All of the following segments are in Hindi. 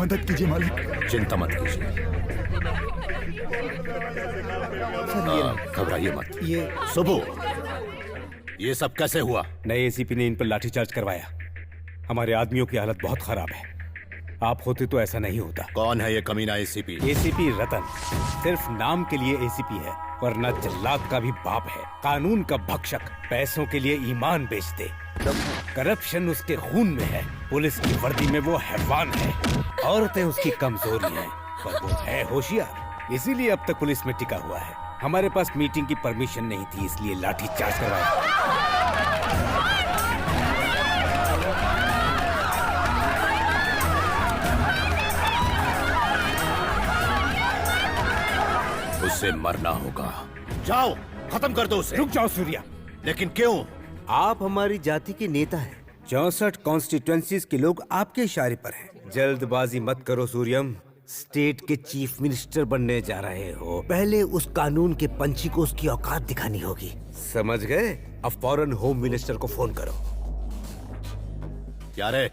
मदद कीजिए मालिक। चिंता मत कीजिए, घबराइए मत। ये सुबह, ये सब कैसे हुआ? नए एसीपी ने इन पर लाठीचार्ज करवाया। हमारे आदमियों की हालत बहुत खराब है। आप होते तो ऐसा नहीं होता। कौन है ये कमीना एसीपी? एसीपी रतन सिर्फ नाम के लिए एसीपी है, वरना जल्लाद का भी बाप है। कानून का भक्षक, पैसों के लिए ईमान बेच दे। करप्शन उसके खून में है। पुलिस की वर्दी में वो हैवान है। औरतें उसकी कमजोरी हैं, पर वो है होशियार, इसीलिए अब तक पुलिस में टिका हुआ है। हमारे पास मीटिंग की परमिशन नहीं थी, इसलिए लाठीचार्ज करवाया। उससे मरना होगा। जाओ, खत्म कर दो उसे। रुक जाओ सूर्या। लेकिन क्यों? आप हमारी जाति के नेता हैं। 64 कॉन्स्टिट्यूएंसीज के लोग आपके इशारे पर हैं। जल्दबाजी मत करो सूर्यम। स्टेट के चीफ मिनिस्टर बनने जा रहे हो। पहले उस कानून के पंछी को उसकी औकात दिखानी होगी, समझ गए? अब फौरन होम मिनिस्टर को फोन करो। क्या रे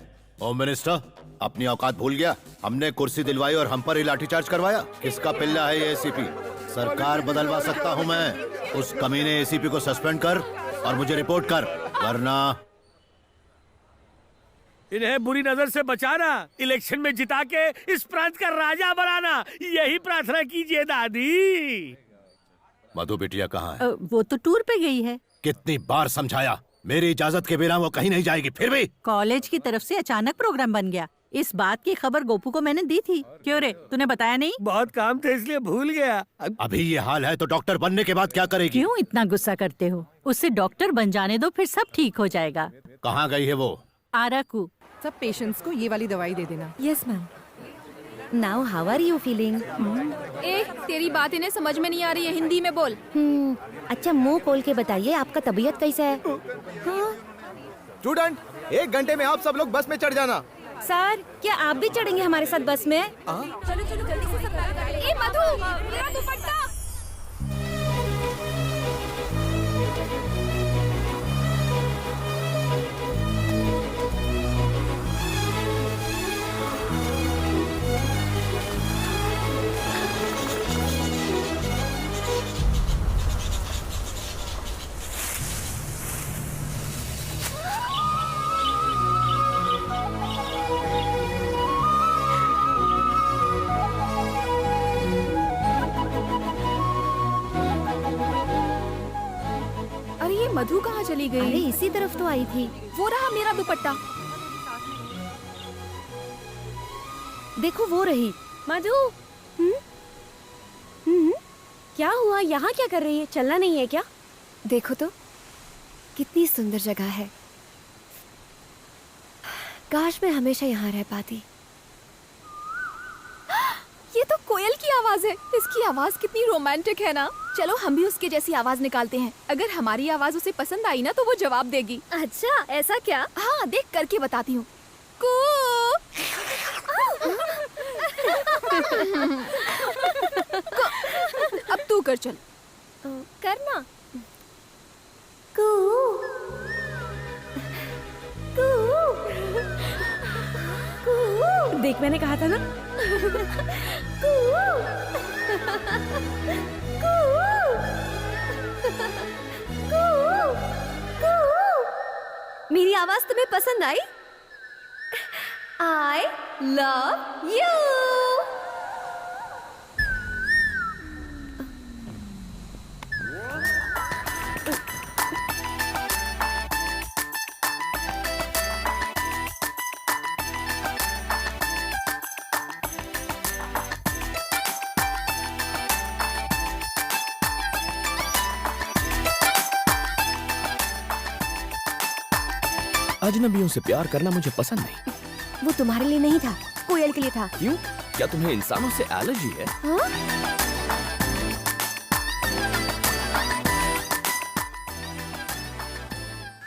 होम मिनिस्टर, अपनी औकात भूल गया? हमने कुर्सी दिलवाई और हम पर ही लाठीचार्ज करवाया। किसका पिल्ला है ये एसीपी? सरकार बदलवा सकता हूँ मैं। उस कमीने एसीपी को सस्पेंड कर और मुझे रिपोर्ट कर, वरना इन्हें बुरी नजर से बचाना, इलेक्शन में जिता के इस प्रांत का राजा बनाना, यही प्रार्थना कीजिए दादी। मधु बिटिया कहाँ है? वो तो टूर पे गई है। कितनी बार समझाया, मेरी इजाजत के बिना वो कहीं नहीं जाएगी। फिर भी कॉलेज की तरफ से अचानक प्रोग्राम बन गया। इस बात की खबर गोपू को मैंने दी थी। क्यों रे, तूने बताया नहीं? बहुत काम थे इसलिए भूल गया। अभी ये हाल है तो डॉक्टर बनने के बाद क्या करेगी? क्यों इतना गुस्सा करते हो? उससे डॉक्टर बन जाने दो, फिर सब ठीक हो जाएगा। कहाँ गई है वो? आराकू। सब पेशेंट्स को ये वाली दवाई दे देना। Yes ma'am. Now how are you feeling? ए, तेरी बात इन्हें समझ में नहीं आ रही है, हिंदी में बोल। अच्छा मुंह खोल के बताइए, आपका तबीयत कैसा है? स्टूडेंट, 1 घंटे में आप सब लोग बस में चढ़ जाना। सर, क्या आप भी चढ़ेंगे हमारे साथ बस में? चलो चलो जल्दी से सब तैयार कर ले। ए मधु, मेरा दुपट्टा। मधु कहाँ चली गई? अरे इसी तरफ तो आई थी। वो रहा मेरा दुपट्टा। देखो वो रही। मधु, क्या हुआ? यहाँ क्या कर रही है? चलना नहीं है क्या? देखो तो कितनी सुंदर जगह है। काश मैं हमेशा यहाँ रह पाती। ये तो कोयल की आवाज है। इसकी आवाज कितनी रोमांटिक है ना। चलो हम भी उसके जैसी आवाज निकालते हैं। अगर हमारी आवाज उसे पसंद आई ना तो वो जवाब देगी। अच्छा, ऐसा क्या? हाँ, देख करके बताती हूँ। अब तू कर, चल करना। देख, मैंने कहा था ना। मेरी आवाज तुम्हें पसंद आई? I love you। अजनबियों से प्यार करना मुझे पसंद नहीं। वो तुम्हारे लिए नहीं था, कोयल के लिए था। क्यों? क्या तुम्हें इंसानों से एलर्जी है? हाँ?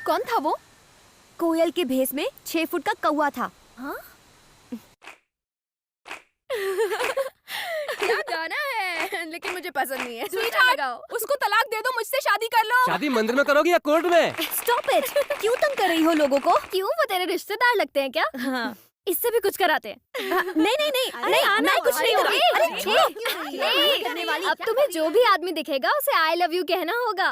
कौन था वो? कोयल के भेष में 6 फुट का कौवा था। हाँ? क्या गाना है, लेकिन मुझे पसंद नहीं है। स्वीटहार्ट, उसको तलाक दे दो, मुझसे शादी कर लो। शादी मंदिर में करोगी या कोर्ट में? Stop it. क्यों तंग कर रही हो लोगों को? क्यों, वो तेरे रिश्तेदार लगते हैं क्या? हाँ। इससे भी कुछ कराते हैं। नहीं नहीं नहीं नहीं, मैं कुछ नहीं होगा। अब तुम्हें जो भी आदमी दिखेगा उसे आई लव यू कहना होगा।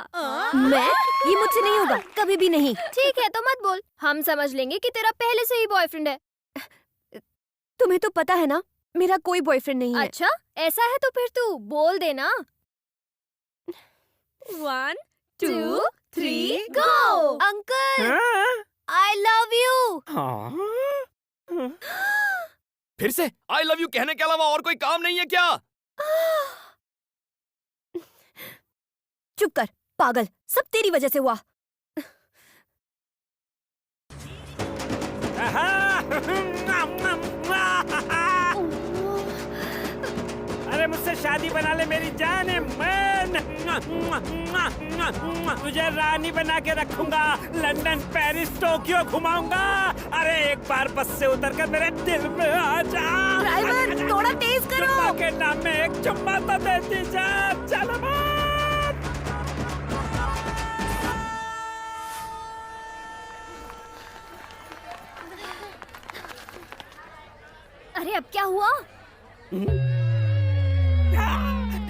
मैं? ये मुझसे नहीं होगा, कभी भी नहीं। ठीक है तो मत बोल, हम समझ लेंगे कि तेरा पहले से ही बॉयफ्रेंड है। तुम्हें तो पता है ना मेरा कोई बॉयफ्रेंड नहीं है। अच्छा ऐसा है तो फिर तू बोल देना। 1 2 3 go. Uncle I love you. फिर से आई लव यू कहने के अलावा और कोई काम नहीं है क्या? चुप कर पागल, सब तेरी वजह से हुआ। अरे मुझसे शादी बना ले मेरी जान है, मैं तुझे रानी बना के रखूंगा, लंदन पेरिस टोक्यो घुमाऊंगा। अरे एक बार बस से उतर कर मेरे दिल में आ जा। ड्राइवर थोड़ा तेज करो। चुम्मा के नाम में एक चुम्मा तो देती जा। चलो अरे अब क्या हुआ?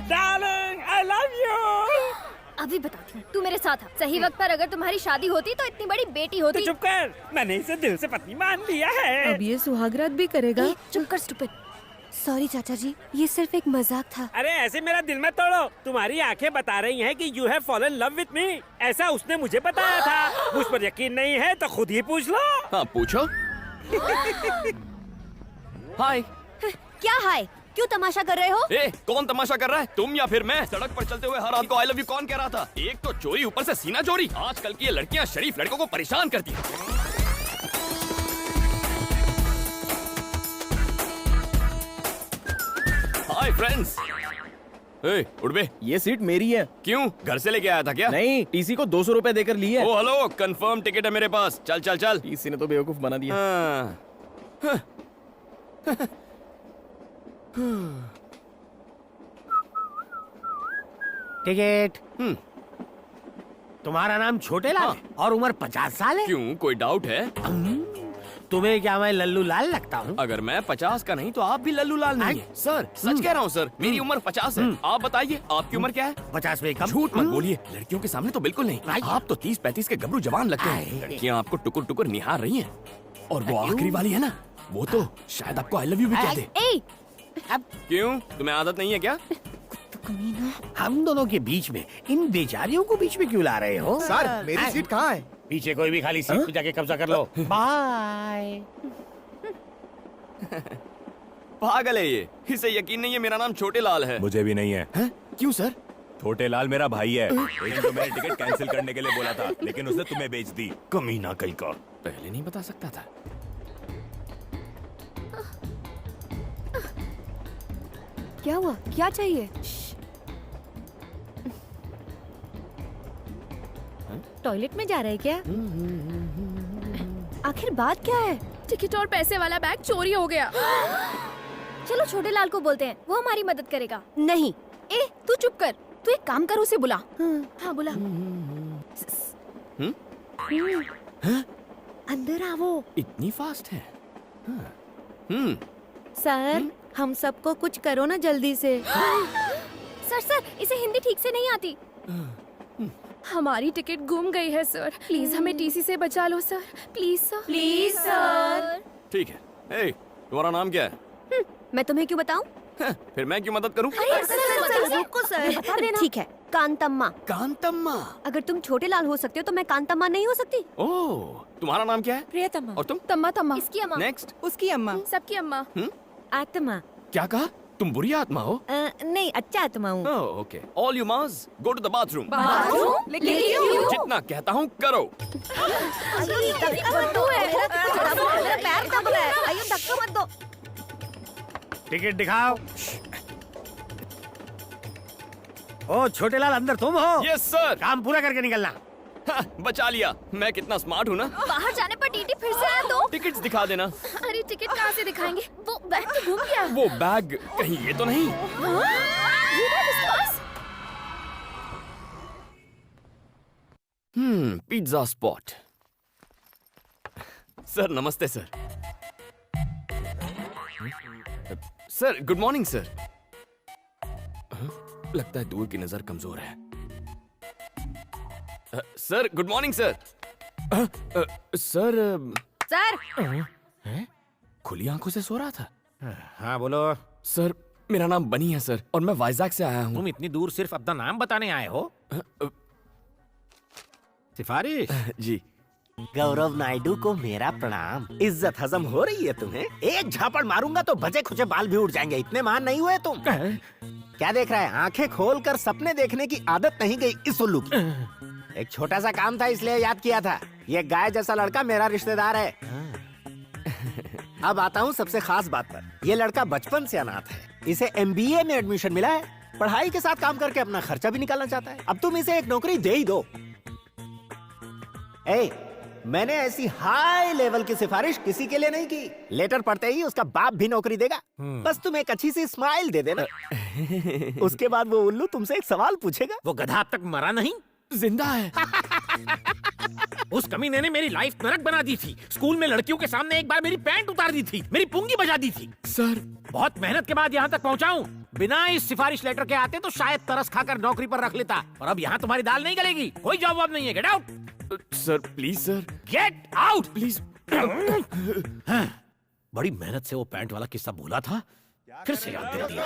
Darling I love you. अभी बताती हूँ, तू मेरे साथ आ। सही वक्त पर अगर तुम्हारी शादी होती तो इतनी बड़ी बेटी होती। तो चुप कर, मैंने इसे दिल से पत्नी मान लिया है। अब ये सुहागरात भी करेगा। चुप कर स्टूपिड। सॉरी चाचा जी, ये सिर्फ एक मजाक था। अरे ऐसे मेरा दिल मत तोड़ो। तुम्हारी आंखें बता रही हैं कि you have fallen love with me. ऐसा उसने मुझे बताया था। मुझ पर यकीन नहीं है तो खुद ही पूछ लो। हाँ पूछो। हाय। क्या हाय? क्यों तमाशा कर रहे हो? ए, कौन तमाशा कर रहा है, तुम या फिर मैं? सड़क पर चलते हुए हर रात को आई लव यू कौन कह रहा था? एक तो चोरी, ऊपर से सीना चोरी। आजकल की ये लड़कियां शरीफ लड़कों को परेशान करती हैं। Hi friends. ए, उठ बे। ये सीट मेरी है। क्यों, घर से लेके आया था क्या? नहीं, टीसी को 200 रुपए देकर ली है। ओ हेलो, कंफर्म टिकट है मेरे पास। चल चल चल। टीसी ने तो बेवकूफ बना दिया। हाँ। टिकट। तुम्हारा नाम छोटे लाल है और उम्र 50 साल है। क्यों, कोई डाउट है? तुम्हें क्या मैं लल्लू लाल लगता हूँ? अगर मैं 50 का नहीं तो आप भी लल्लू लाल नहीं है। सर सच कह रहा हूँ सर, मेरी उम्र 50 है। आप बताइए आपकी उम्र क्या है? 50 में कम। झूठ मत बोलिए, लड़कियों के सामने तो बिल्कुल नहीं। आप तो 30-35 के गबरू जवान लगते हैं। लड़कियाँ आपको टुकुर टुकुर निहार रही हैं। और वो आखिरी वाली है ना, वो तो शायद आपको आई लव यू भी कह दे। क्यों, तुम्हें आदत नहीं है क्या? हम दोनों के बीच में इन बेचारियों को बीच में क्यों ला रहे हो? सर मेरी सीट कहाँ है? पीछे कोई भी खाली सीट पे जाके कब्जा कर लो। बाय। पागल है ये, इसे यकीन नहीं है मेरा नाम छोटे लाल है। मुझे भी नहीं है। क्यों सर? छोटे लाल मेरा भाई है। एक तो मैंने टिकट कैंसिल करने के लिए बोला था, लेकिन उसने तुम्हें बेच दी। कमीना कहीं का। पहले नहीं बता सकता था। क्या हुआ? क्या चाहिए? टॉयलेट में जा रहे क्या? आखिर बात क्या है? टिकट और पैसे वाला बैग चोरी हो गया। चलो छोटे लाल को बोलते हैं, वो हमारी मदद करेगा। नहीं। ए तू चुप कर, तू एक काम कर, उसे बुला। हाँ बुला। अंदर आओ। इतनी फास्ट है? सर हम सबको कुछ करो ना जल्दी से। सर इसे हिंदी ठीक से नहीं आती। हमारी टिकट गुम गई है सर, प्लीज हमें टीसी से बचा लो sir, please sir. Please sir. ठीक है। ए, तुम्हारा नाम क्या है? मैं तुम्हें क्यों बताऊं? फिर मैं क्यों मदद करूं? रुको सर, बता देना। ठीक है, कांतम्मा। कांतम्मा। अगर तुम छोटे लाल हो सकते हो तो मैं कांतम्मा नहीं हो सकती? ओह, तुम्हारा नाम क्या है? प्रियतमा। और तुम? तम्मा तम्मा। इसकी अम्मा। नेक्स्ट। उसकी अम्मा। सबकी अम्मा। आत्मा। क्या कहा? तुम बुरी आत्मा हो? नहीं, अच्छा आत्मा हूँ। Oh okay. ऑल यू माज गो टू द बाथरूम। लेकिन क्यों? जितना कहता हूँ करो। पैर दब रहा है। आइए धक्का मत दो। टिकट दिखाओ। ओ छोटे लाल, अंदर तुम हो? Yes sir. काम पूरा करके निकलना। बचा लिया। मैं कितना स्मार्ट हूँ ना। बाहर जाने पर टीटी फिर से आया तो? टिकट्स दिखा देना। अरे टिकट कहाँ से दिखाएंगे? वो बैग तो घूम गया। वो बैग कहीं ये तो नहीं? ये बैग इसके पास? Pizza spot. सर नमस्ते sir. Sir good morning sir. लगता है दूर की नजर कमजोर है। Sir good morning sir. Sir sir खुली आंखों से सो रहा था। हाँ बोलो। सर मेरा नाम बनी है सर, और मैं वाइजैक से आया हूँ। तुम इतनी दूर सिर्फ अपना नाम बताने आए हो? सिफारिश? जी। गौरव नायडू को मेरा प्रणाम। इज्जत हजम हो रही है तुम्हें? एक झापड़ मारूंगा तो बचे खुचे बाल भी उड़ जाएंगे। इतने महान नहीं हुए तुम। क्या देख रहा है? आंखें खोलकर सपने देखने की आदत नहीं गई इस उल्लू की। एक छोटा सा काम था इसलिए याद किया था। ये गाय जैसा लड़का मेरा रिश्तेदार है। अब आता हूँ सबसे खास बात पर। ये लड़का बचपन से अनाथ है। इसे MBA में एडमिशन मिला है। पढ़ाई के साथ काम करके अपना खर्चा भी निकालना चाहता है। अब तुम इसे एक नौकरी दे ही दो। मैंने ऐसी हाई लेवल की सिफारिश किसी के लिए नहीं की। लेटर पढ़ते ही उसका बाप भी नौकरी देगा। बस तुम एक अच्छी सी स्माइल दे देना। उसके बाद वो उल्लू तुमसे एक सवाल पूछेगा। वो गधा अब तक मरा नहीं? जिंदा है। उस कमीने ने मेरी लाइफ नरक बना दी थी। स्कूल में लड़कियों के सामने एक बार मेरी पैंट उतार दी थी, मेरी पुंगी बजा दी थी। सर बहुत मेहनत के बाद यहाँ तक पहुँचा हूँ। बिना इस सिफारिश लेटर के आते तो शायद तरस खाकर नौकरी पर रख लेता। और अब यहाँ तुम्हारी दाल नहीं गलेगी। कोई जॉब वॉब नहीं है। Get out sir please sir. Get out please. बड़ी मेहनत से वो पैंट वाला किस्सा भूला था, फिर से याद दिला दिया।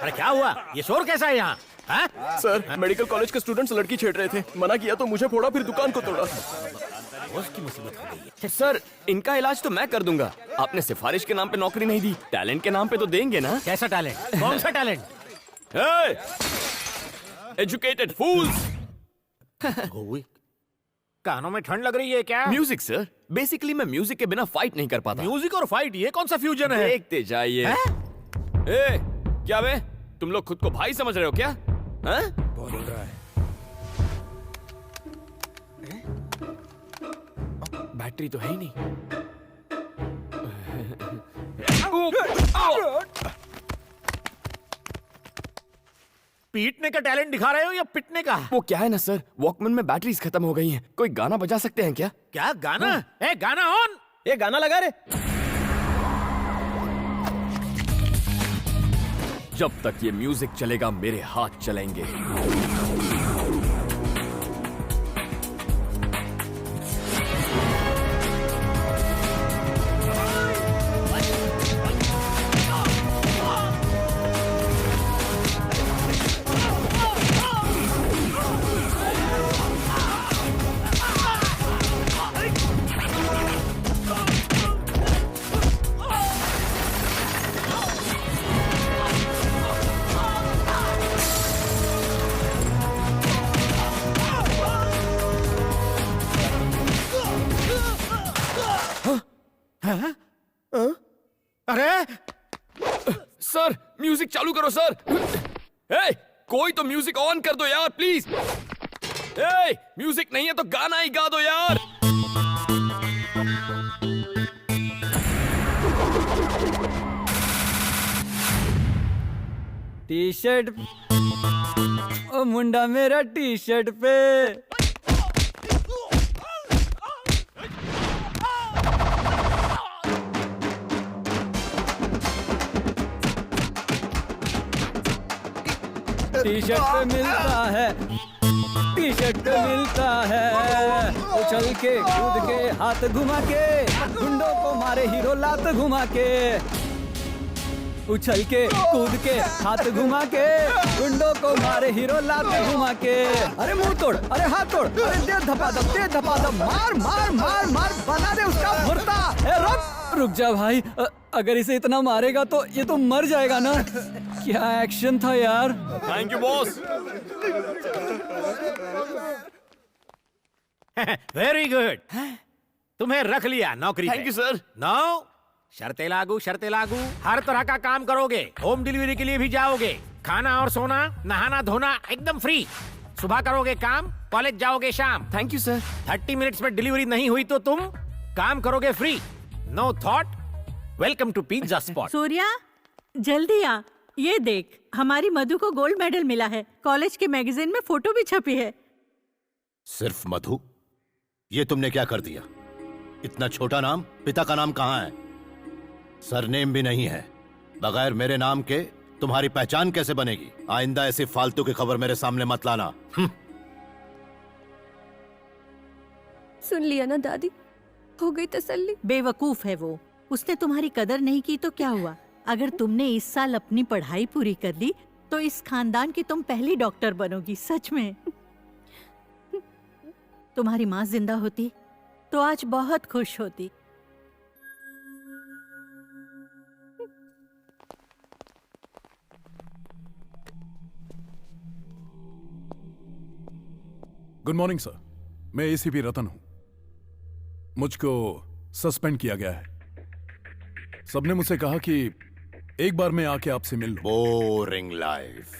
अरे क्या हुआ? ये शोर कैसा है यहाँ? सर मेडिकल कॉलेज के स्टूडेंट्स लड़की छेड़ रहे थे। मना किया तो मुझे फोड़ा, फिर दुकान को तोड़ा। उसकी मुसीबत हो गई है। सर इनका इलाज तो मैं कर दूंगा। आपने सिफारिश के नाम पे नौकरी नहीं दी, टैलेंट के नाम पे तो देंगे ना? कैसा टैलेंट? कौन सा टैलेंट? एजुकेटेड फूल्स। कानों में ठंड लग रही है क्या? Music sir. बेसिकली मैं म्यूजिक के बिना फाइट नहीं कर पाता। म्यूजिक और फाइट, ये कौन सा फ्यूजन है? देखते जाइए। क्या बे, तुम लोग खुद को भाई समझ रहे हो क्या? बोल रहा है। बैटरी तो है ही नहीं। पीटने का टैलेंट दिखा रहे हो या पिटने का? वो क्या है ना सर, वॉकमैन में बैटरीज खत्म हो गई हैं। कोई गाना बजा सकते हैं क्या? क्या गाना? गाना ऑन। ये गाना लगा रे। जब तक ये म्यूजिक चलेगा मेरे हाथ चलेंगे। अरे सर म्यूजिक चालू करो सर। कोई तो म्यूजिक ऑन कर दो यार प्लीज। म्यूजिक नहीं है तो गाना ही गा दो यार। टी शर्ट ओ मुंडा मेरा टी शर्ट पे। टी शर्ट पे मिलता है, टी शर्ट पे मिलता है। उछल के कूद के हाथ घुमा के, गुंडों को मारे हीरो लात घुमा के। उछल के कूद के हाथ घुमा के, गुंडों को मारे हीरो लात घुमा के। अरे मुंह तोड़, अरे हाथ तोड़, अरे दे धपाधप, दे धपाधप, मार मार मार मार, बना दे उसका भुर्ता। रुक जा भाई, अगर इसे इतना मारेगा तो ये तो मर जाएगा ना। क्या एक्शन था यार। Thank you boss. Very good, तुम्हें रख लिया नौकरी पे। Thank you sir. नो, शर्तें लागू, शर्तें लागू। हर तरह का काम करोगे, होम डिलीवरी के लिए भी जाओगे, खाना और सोना, नहाना धोना एकदम फ्री। सुबह करोगे काम, कॉलेज जाओगे शाम। Thank you sir. 30 मिनट्स में डिलीवरी नहीं हुई तो तुम काम करोगे free. No thought. Welcome to pizza spot. Surya जल्दी आ, ये देख हमारी मधु को गोल्ड मेडल मिला है। कॉलेज के मैगजीन में फोटो भी छपी है। सिर्फ मधु? ये तुमने क्या कर दिया? इतना छोटा नाम, पिता का नाम कहाँ है? सरनेम भी नहीं है। बगैर मेरे नाम के तुम्हारी पहचान कैसे बनेगी? आइंदा ऐसी फालतू की खबर मेरे सामने मत लाना। सुन लिया ना दादी, हो गई तसल्ली। बेवकूफ है वो, उसने तुम्हारी कदर नहीं की तो क्या हुआ? अगर तुमने इस साल अपनी पढ़ाई पूरी कर ली तो इस खानदान की तुम पहली डॉक्टर बनोगी, सच में। तुम्हारी माँ जिंदा होती तो आज बहुत खुश होती। गुड मॉर्निंग सर, मैं एसीपी रतन हूं। मुझको सस्पेंड किया गया है। सबने मुझसे कहा कि एक बार मैं आके आपसे मिल लूं। बोरिंग लाइफ,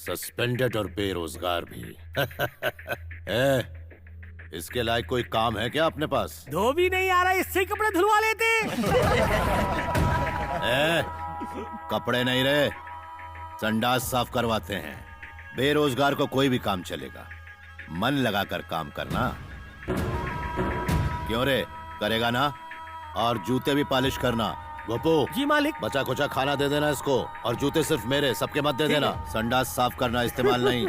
सस्पेंडेड और बेरोजगार भी। इसके लायक कोई काम है क्या अपने पास? धोबी नहीं आ रहा, इससे कपड़े धुलवा लेते। कपड़े नहीं रहे, संडास साफ करवाते हैं। बेरोजगार को कोई भी काम चलेगा, मन लगाकर काम करना। क्यों रे, करेगा ना? और जूते भी पॉलिश करना। गोपू जी मालिक। बचा खुचा खाना दे देना इसको, और जूते सिर्फ मेरे, सबके मत दे देना। संडास साफ करना, इस्तेमाल नहीं।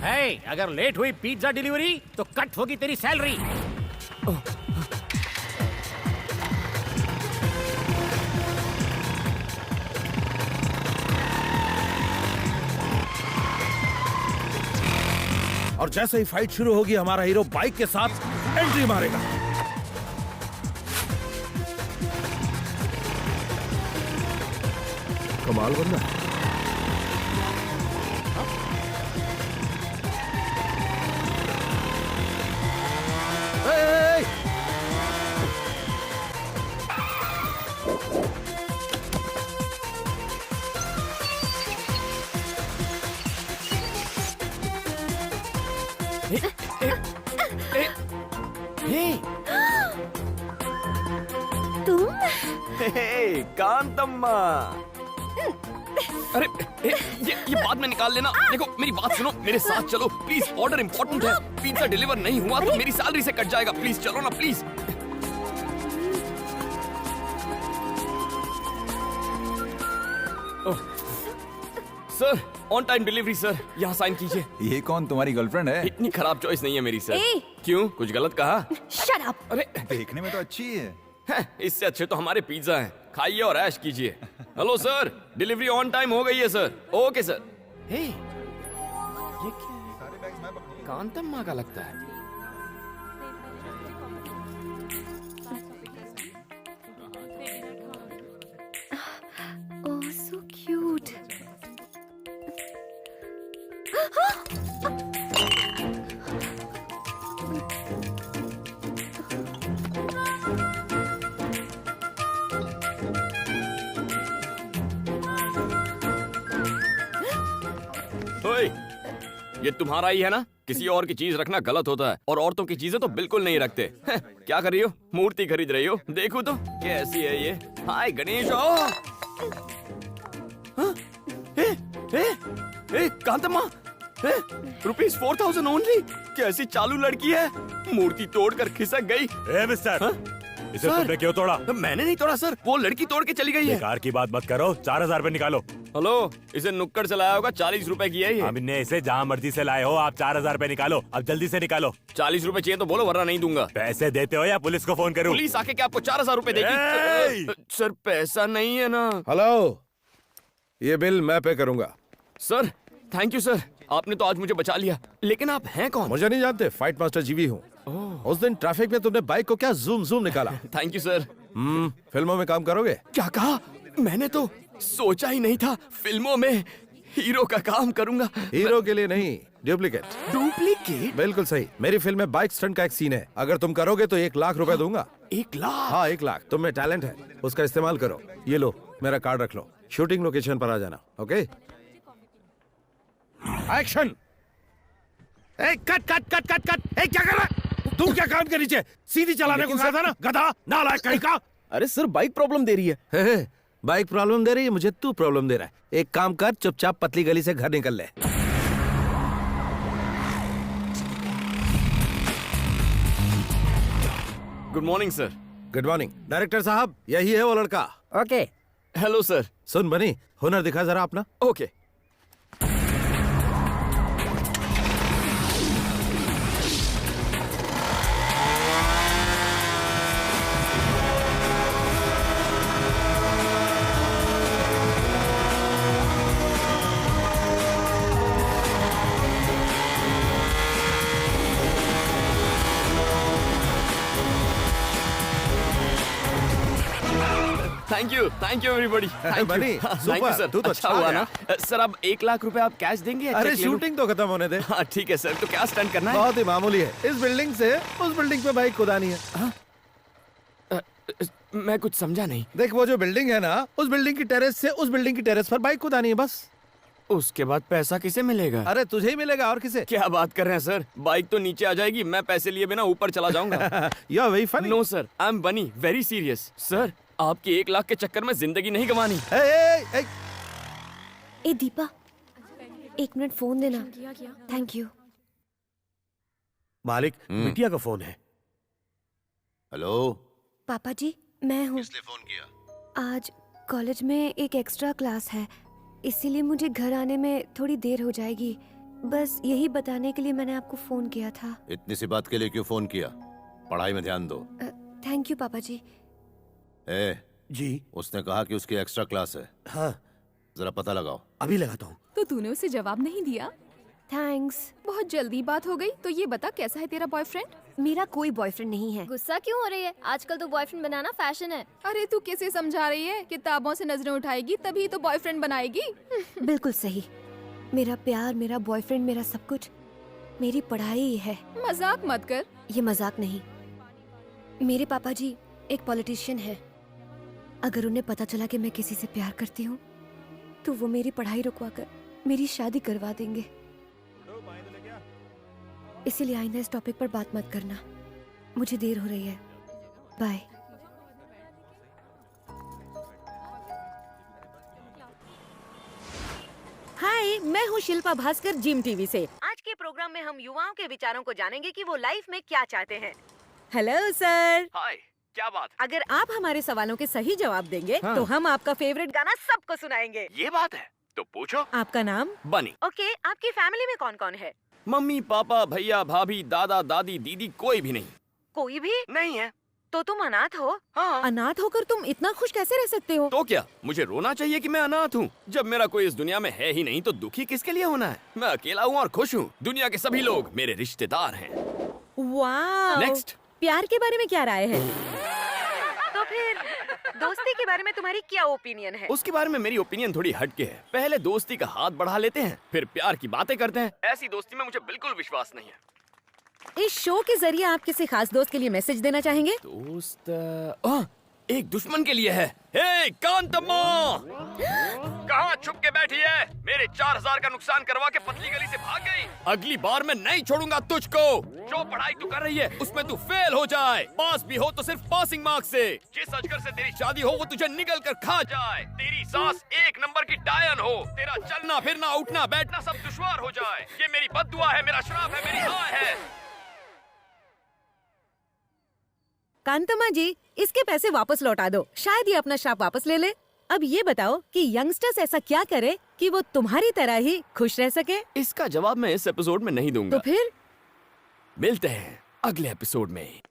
है, अगर लेट हुई पिज्जा डिलीवरी तो कट होगी तेरी सैलरी। और जैसे ही फाइट शुरू होगी हमारा हीरो बाइक के साथ एंट्री मारेगा। कमाल बंदा है। कांतम्मा, अरे ये बाद में निकाल लेना। देखो मेरी बात सुनो, मेरे साथ चलो प्लीज। ऑर्डर इंपॉर्टेंट है, पिज्जा डिलीवर नहीं हुआ तो मेरी सैलरी से कट जाएगा। प्लीज चलो ना, please. Sir on time delivery sir, यहाँ साइन कीजिए। ये कौन, तुम्हारी गर्लफ्रेंड है? इतनी खराब चॉइस नहीं है मेरी सर। क्यों, कुछ गलत कहा? Shut up. अरे देखने में तो अच्छी है। इससे अच्छे तो हमारे पिज्जा हैं, खाइए और ऐश कीजिए। Hello sir, delivery on time हो गई है सर। Okay sir. हे, ये क्या है? कांतम्मा का लगता है। ओह सो क्यूट। ये तुम्हारा ही है ना? किसी और की चीज रखना गलत होता है, और औरतों की चीजें तो बिल्कुल नहीं रखते। क्या कर रही हो? मूर्ति खरीद रही हो? देखो तो कैसी है ये। हाय गणेश। कांतम्मा, ₹4000 ओनली। कैसी चालू लड़की है, मूर्ति तोड़कर खिसक गई। मिस्टर, इसे तुमने क्यों तोड़ा? मैंने नहीं तोड़ा सर, वो लड़की तोड़ के चली गई है। बेकार की बात मत करो, 4000 रुपए निकालो। हेलो, इसे नुक्कड़ से लाया होगा, 40 रुपए की है ये। हमने इसे जहाँ मर्जी से लाए हो, आप 4000 रुपए निकालो। अब जल्दी से निकालो। 40 रुपए चाहिए तो बोलो, वरना नहीं दूंगा। पैसे देते हो या पुलिस को फोन करूं? पुलिस आके क्या आपको 4000 रुपए देगी? सर पैसा नहीं है ना। हेलो, ये बिल मैं पे करूंगा। सर थैंक यू सर, आपने तो आज मुझे बचा लिया। लेकिन आप हैं कौन? मुझे नहीं जानते, फाइट मास्टर जीवी हूँ। उस दिन ट्रैफिक में तुमने बाइक को क्या जूम जूम निकाला। Thank you sir. फिल्मों में काम करोगे? क्या कहा? मैंने तो सोचा ही नहीं था फिल्मों में। हीरो का काम करूंगा। हीरो के लिए नहीं, डुप्लीकेट। डुप्लीकेट? बिल्कुल सही। मेरी फिल्म में बाइक स्टंट का एक सीन है, अगर तुम करोगे तो 1 लाख रुपए दूंगा। 1 लाख? हाँ 1 लाख। तुम में टैलेंट है, उसका इस्तेमाल करो। ये लो मेरा कार्ड रख लो, शूटिंग लोकेशन पर आ जाना। Okay action. Cut cut cut cut cut. क्या कर रहा है तू? क्या कान के नीचे सीधी चलाने को कहा था ना, गधा नालायक कहीं का। अरे सर बाइक प्रॉब्लम दे रही है। बाइक प्रॉब्लम दे रही है, मुझे तू प्रॉब्लम दे रहा है। एक काम कर, चुपचाप पतली गली से घर निकल ले। Good morning sir. Good morning. Director साहब यही है वो लड़का। ओके। Hello sir. सुन बनी, हुनर दिखा जरा अपना। ओके। Thank you everybody. बनी, सुपर, सर। तू तो अच्छा छा हुआ गया। ना सर। अब 1 लाख रुपए आप कैश देंगे या अरे चेक ले लूं? शूटिंग तो खत्म होने दे। हाँ ठीक है सर। तो क्या स्टंट करना है? बहुत ही मामूली है, इस बिल्डिंग से उस बिल्डिंग पे बाइक कुदानी है। मैं कुछ समझा नहीं। देख वो जो बिल्डिंग है ना, उस बिल्डिंग की टेरेस से उस बिल्डिंग की टेरेस पर बाइक कुदानी है बस। उसके बाद पैसा किसे मिलेगा? अरे तुझे ही मिलेगा, और किसे? क्या बात कर रहे हैं सर? बाइक तो नीचे आ जाएगी, मैं पैसे लिए बिना ऊपर चला जाऊंगा। You are very funny. No sir, I am Bunny very serious. Sir आपकी 1 लाख के चक्कर में जिंदगी नहीं गंवानी। ए दीपा, 1 मिनट फोन देना। Thank you. मालिक, बिटिया का फोन है। हेलो पापा जी, मैं हूँ। किसने फोन किया? आज कॉलेज में एक एक्स्ट्रा क्लास है, इसीलिए मुझे घर आने में थोड़ी देर हो जाएगी। बस यही बताने के लिए मैंने आपको फोन किया था। इतनी सी बात के लिए क्यों फोन किया? पढ़ाई में ध्यान दो। थैंक यू पापा जी। जी। उसने कहा कि उसकी एक्स्ट्रा क्लास है। हाँ जरा पता लगाओ। अभी लगाता हूँ। तो तूने उसे जवाब नहीं दिया? थैंक्स। बहुत जल्दी बात हो गई। तो ये बता, कैसा है तेरा बॉयफ्रेंड? मेरा कोई बॉयफ्रेंड नहीं है। गुस्सा क्यों हो रही है? आजकल तो बॉयफ्रेंड बनाना फैशन है। अरे तू कैसे समझा रही है? किताबों से नजरें उठाएगी तभी तो बॉयफ्रेंड बनाएगी। बिल्कुल सही। मेरा प्यार, मेरा बॉयफ्रेंड, मेरा सब कुछ मेरी पढ़ाई ही है। मजाक मत कर। ये मजाक नहीं। मेरे पापा जी एक पॉलिटिशियन है। अगर उन्हें पता चला कि मैं किसी से प्यार करती हूँ तो वो मेरी पढ़ाई रुकवाकर मेरी शादी करवा देंगे। इसीलिए आइंदा इस टॉपिक पर बात मत करना। मुझे देर हो रही है। बाय। हाय, मैं हूँ शिल्पा भास्कर, जिम टीवी से। आज के प्रोग्राम में हम युवाओं के विचारों को जानेंगे कि वो लाइफ में क्या चाहते हैं। Hello sir. हाय, क्या बात? अगर आप हमारे सवालों के सही जवाब देंगे हाँ। तो हम आपका फेवरेट गाना सबको सुनाएंगे। ये बात है तो पूछो। आपका नाम? बनी। ओके, आपकी फैमिली में कौन कौन है? मम्मी पापा भैया भाभी दादा दादी दीदी कोई भी नहीं। कोई भी नहीं है। तो तुम अनाथ हो? हाँ। अनाथ होकर तुम इतना खुश कैसे रह सकते हो? तो क्या मुझे रोना चाहिए कि मैं अनाथ हूँ? जब मेरा कोई इस दुनिया में है ही नहीं तो दुखी किसके लिए होना है? मैं अकेला हूँ और खुश हूँ। दुनिया के सभी लोग मेरे रिश्तेदार हैं। वाह। नेक्स्ट। प्यार के बारे में क्या राय है? तो फिर दोस्ती के बारे में तुम्हारी क्या ओपिनियन है? उसके बारे में मेरी ओपिनियन थोड़ी हटके है। पहले दोस्ती का हाथ बढ़ा लेते हैं, फिर प्यार की बातें करते हैं। ऐसी दोस्ती में मुझे बिल्कुल विश्वास नहीं है। इस शो के जरिए आप किसी खास दोस्त के लिए मैसेज देना चाहेंगे? दोस्त एक दुश्मन के लिए है। हे कांतम्मा, कहाँ छुप के बैठी है? मेरे 4000 का नुकसान करवा के पतली गली से भाग गई। अगली बार मैं नहीं छोड़ूंगा तुझको। जो पढ़ाई तू कर रही है उसमें तू फेल हो जाए। पास भी हो तो सिर्फ पासिंग मार्क्स से। जिस अजगर से तेरी शादी हो वो तुझे निगल कर खा जाए। तेरी सास 1 नंबर की डायन हो। तेरा चलना फिरना उठना बैठना सब दुश्वार हो जाए। ये मेरी बद्दुआ है, मेरा श्राप है, मेरी हाय है। कांतम्मा जी, इसके पैसे वापस लौटा दो, शायद ये अपना श्राप वापस ले ले। अब ये बताओ कि यंगस्टर्स ऐसा क्या करे कि वो तुम्हारी तरह ही खुश रह सके? इसका जवाब मैं इस एपिसोड में नहीं दूंगा। तो फिर मिलते हैं अगले एपिसोड में।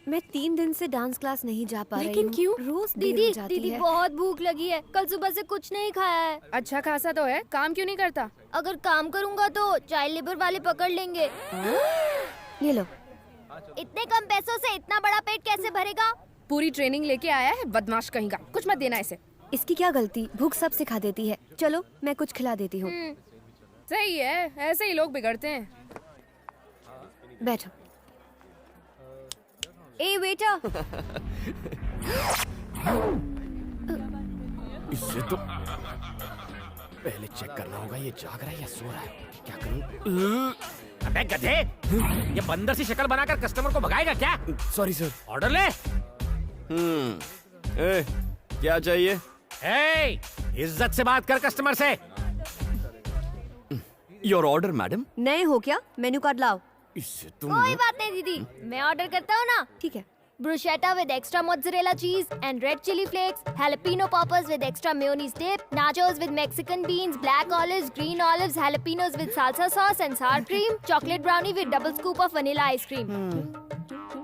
मैं 3 दिन से डांस क्लास नहीं जा पा रही हूँ। लेकिन क्यों? रोज दीदी जाती दीदी है। बहुत भूख लगी है। कल सुबह से कुछ नहीं खाया है। अच्छा खासा तो है, काम क्यों नहीं करता? अगर काम करूँगा तो चाइल्ड लेबर वाले पकड़ लेंगे। ये लो। इतने कम पैसों से इतना बड़ा पेट कैसे भरेगा? पूरी ट्रेनिंग लेके आया है बदमाश कहीं का। कुछ मत देना इसे। इसकी क्या गलती, भूख सब सिखा देती है। चलो मैं कुछ खिला देती हूँ। सही है, ऐसे ही लोग बिगड़ते हैं। बैठो। ए बेटा। इससे तो पहले चेक करना होगा ये जाग रहा है या सो रहा है। क्या करूं? अबे गधे, ये बंदर सी शक्ल बनाकर कस्टमर को भगाएगा क्या? Sorry sir. ऑर्डर ले। क्या चाहिए? ए, इज्जत से बात कर कस्टमर से। Your order madam. नए हो क्या? मेन्यू कार्ड लाओ। इससे तुम कोई बात नहीं दीदी, मैं ऑर्डर करता हूँ ना। ठीक है। Bruschetta with extra mozzarella cheese and red chili flakes, jalapeno poppers with extra mayonnaise dip, nachos with Mexican beans, black olives, green olives, jalapenos with salsa sauce and sour cream, chocolate brownie with double scoop of vanilla ice cream.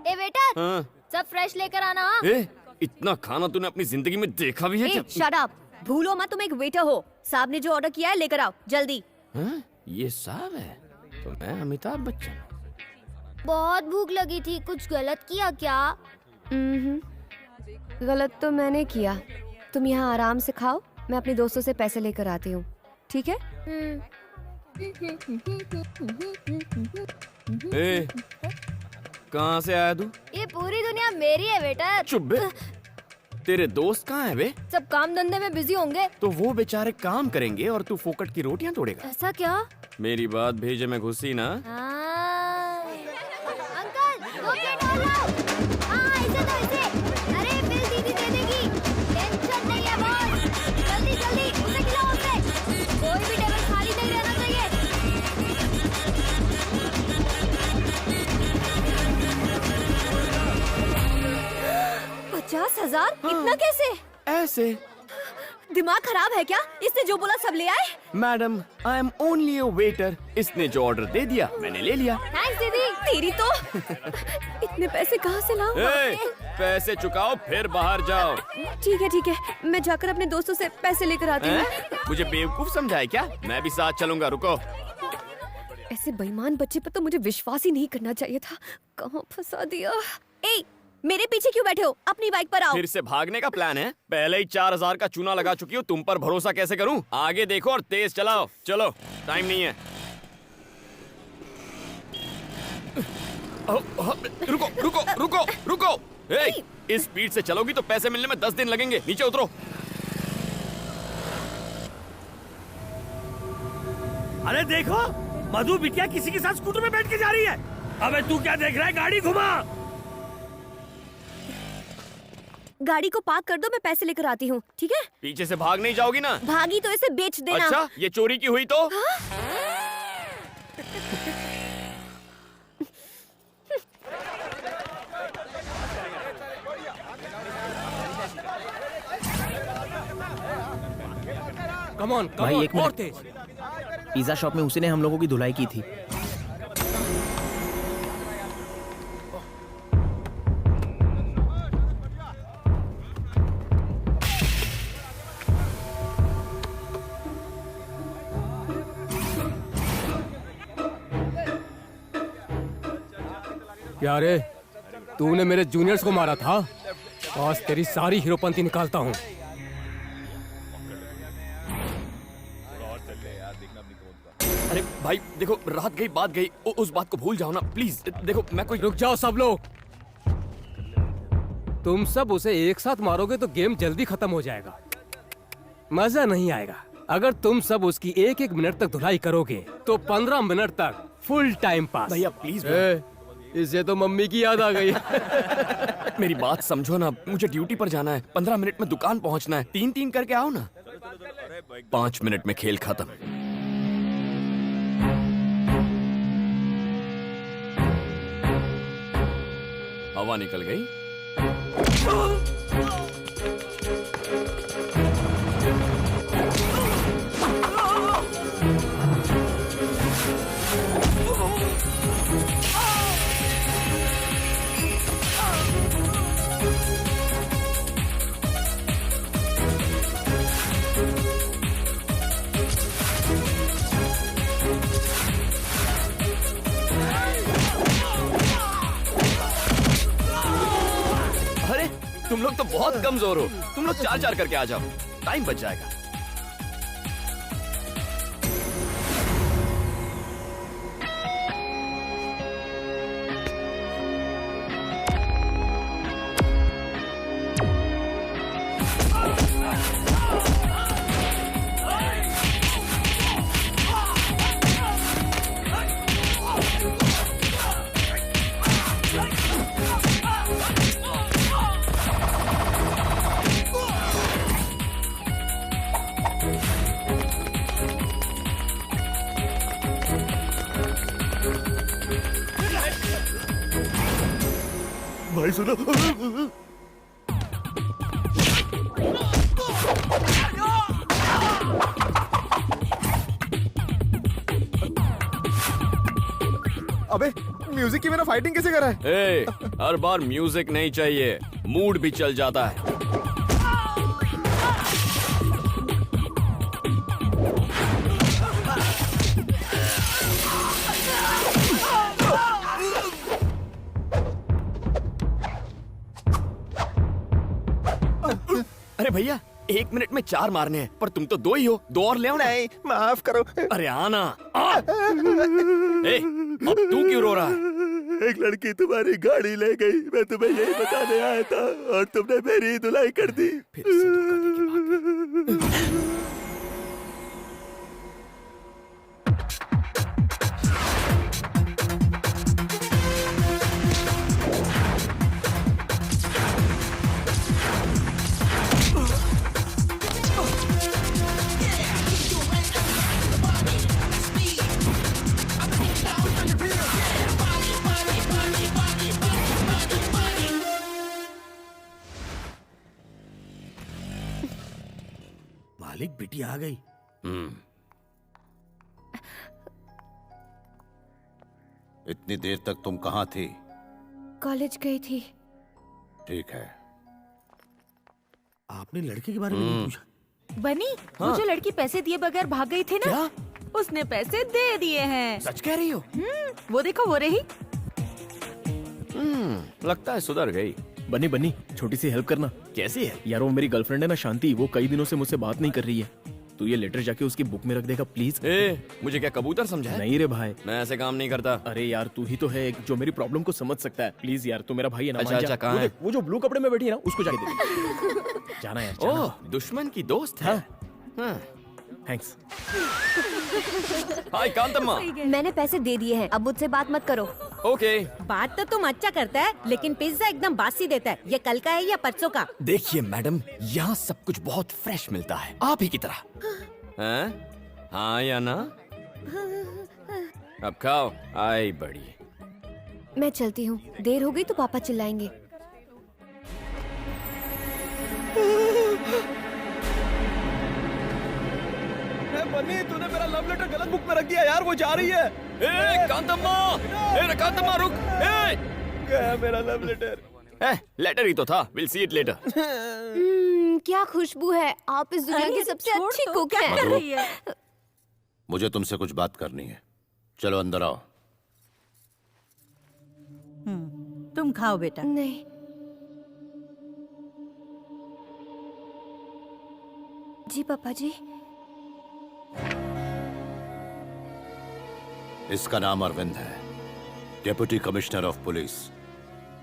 ए बेटा, सब फ्रेश लेकर आना। इतना खाना तूने अपनी जिंदगी में देखा भी है क्या? Shut up. भूलो मत तुम एक वेटर हो। साहब ने जो ऑर्डर किया है लेकर आओ जल्दी। ये साहब है तो मैं अमिताभ बच्चन। बहुत भूख लगी थी, कुछ गलत किया क्या? गलत तो मैंने किया। तुम यहाँ आराम से खाओ, मैं अपने दोस्तों से पैसे लेकर आती हूँ, ठीक है? कहाँ से आया तू? ये पूरी दुनिया मेरी है बेटा। चुप बे। तेरे दोस्त कहाँ है बे? सब काम धंधे में बिजी होंगे। तो वो बेचारे काम करेंगे और तू फोकट की रोटियां तोड़ेगा। ऐसा क्या? मेरी बात भेजे में घुसी ना। अंकल, 2 प्लेट और लाओ। हाँ, इसे दो इसे। अरे बिल दीदी दे देगी, टेंशन नहीं है बॉस। जल्दी जल्दी उसे खिलाओ उसे। कोई भी टेबल खाली नहीं रहना चाहिए। 50,000? इतना कैसे? ऐसे। दिमाग खराब है क्या? इसने जो बोला सब ले आए? Madam, I am only a waiter. इसने जो ऑर्डर दे दिया मैंने ले लिया। थैंक्स दीदी। तेरी तो इतने पैसे कहाँ से लाऊं? पैसे चुकाओ फिर बाहर जाओ। ठीक है, मैं जाकर अपने दोस्तों से पैसे लेकर आती हूँ। मुझे बेवकूफ समझा है क्या? मैं भी साथ चलूंगा, रुको। ऐसे बेईमान बच्चे पर तो मुझे विश्वास ही नहीं करना चाहिए था। कहाँ फंसा दिया? ए, मेरे पीछे क्यों बैठे हो? अपनी बाइक पर आओ। फिर से भागने का प्लान है? पहले ही 4,000 का चूना लगा चुकी हूँ, तुम पर भरोसा कैसे करूँ? आगे देखो और तेज चलाओ। चलो, टाइम नहीं है। रुको रुको रुको रुको। इस स्पीड से चलोगी तो पैसे मिलने में 10 दिन लगेंगे। नीचे उतरो। अरे देखो, मधु बिटिया किसी के साथ स्कूटर में बैठ के जा रही है। अबे तू क्या देख रहा है? गाड़ी घुमा। गाड़ी को पार्क कर दो, मैं पैसे लेकर आती हूँ, ठीक है? पीछे से भाग नहीं जाओगी ना? भागी तो इसे बेच देना। अच्छा, ये चोरी की हुई तो? कम ऑन, भाई एक और मिनट। तेज। पिज्जा शॉप में उसी ने हम लोगों की धुलाई की थी। क्या रे, तूने मेरे जूनियर्स को मारा था? आज तेरी सारी हीरोपंती निकालता हूँ। अरे भाई देखो, रात गई बात गई, उस बात को भूल जाओ ना प्लीज। देखो मैं कोई। रुक जाओ सब लोग। तुम सब उसे एक साथ मारोगे तो गेम जल्दी खत्म हो जाएगा, मजा नहीं आएगा। अगर तुम सब उसकी 1-1 मिनट तक धुलाई करोगे तो 15 मिनट तक फुल टाइम पास। भैया प्लीज। इसे तो मम्मी की याद आ गई। मेरी बात समझो ना, मुझे ड्यूटी पर जाना है। 15 मिनट में दुकान पहुंचना है। 3-3 करके आओ ना। 5 मिनट में खेल खत्म। हवा निकल गई। अरे तुम लोग तो बहुत कमजोर हो। तुम लोग 4-4 करके आ जाओ। टाइम बच जाएगा। भाई सुनो। अबे म्यूजिक के बिना फाइटिंग कैसे कर रहा है? ए, हर बार म्यूजिक नहीं चाहिए, मूड भी चल जाता है। अरे भैया, 1 मिनट में 4 मारने हैं, पर तुम तो 2 ही हो, 2 और ले आओ ना। नहीं, माफ करो। अरे आना। ए, अब तू क्यों रो रहा है? एक लड़की तुम्हारी गाड़ी ले गई, मैं तुम्हें यही बताने आया था और तुमने मेरी धुलाई कर दी। फिर से धोखा देके भाग। मालिक, बेटी आ गई। इतनी देर तक तुम कहाँ थी? कॉलेज गई थी। ठीक है। आपने लड़के के बारे में नहीं पूछा? बनी, वो जो लड़की पैसे दिए बगैर भाग गई थी ना, क्या? उसने पैसे दे दिए हैं। सच कह रही हो? वो देखो, वो रही। लगता है सुधर गई। बनी बनी, छोटी सी हेल्प करना। कैसी है? यार वो मेरी गर्लफ्रेंड है ना शांति, वो कई दिनों से मुझसे बात नहीं कर रही है। तू ये लेटर जाके उसकी बुक में रख देगा प्लीज। ए, मुझे क्या कबूतर समझा है? नहीं रे भाई, मैं ऐसे काम नहीं करता। अरे यार तू ही तो है एक जो मेरी प्रॉब्लम को समझ सकता है। प्लीज यार, तू मेरा भाई है ना। अच्छा, मान जा। अच्छा, कहाँ वो है? देख, वो जो ब्लू कपड़े में बैठी है ना, उसको जाके दे। जाना यार, जाना। ओह, दुश्मन की दोस्त है। हाँ। थैंक्स। हाय कांतम्मा। मैंने पैसे दे दिए हैं, अब मुझसे बात मत करो। ओके। बात तो तुम अच्छा करता है, लेकिन पिज्जा एकदम बासी देता है। ये कल का है या परसों का? देखिए मैडम, यहाँ सब कुछ बहुत फ्रेश मिलता है, आप ही की तरह। हैं? हाँ या ना? अब खाओ। आई बड़ी। मैं चलती हूँ, देर हो गई तो पापा चिल्लाएंगे। बनी, तूने मेरा लव लेटर गलत बुक में रख दिया यार, वो जा रही है। ए कांतम्मा, ए कांतम्मा रुक। ए गया मेरा लव लेटर। लेटर ही तो था। Will see it later. क्या खुशबू है, आप इस दुनिया की सबसे अच्छी कुक हैं। कर रही है? मुझे तुमसे कुछ बात करनी है। चलो अंदर आओ। तुम खाओ बेटा। नहीं, जी पापा जी। इसका नाम अरविंद है, डेप्यूटी कमिश्नर ऑफ पुलिस,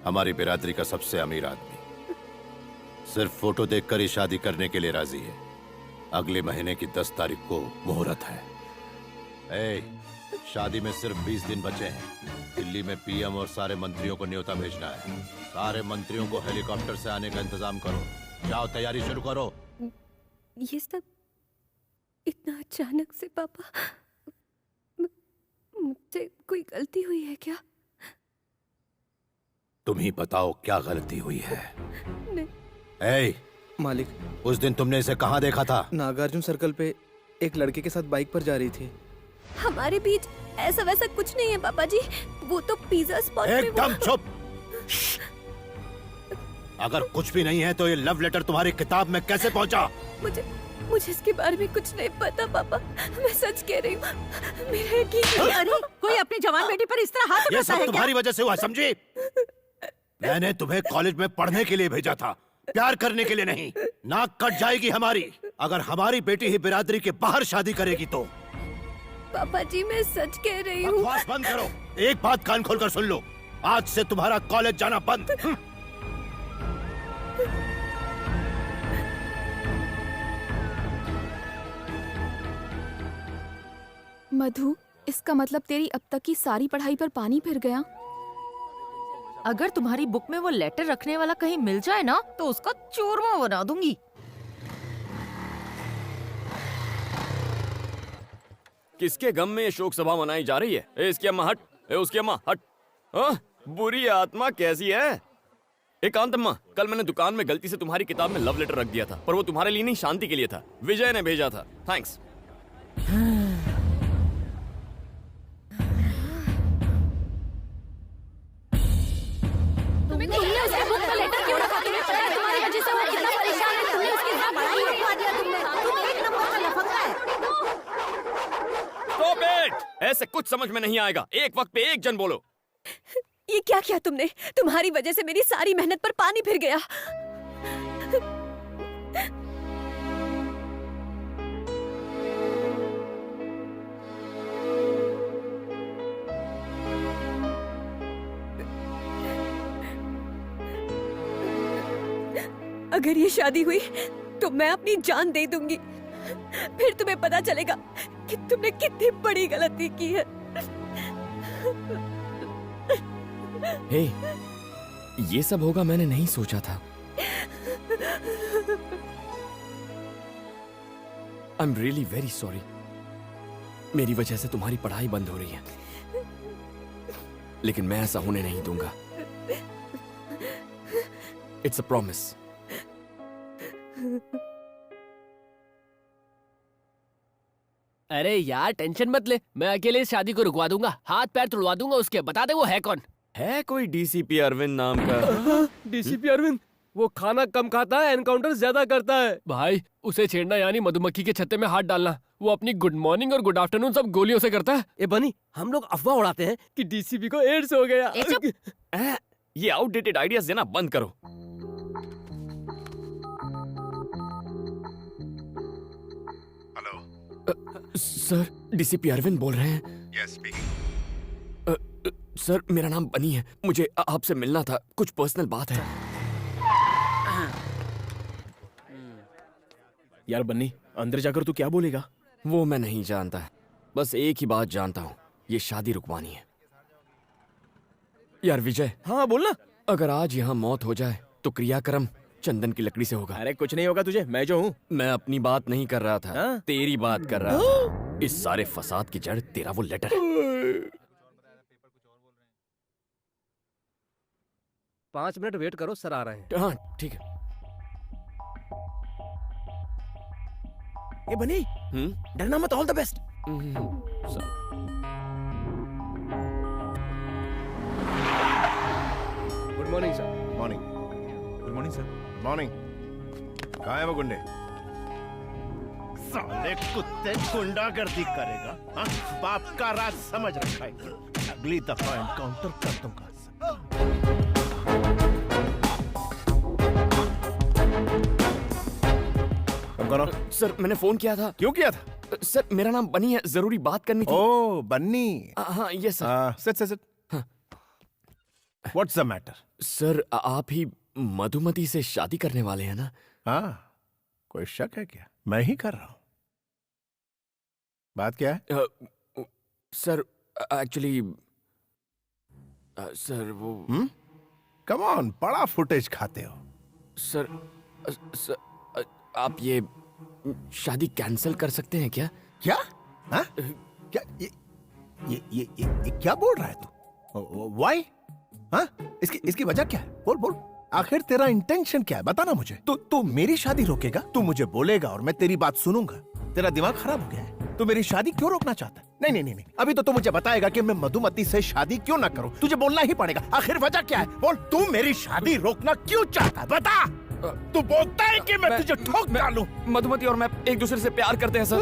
हमारी बिरादरी का सबसे अमीर आदमी। सिर्फ फोटो देखकर ही शादी करने के लिए राजी है। अगले महीने की 10 तारीख को मुहूर्त है। शादी में सिर्फ 20 दिन बचे हैं। दिल्ली में पीएम और सारे मंत्रियों को न्योता भेजना है। सारे मंत्रियों को हेलीकॉप्टर से आने का इंतजाम करो। जाओ, तैयारी शुरू करो। ये सब इतना अचानक से पापा, मुझसे कोई गलती हुई है क्या? तुम ही बताओ क्या गलती हुई है। नहीं। मालिक, उस दिन तुमने इसे कहाँ देखा था? नागार्जुन सर्कल पे एक लड़के के साथ बाइक पर जा रही थी। हमारे बीच ऐसा वैसा कुछ नहीं है पापा जी, वो तो पिज्जा स्पॉट में। एकदम चुप। अगर कुछ भी नहीं है तो ये लव लेटर तुम्हारी किताब में कैसे पहुंचा? मुझे इसके बारे में कुछ नहीं पता पापा, मैं सच कह रही हूँ। मेरा यकीन। अरे कोई अपनी जवान बेटी पर इस तरह हाथ ये उठाता सब है तुम्हारी क्या? वजह से हुआ, समझी? मैंने तुम्हें कॉलेज में पढ़ने के लिए भेजा था, प्यार करने के लिए नहीं। नाक कट जाएगी हमारी। अगर हमारी बेटी ही बिरादरी के बाहर शादी करेगी तो। पापा जी मैं सच कह रही हूँ। बकवास बंद करो। एक बात कान खोलकर सुन लो, आज से तुम्हारा कॉलेज जाना बंद। मधु, इसका मतलब तेरी अब तक की सारी पढ़ाई पर पानी फिर गया। अगर तुम्हारी बुक में वो लेटर रखने वाला कहीं मिल जाए ना तो उसका चूरमा बना दूंगी। किसके गम में ये शोक सभा मनाई जा रही है? इसकी अम्मा हट, उसकी अम्मा हट। बुरी आत्मा कैसी है? एकांत अम्मा, कल मैंने दुकान में गलती से तुम्हारी किताब में लव लेटर रख दिया था, पर वो तुम्हारे लिए नहीं, शांति के लिए था। विजय ने भेजा था। थैंक्स। ऐसे कुछ समझ में नहीं आएगा। एक वक्त पे एक जन बोलो। ये क्या किया तुमने? तुम्हारी वजह से मेरी सारी मेहनत पर पानी फिर गया। अगर ये शादी हुई तो मैं अपनी जान दे दूंगी। फिर तुम्हें पता चलेगा कि तुमने कितनी बड़ी गलती की है। हे, ये सब होगा मैंने नहीं सोचा था। I am really very sorry. मेरी वजह से तुम्हारी पढ़ाई बंद हो रही है, लेकिन मैं ऐसा होने नहीं दूंगा। It's a promise. अरे यार टेंशन मत ले, मैं अकेले इस शादी को रुकवा दूंगा, हाथ पैर तुड़वा दूंगा उसके। बता दे वो है कौन? है कोई डीसीपी अरविंद नाम का? डीसीपी अरविंद? वो खाना कम खाता है, एनकाउंटर ज्यादा करता है। भाई उसे छेड़ना यानी मधुमक्खी के छत्ते में हाथ डालना। वो अपनी गुड मॉर्निंग और गुड आफ्टरनून सब गोलियों से करता है। ए बनी, हम लोग अफवाह उड़ाते हैं कि डीसीपी को एड्स हो गया। ये आउटडेटेड आइडियाज देना बंद करो। सर, डीसीपी अरविंद बोल रहे हैं? Yes speaking. सर, मेरा नाम बनी है, मुझे आपसे मिलना था, कुछ पर्सनल बात है। यार बन्नी, अंदर जाकर तू क्या बोलेगा? वो मैं नहीं जानता, बस एक ही बात जानता हूँ, ये शादी रुकवानी है। यार विजय। हाँ बोलना। अगर आज यहाँ मौत हो जाए तो क्रियाक्रम चंदन की लकड़ी से होगा। अरे कुछ नहीं होगा तुझे, मैं जो हूँ। मैं अपनी बात नहीं कर रहा था, तेरी बात कर रहा था। इस सारे फसाद की जड़ तेरा वो लेटर है। 5 मिनट वेट करो, सर आ रहे हैं। हाँ ठीक है। ये बनी, डरना मत, all the best. Good morning sir. Morning. Good morning sir. Morning. कहाँ है वो गुंडे? साले कुत्ते गुंडागर्दी करेगा, हाँ? बाप का राज समझ रखा है। अगली दफा एनकाउंटर कर दूंगा। सर मैंने फोन किया था। क्यों किया था? सर मेरा नाम बनी है, जरूरी बात करनी थी। Oh Bunny. हाँ yes sir. Sit. What's the matter? Sir आप ही मधुमती से शादी करने वाले हैं ना? हाँ, कोई शक है क्या? मैं ही कर रहा हूं। बात क्या है? सर एक्चुअली सर वो कम ऑन, बड़ा फुटेज खाते हो। सर आप ये शादी कैंसिल कर सकते हैं क्या? क्या? हाँ? क्या ये क्या बोल रहा है तू? व्हाई? हाँ? इसकी वजह क्या है? बोल। आखिर तेरा इंटेंशन क्या है? बताना मुझे। तू मेरी शादी रोकेगा? तू मुझे बोलेगा और मैं तेरी बात सुनूंगा? तेरा दिमाग खराब हो गया है? तू मेरी शादी क्यों रोकना चाहता है? नहीं। अभी तो तू मुझे बताएगा कि मैं मधुमती से शादी क्यों ना करूं। तुझे बोलना ही पड़ेगा। आखिर वजह क्या है? बोल। तू मेरी शादी रोकना क्यों चाहता है? बता। तू बोलता है कि मैं तुझे ठोक डालूं। मधुमती और मैं एक दूसरे से प्यार करते हैं सर।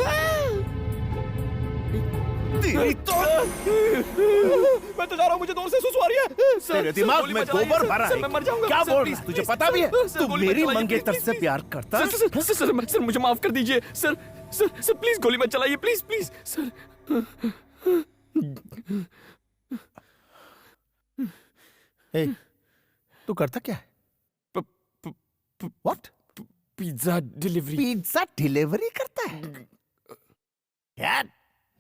तेरी तो मैं तो जा रहा हूँ, मुझे दूर से सुसु आ रही है। तेरे दिमाग में गोबर भरा है। मैं मर जाऊंगा। क्या सर, बोल प्लीज, रहा है? तुझे प्लीज, पता भी है सर, तू गोली मत मेरी चलाइए, मंगेतर प्लीज, से प्लीज। प्यार करता है? सर, मुझे माफ कर दीजिए सर। सर प्लीज गोली मत चलाइए, प्लीज प्लीज सर। ए, तू करता क्या है? What? Pizza delivery. Pizza delivery करता है? यार,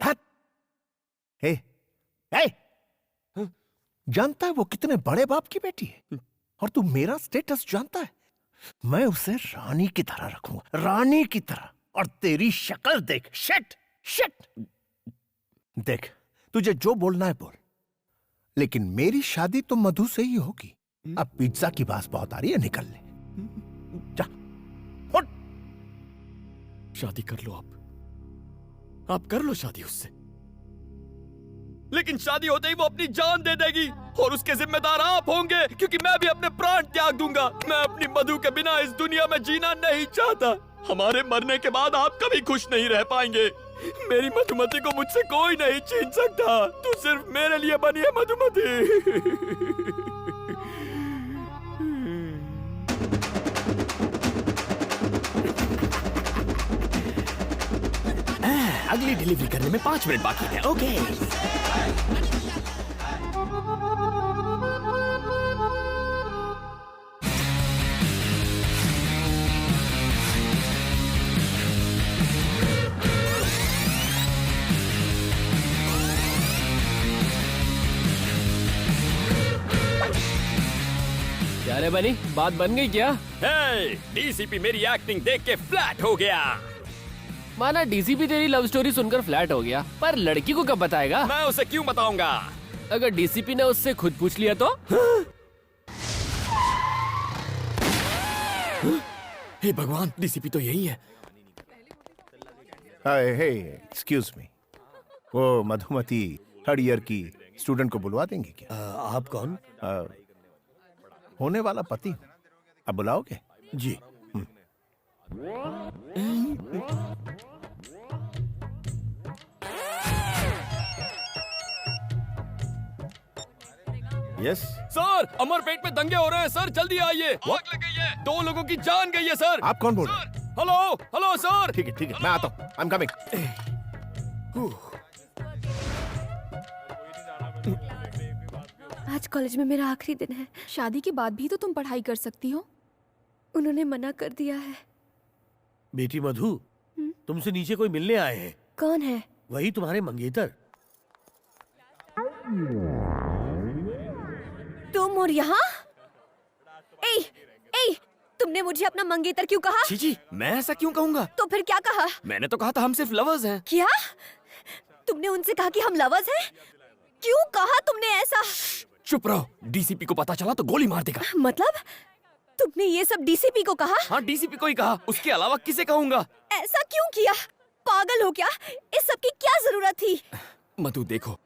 हट। हे, जानता है वो कितने बड़े बाप की बेटी है? और तू मेरा स्टेटस जानता है? मैं उसे रानी की तरह रखूंगा, रानी की तरह। और तेरी शक्ल देख, शिट शिट। देख, तुझे जो बोलना है बोल, लेकिन मेरी शादी तो मधु से ही होगी। अब पिज्जा की बात बहुत आ रही है, निकल ले जा। शादी कर लो आप कर लो शादी उससे, लेकिन शादी होते ही वो अपनी जान दे देगी और उसके जिम्मेदार आप होंगे, क्योंकि मैं भी अपने प्राण त्याग दूंगा। मैं अपनी मधु के बिना इस दुनिया में जीना नहीं चाहता। हमारे मरने के बाद आप कभी खुश नहीं रह पाएंगे। मेरी मधुमती को मुझसे कोई नहीं छीन सकता। तू सिर्फ मेरे लिए बनी है मधुमती। अगली डिलीवरी करने में 5 मिनट बाकी है। ओके। क्या रे बनी, बात बन गई क्या? डीसीपी मेरी एक्टिंग देख के फ्लैट हो गया। माना डीसीपी तेरी लव स्टोरी सुनकर फ्लैट हो गया, पर लड़की को कब बताएगा? मैं उसे क्यों बताऊंगा? अगर डीसीपी ने उससे खुद पूछ लिया तो? हे भगवान, डीसीपी तो यही है। हे, एक्सक्यूज मी, वो मधुमती थर्ड ईयर की स्टूडेंट को बुलवा देंगे क्या? आप कौन? होने वाला पति। अब बुलाओगे? जी। यस सर, अमरपेट में दंगे हो रहे हैं सर, जल्दी आइए। आग लग गई है, 2 लोगों की जान गई है सर। आप कौन बोल रहे हैं? Hello sir. ठीक है, मैं आता हूँ। I am coming. आज कॉलेज में मेरा आखिरी दिन है। शादी के बाद भी तो तुम पढ़ाई कर सकती हो। उन्होंने मना कर दिया है। बेटी मधु, तुमसे नीचे कोई मिलने आए हैं। कौन है? वही तुम्हारे मंगेतर। तुम और यहाँ? ए, तुमने मुझे अपना मंगेतर क्यों कहा? जी, मैं ऐसा क्यों कहूँगा? तो फिर क्या कहा? मैंने तो कहा था हम सिर्फ लवर्स हैं। क्या? तुमने उनसे कहा कि हम लवर्स हैं? क्यों कहा तुमने ऐसा? चुप रहो, डीसीपी को पता चला तो गोली मार देगा। मतलब तुमने ये सब डीसीपी को कहा? हाँ, डीसीपी को ही कहा, उसके अलावा किसे कहूँगा? ऐसा क्यों किया? पागल हो क्या? इस सब की क्या जरूरत थी? मधु देखो,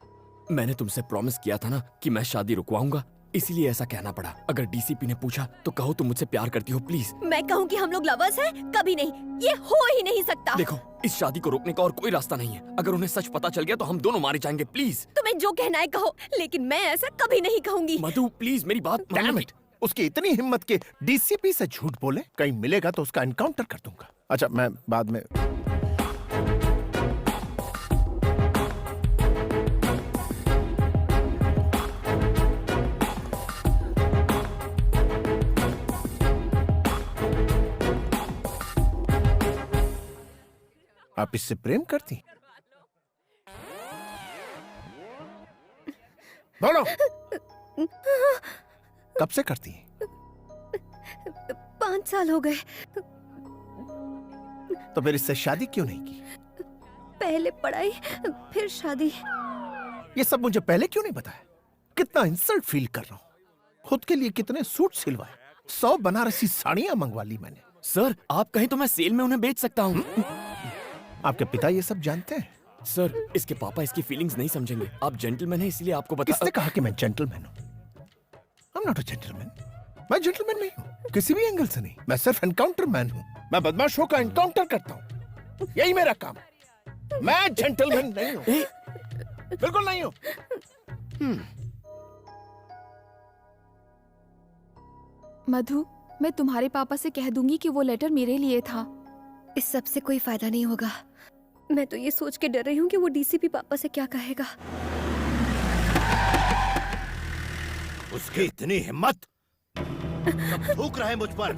मैंने तुमसे प्रॉमिस किया था ना कि मैं शादी रुकवाऊंगा, इसीलिए ऐसा कहना पड़ा। अगर डीसीपी ने पूछा तो कहो तुम मुझसे प्यार करती हो, प्लीज। मैं कहूँ कि हम लोग लवर्स हैं? कभी नहीं, ये हो ही नहीं सकता। देखो, इस शादी को रोकने का और कोई रास्ता नहीं है। अगर उन्हें सच पता चल गया तो हम दोनों मारे जाएंगे, प्लीज। तुम्हें जो कहना है कहो, लेकिन मैं ऐसा कभी नहीं कहूंगी। मधु प्लीज मेरी बात मानो। डैम इट, उसकी इतनी हिम्मत के डीसीपी से झूठ बोले। कहीं मिलेगा तो उसका एनकाउंटर कर दूंगा। अच्छा, मैं बाद में। आप इससे प्रेम करती? बोलो, कब से करती हैं? 5 साल हो गए। तो फिर इससे शादी क्यों नहीं की? पहले पढ़ाई, फिर शादी। ये सब मुझे पहले क्यों नहीं बताया? कितना इंसल्ट फील कर रहा हूँ। खुद के लिए कितने सूट सिलवाए, 100 बनारसी साड़ियां मंगवा ली मैंने। सर, आप कहें तो मैं सेल में उन्हें बेच सकता हूँ। आपके पिता ये सब जानते हैं? सर, इसके पापा इसकी फीलिंग्स नहीं समझेंगे। आप जेंटलमैन हैं, इसलिए आपको बता। किसने कहा कि मैं जेंटलमैन हूँ? I am not a gentleman. मैं जेंटलमैन नहीं हूँ, किसी भी एंगल से नहीं। मैं सिर्फ एनकाउंटर मैन हूँ। मैं बदमाशों का एनकाउंटर करता हूँ, यही मेरा काम। मैं जेंटलमैन नहीं हूँ। बिल्कुल नहीं हूं। मधु, मैं तुम्हारे पापा से कह दूंगी कि वो लेटर मेरे लिए था। इस सब से कोई फायदा नहीं होगा। मैं तो ये सोच के डर रही हूँ कि वो डीसीपी पापा से क्या कहेगा। उसकी इतनी हिम्मत, सब थूक रहे मुझ पर।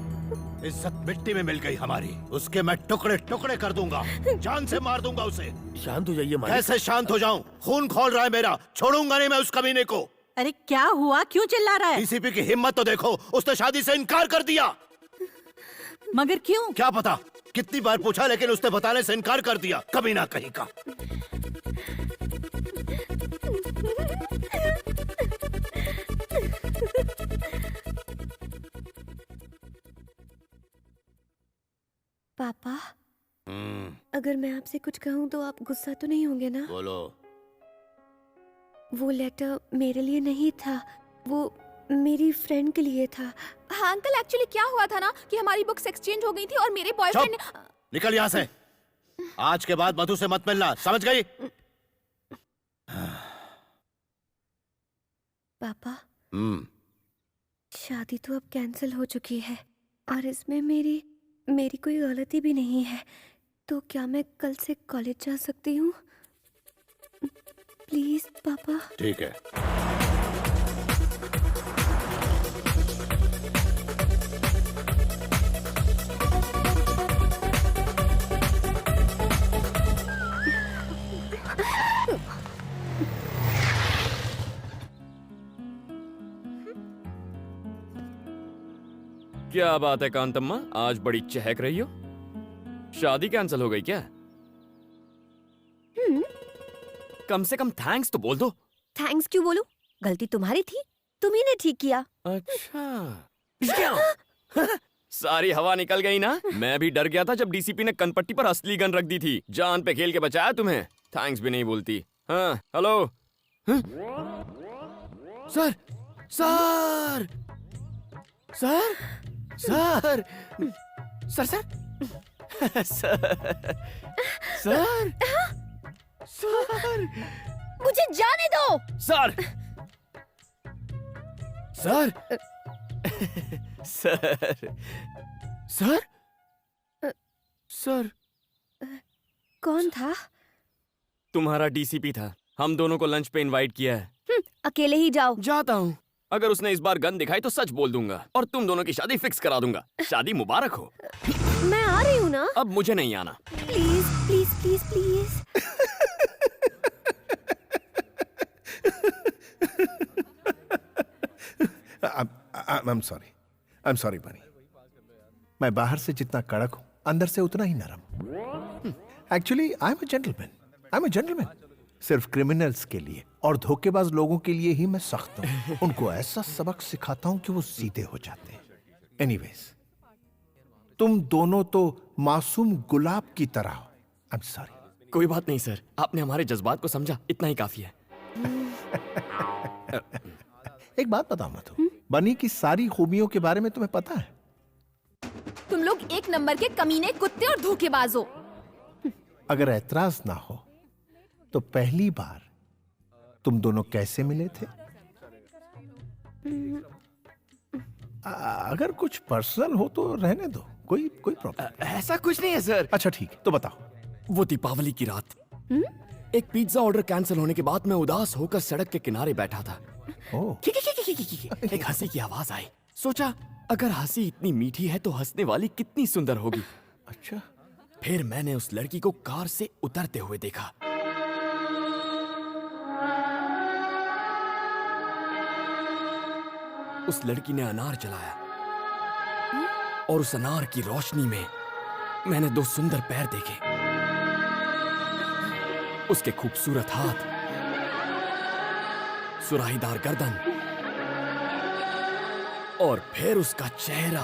इज्जत मिट्टी में मिल गई हमारी। उसके मैं टुकड़े टुकड़े कर दूंगा, जान से मार दूंगा उसे। शांत हो जाइए मालिक। कैसे शांत हो जाऊं? खून खौल रहा है मेरा, छोड़ूंगा नहीं मैं उस कमीने को। अरे क्या हुआ, क्यों चिल्ला रहा है? डीसीपी की हिम्मत तो देखो, उसने शादी से इनकार कर दिया। मगर क्यों? क्या पता, कितनी बार पूछा लेकिन उसने बताने से इनकार कर दिया। कमीना कहीं का। पापा, अगर मैं आपसे कुछ कहूँ तो आप गुस्सा तो नहीं होंगे ना? बोलो। वो लेटर मेरे लिए नहीं था, वो मेरी फ्रेंड के लिए था। हाँ अंकल, एक्चुअली क्या हुआ था ना कि हमारी बुक्स एक्सचेंज हो गई थी और मेरे बॉयफ्रेंड ने... निकल यहाँ से। आज के बाद मधु से मत मिलना, समझ गई? पापा, शादी तो अब कैंसिल हो चुकी है और इसमें मेरी कोई गलती भी नहीं है। तो क्या मैं कल से कॉलेज जा सकती हूँ? प्लीज पापा। ठीक है। क्या बात है कांतम्मा, आज बड़ी चहक रही हो। शादी कैंसिल हो गई क्या? कम से कम थैंक्स तो बोल दो। थैंक्स क्यों बोलूं? गलती तुम्हारी थी, तुम्ही ने ठीक किया। अच्छा क्या? सारी हवा निकल गई ना। मैं भी डर गया था जब डीसीपी ने कनपट्टी पर असली गन रख दी थी। जान पे खेल के बचाया तुम्हें। थैंक्स भी नहीं बोलती। हाँ hello. Sir sir sir sir sir sir sir sir मुझे जाने दो। Sir sir sir sir sir कौन था? तुम्हारा डीसीपी था। हम दोनों को लंच पे इनवाइट किया है। अकेले ही जाओ। जाता हूँ। अगर उसने इस बार गन दिखाई तो सच बोल दूंगा और तुम दोनों की शादी फिक्स करा दूंगा। शादी मुबारक हो। मैं आ रही हूँ ना। अब मुझे नहीं आना। Please please please please. I'm sorry बनी। मैं बाहर से जितना कड़क हूं अंदर से उतना ही नरम। Actually I am a gentleman. सिर्फ क्रिमिनल्स के लिए और धोखेबाज लोगों के लिए ही मैं सख्त हूं। उनको ऐसा सबक सिखाता हूं कि वो सीधे हो जाते हैं। एनीवेज, तुम दोनों तो मासूम गुलाब की तरह हो। I am sorry. कोई बात नहीं सर, आपने हमारे जज्बात को समझा, इतना ही काफी है। एक बात बताओ मधु, बनी की सारी खूबियों के बारे में तुम्हें पता है? तुम लोग एक नंबर के कमीने, कुत्ते और धोखेबाज हो। अगर ऐतराज ना हो तो पहली बार तुम दोनों कैसे मिले थे? अगर कुछ पर्सनल हो तो रहने दो, कोई प्रॉब्लम। ऐसा कुछ नहीं है सर। अच्छा ठीक है, तो बताओ। वो दीपावली की रात एक पिज्जा ऑर्डर कैंसिल होने के बाद मैं उदास होकर सड़क के किनारे बैठा था। एक हंसी की आवाज आई। सोचा अगर हंसी इतनी मीठी है तो हंसने वाली कितनी सुंदर होगी। अच्छा। फिर मैंने उस लड़की को कार से उतरते हुए देखा। उस लड़की ने अनार जलाया और उस अनार की रोशनी में मैंने दो सुंदर पैर देखे। उसके खूबसूरत हाथ, सुराहीदार गर्दन और फिर उसका चेहरा।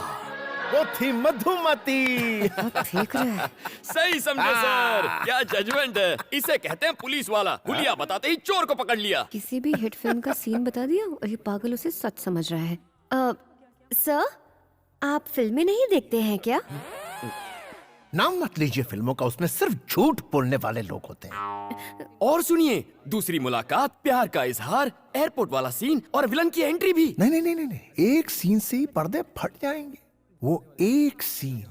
वो थी मधुमती। सही समझे सर। क्या जजमेंट है। इसे कहते हैं पुलिस वाला। हुलिया बताते ही चोर को पकड़ लिया। किसी भी हिट फिल्म का सीन बता दिया और ये पागल उसे सच समझ रहा है। सर, आप फिल्में नहीं देखते हैं क्या? नाम मत लीजिए फिल्मों का, उसमें सिर्फ झूठ बोलने वाले लोग होते हैं। और सुनिए, दूसरी मुलाकात, प्यार का इजहार, एयरपोर्ट वाला सीन और विलन की एंट्री भी। नहीं नहीं नहीं नहीं नहीं, एक सीन से ही पर्दे फट जाएंगे। वो एक सीन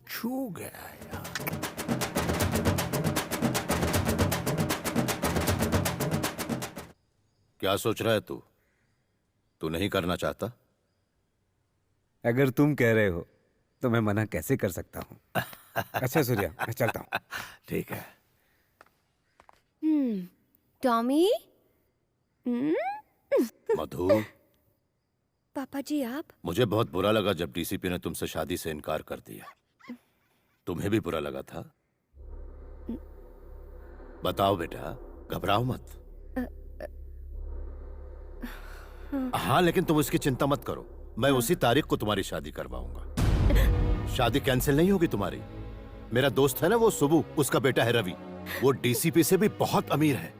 छू गया यार। क्या सोच रहा है तू? तू नहीं करना चाहता? अगर तुम कह रहे हो तो मैं मना कैसे कर सकता हूँ। अच्छा सूर्या, मैं चलता हूँ। ठीक है। टॉमी। मधु, पापा जी आप? मुझे बहुत बुरा लगा जब डीसीपी ने तुमसे शादी से इनकार कर दिया। तुम्हें भी बुरा लगा था? बताओ बेटा, घबराओ मत। हाँ, लेकिन तुम उसकी चिंता मत करो, मैं उसी तारीख को तुम्हारी शादी करवाऊंगा। शादी कैंसिल नहीं होगी तुम्हारी। मेरा दोस्त है ना वो सुबू, उसका बेटा है रवि, वो डीसीपी से भी बहुत अमीर है,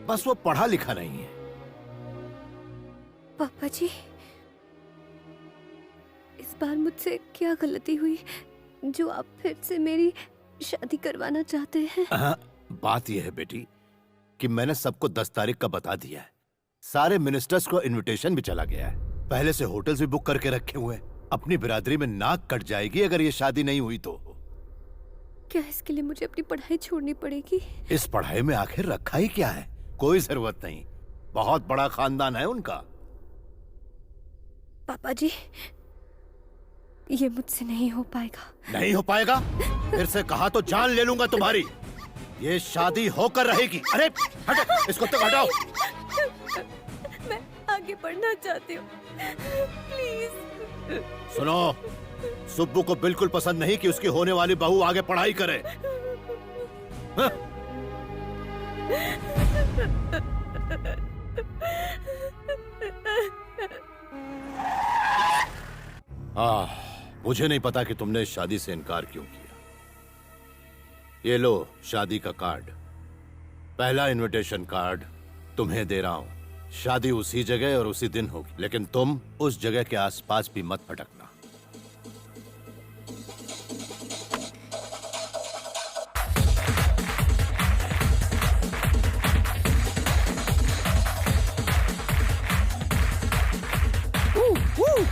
बस वो पढ़ा लिखा नहीं है। पापा जी, इस बार मुझसे क्या गलती हुई जो आप फिर से मेरी शादी करवाना चाहते हैं? बात यह है बेटी कि मैंने सबको 10 तारीख का बता दिया है। सारे मिनिस्टर्स को इनविटेशन भी चला गया है। पहले से होटल्स भी बुक करके रखे हुए हैं। अपनी बिरादरी में नाक कट जाएगी अगर ये शादी नहीं हुई तो। क्या इसके लिए मुझे अपनी पढ़ाई छोड़नी पड़ेगी? इस पढ़ाई में आखिर रखा ही क्या है? कोई जरूरत नहीं, बहुत बड़ा खानदान है उनका। पापा जी, ये मुझसे नहीं हो पाएगा। नहीं हो पाएगा? फिर से कहा तो जान ले लूंगा तुम्हारी। ये शादी होकर रहेगी। अरे हटो, इसको तो हटाओ। मैं आगे बढ़ना चाहती हूँ, प्लीज। सुनो, सुब्बू को बिल्कुल पसंद नहीं कि उसकी होने वाली बहू आगे पढ़ाई करे। मुझे नहीं पता कि तुमने इस शादी से इनकार क्यों किया। ये लो शादी का कार्ड, पहला इनविटेशन कार्ड तुम्हें दे रहा हूं। शादी उसी जगह और उसी दिन होगी, लेकिन तुम उस जगह के आसपास भी मत भटकना।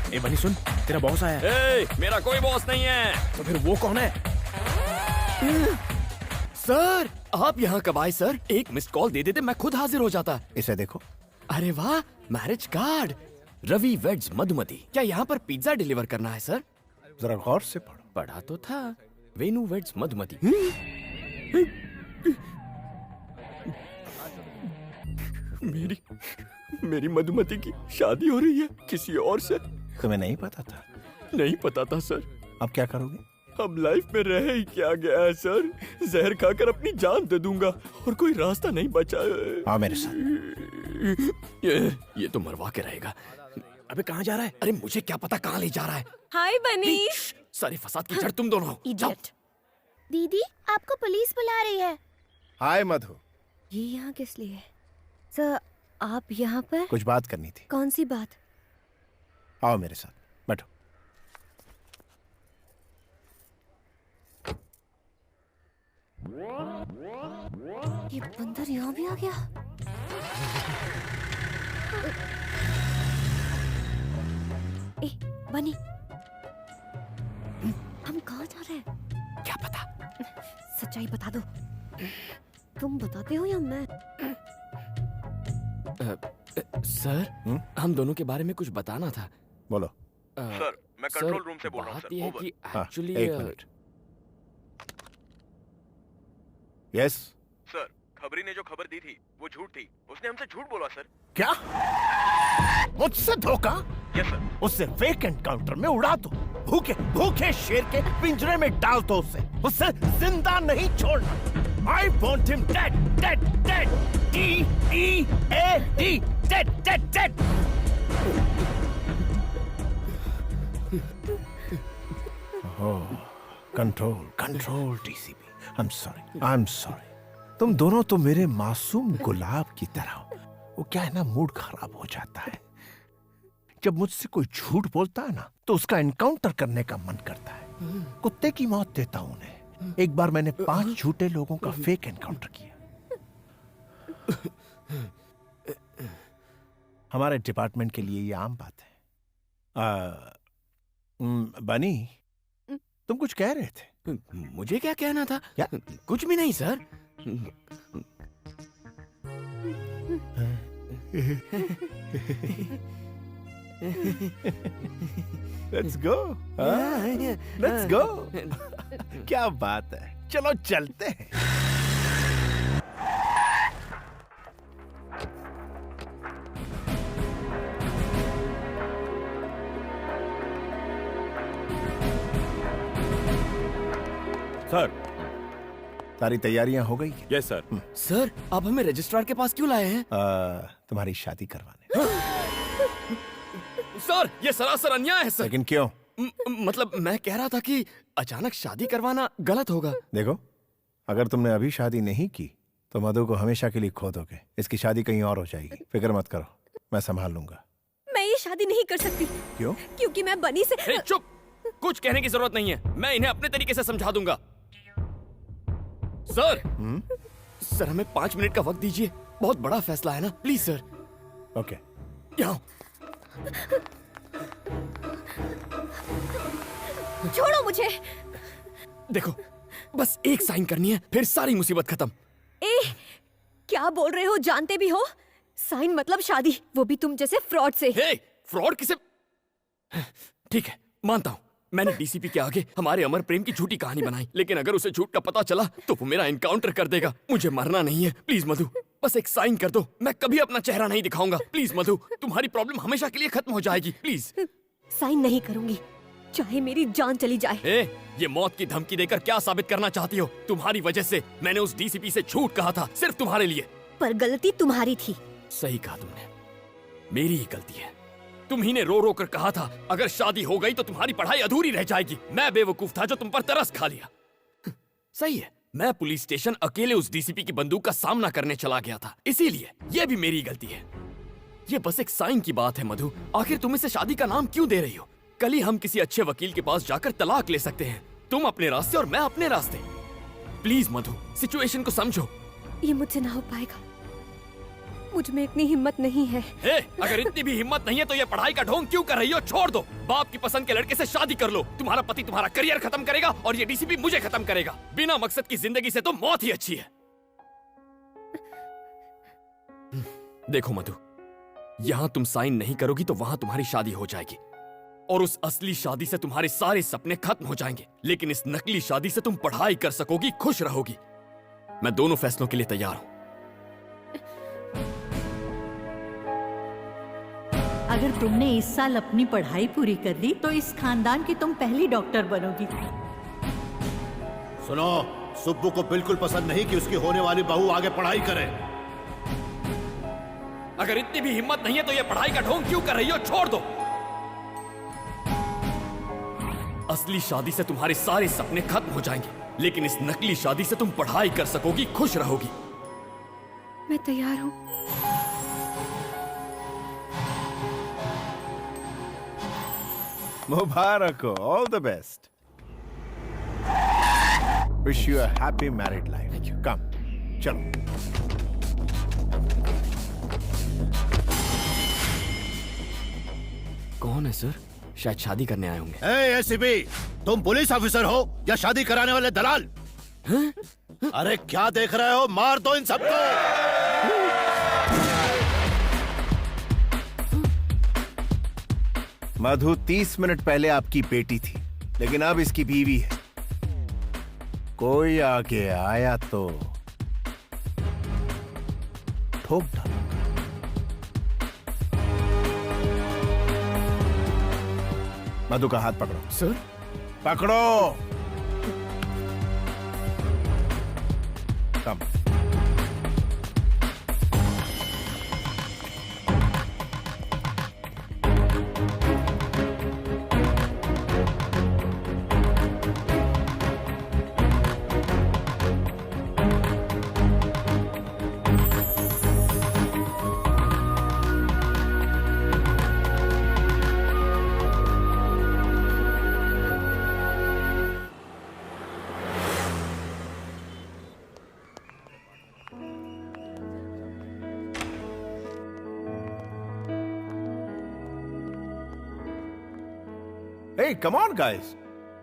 ए बनी सुन, तेरा बॉस आया है। मेरा कोई बॉस नहीं है। तो फिर वो कौन है? सर, आप यहाँ कब आए सर? एक मिस्ड कॉल दे देते मैं खुद हाजिर हो जाता। इसे देखो। अरे वाह, marriage card. Ravi weds Madhumati. क्या यहाँ पर पिज्जा डिलीवर करना है सर? जरा गौर से पढ़ो। पढ़ा तो था, वेनु वेड्स मधुमती। मेरी मधुमती की शादी हो रही है किसी और से। तुम्हें नहीं पता था? नहीं पता था सर। अब क्या करोगे? अब लाइफ में रह ही क्या गया है सर, जहर खाकर अपनी जान दे दूंगा और कोई रास्ता नहीं बचा। आओ मेरे साथ। ये तो मरवा के रहेगा। अबे कहाँ जा रहा है? अरे मुझे क्या पता कहाँ ले जा रहा है। हाय बनी। सारे फसाद की जड़ तुम दोनों हो। जाओ। दीदी, आपको पुलिस बुला रही है। हाय मधु। ये यहाँ किस लिए? सर, आप यहाँ पर? कुछ बात करनी थी। कौन सी बात? आओ मेरे साथ, बैठो। ये बंदर यहाँ भी आ गया। ए, बनी, हम कहाँ जा रहे हैं? क्या पता? सच्चाई बता दो। तुम बताते हो या मैं? सर, हम दोनों के बारे में कुछ बताना था। बोलो। सर, मैं कंट्रोल रूम से बोल रहा हूँ बात ये है कि एक्चुअली एक मिनट। यस सर, खबरी ने जो खबर दी थी वो झूठ थी। उसने हमसे झूठ बोला सर। क्या? मुझसे धोखा? Yes sir. उससे फेक एनकाउंटर में उड़ा दो। भूखे भूखे शेर के पिंजरे में डाल दो उसे। उसे जिंदा नहीं छोड़ना। I want him dead, dead, dead. D-E-A-D, dead, dead, dead. Control control DCP. I am sorry. तुम दोनों तो मेरे मासूम गुलाब की तरह हो। वो क्या है ना, मूड खराब हो जाता है जब मुझसे कोई झूठ बोलता है ना, तो उसका एनकाउंटर करने का मन करता है। कुत्ते की मौत देता हूं उन्हें। एक बार मैंने 5 झूठे लोगों का फेक एनकाउंटर किया। हमारे डिपार्टमेंट के लिए ये आम बात है। बनी, तुम कुछ कह रहे थे? मुझे क्या कहना था? कुछ भी नहीं sir. Let's go, let's go. क्या बात है, चलो चलते हैं। सर, सारी तैयारियां हो गई? Yes sir. सर, आप हमें रजिस्ट्रार के पास क्यों लाए हैं? तुम्हारी शादी करवाने। सर, ये सरासर अन्याय है सर। लेकिन क्यों? मतलब मैं कह रहा था कि अचानक शादी करवाना गलत होगा। देखो, अगर तुमने अभी शादी नहीं की तो मधु को हमेशा के लिए खो दोगे। इसकी शादी कहीं और हो जाएगी। फिक्र मत करो, मैं संभाल लूंगा। मैं ये शादी नहीं कर सकती। क्यों? क्योंकि मैं बनी से। चुप, कुछ कहने की जरूरत नहीं है। मैं इन्हें अपने तरीके से समझा दूंगा। सर, सर हमें 5 मिनट का वक्त दीजिए। बहुत बड़ा फैसला है ना, प्लीज सर। ओके। यहाँ छोड़ो मुझे। देखो, बस एक साइन करनी है, फिर सारी मुसीबत खत्म। क्या बोल रहे हो? जानते भी हो? साइन मतलब शादी, वो भी तुम जैसे फ्रॉड से। फ्रॉड किसे? ठीक है, मानता हूँ मैंने डीसीपी के आगे हमारे अमर प्रेम की झूठी कहानी बनाई, लेकिन अगर उसे झूठ का पता चला तो वो मेरा एनकाउंटर कर देगा। मुझे मरना नहीं है। प्लीज मधु, बस एक साइन कर दो। मैं कभी अपना चेहरा नहीं दिखाऊंगा। प्लीज मधु, तुम्हारी प्रॉब्लम हमेशा के लिए खत्म हो जाएगी। प्लीज। साइन नहीं करूंगी, चाहे मेरी जान चली जाए। ये मौत की धमकी देकर क्या साबित करना चाहती हो? तुम्हारी वजह से मैंने उस डीसीपी से झूठ कहा था, सिर्फ तुम्हारे लिए। पर गलती तुम्हारी थी। सही कहा तुमने, मेरी ही गलती है। तुम ही ने रो रो कर कहा था अगर शादी हो गई तो तुम्हारी पढ़ाई अधूरी रह जाएगी। मैं बेवकूफ था जो तुम पर तरस खा लिया। सही है, मैं पुलिस स्टेशन अकेले उस डीसीपी की बंदूक का सामना करने चला गया था, इसीलिए ये भी मेरी गलती है। ये बस एक साइन की बात है मधु। आखिर तुम इसे शादी का नाम क्यों दे रही हो? कल ही हम किसी अच्छे वकील के पास जाकर तलाक ले सकते हैं। तुम अपने रास्ते और मैं अपने रास्ते। प्लीज मधु, सिचुएशन को समझो। ये मुझसे ना हो पाएगा, मुझ में इतनी हिम्मत नहीं है। अगर इतनी भी हिम्मत नहीं है तो ये पढ़ाई का ढोंग क्यों कर रही हो? छोड़ दो। बाप की पसंद के लड़के से शादी कर लो। तुम्हारा पति तुम्हारा करियर खत्म करेगा और ये डीसीपी मुझे खत्म करेगा। बिना मकसद की जिंदगी से तो मौत ही अच्छी है। देखो मधु, यहाँ तुम साइन नहीं करोगी तो वहां तुम्हारी शादी हो जाएगी और उस असली शादी से तुम्हारे सारे सपने खत्म हो जाएंगे। लेकिन इस नकली शादी से तुम पढ़ाई कर सकोगी, खुश रहोगी। मैं दोनों फैसलों के लिए तैयार हूं। अगर तुमने इस साल अपनी पढ़ाई पूरी कर ली तो इस खानदान की तुम पहली डॉक्टर बनोगी। सुनो, सुब्बू को बिल्कुल पसंद नहीं कि उसकी होने वाली बहू आगे पढ़ाई करे। अगर इतनी भी हिम्मत नहीं है तो ये पढ़ाई का ढोंग क्यों कर रही हो? छोड़ दो। असली शादी से तुम्हारे सारे सपने खत्म हो जाएंगे, लेकिन इस नकली शादी से तुम पढ़ाई कर सकोगी, खुश रहोगी। मैं तैयार हूँ। मुबारक हो, all the best. Wish you a happy married life. Come, चलो। कौन है सर? शायद शादी करने आए होंगे। एसीपी, तुम पुलिस ऑफिसर हो या शादी कराने वाले दलाल? अरे क्या देख रहे हो? मार दो इन सबको। मधु 30 मिनट पहले आपकी बेटी थी, लेकिन अब इसकी बीवी है। कोई आगे आया तो ठोक डालो। मधु का हाथ पकड़ो। सर? पकड़ो। कम। हे कम ऑन गाइस,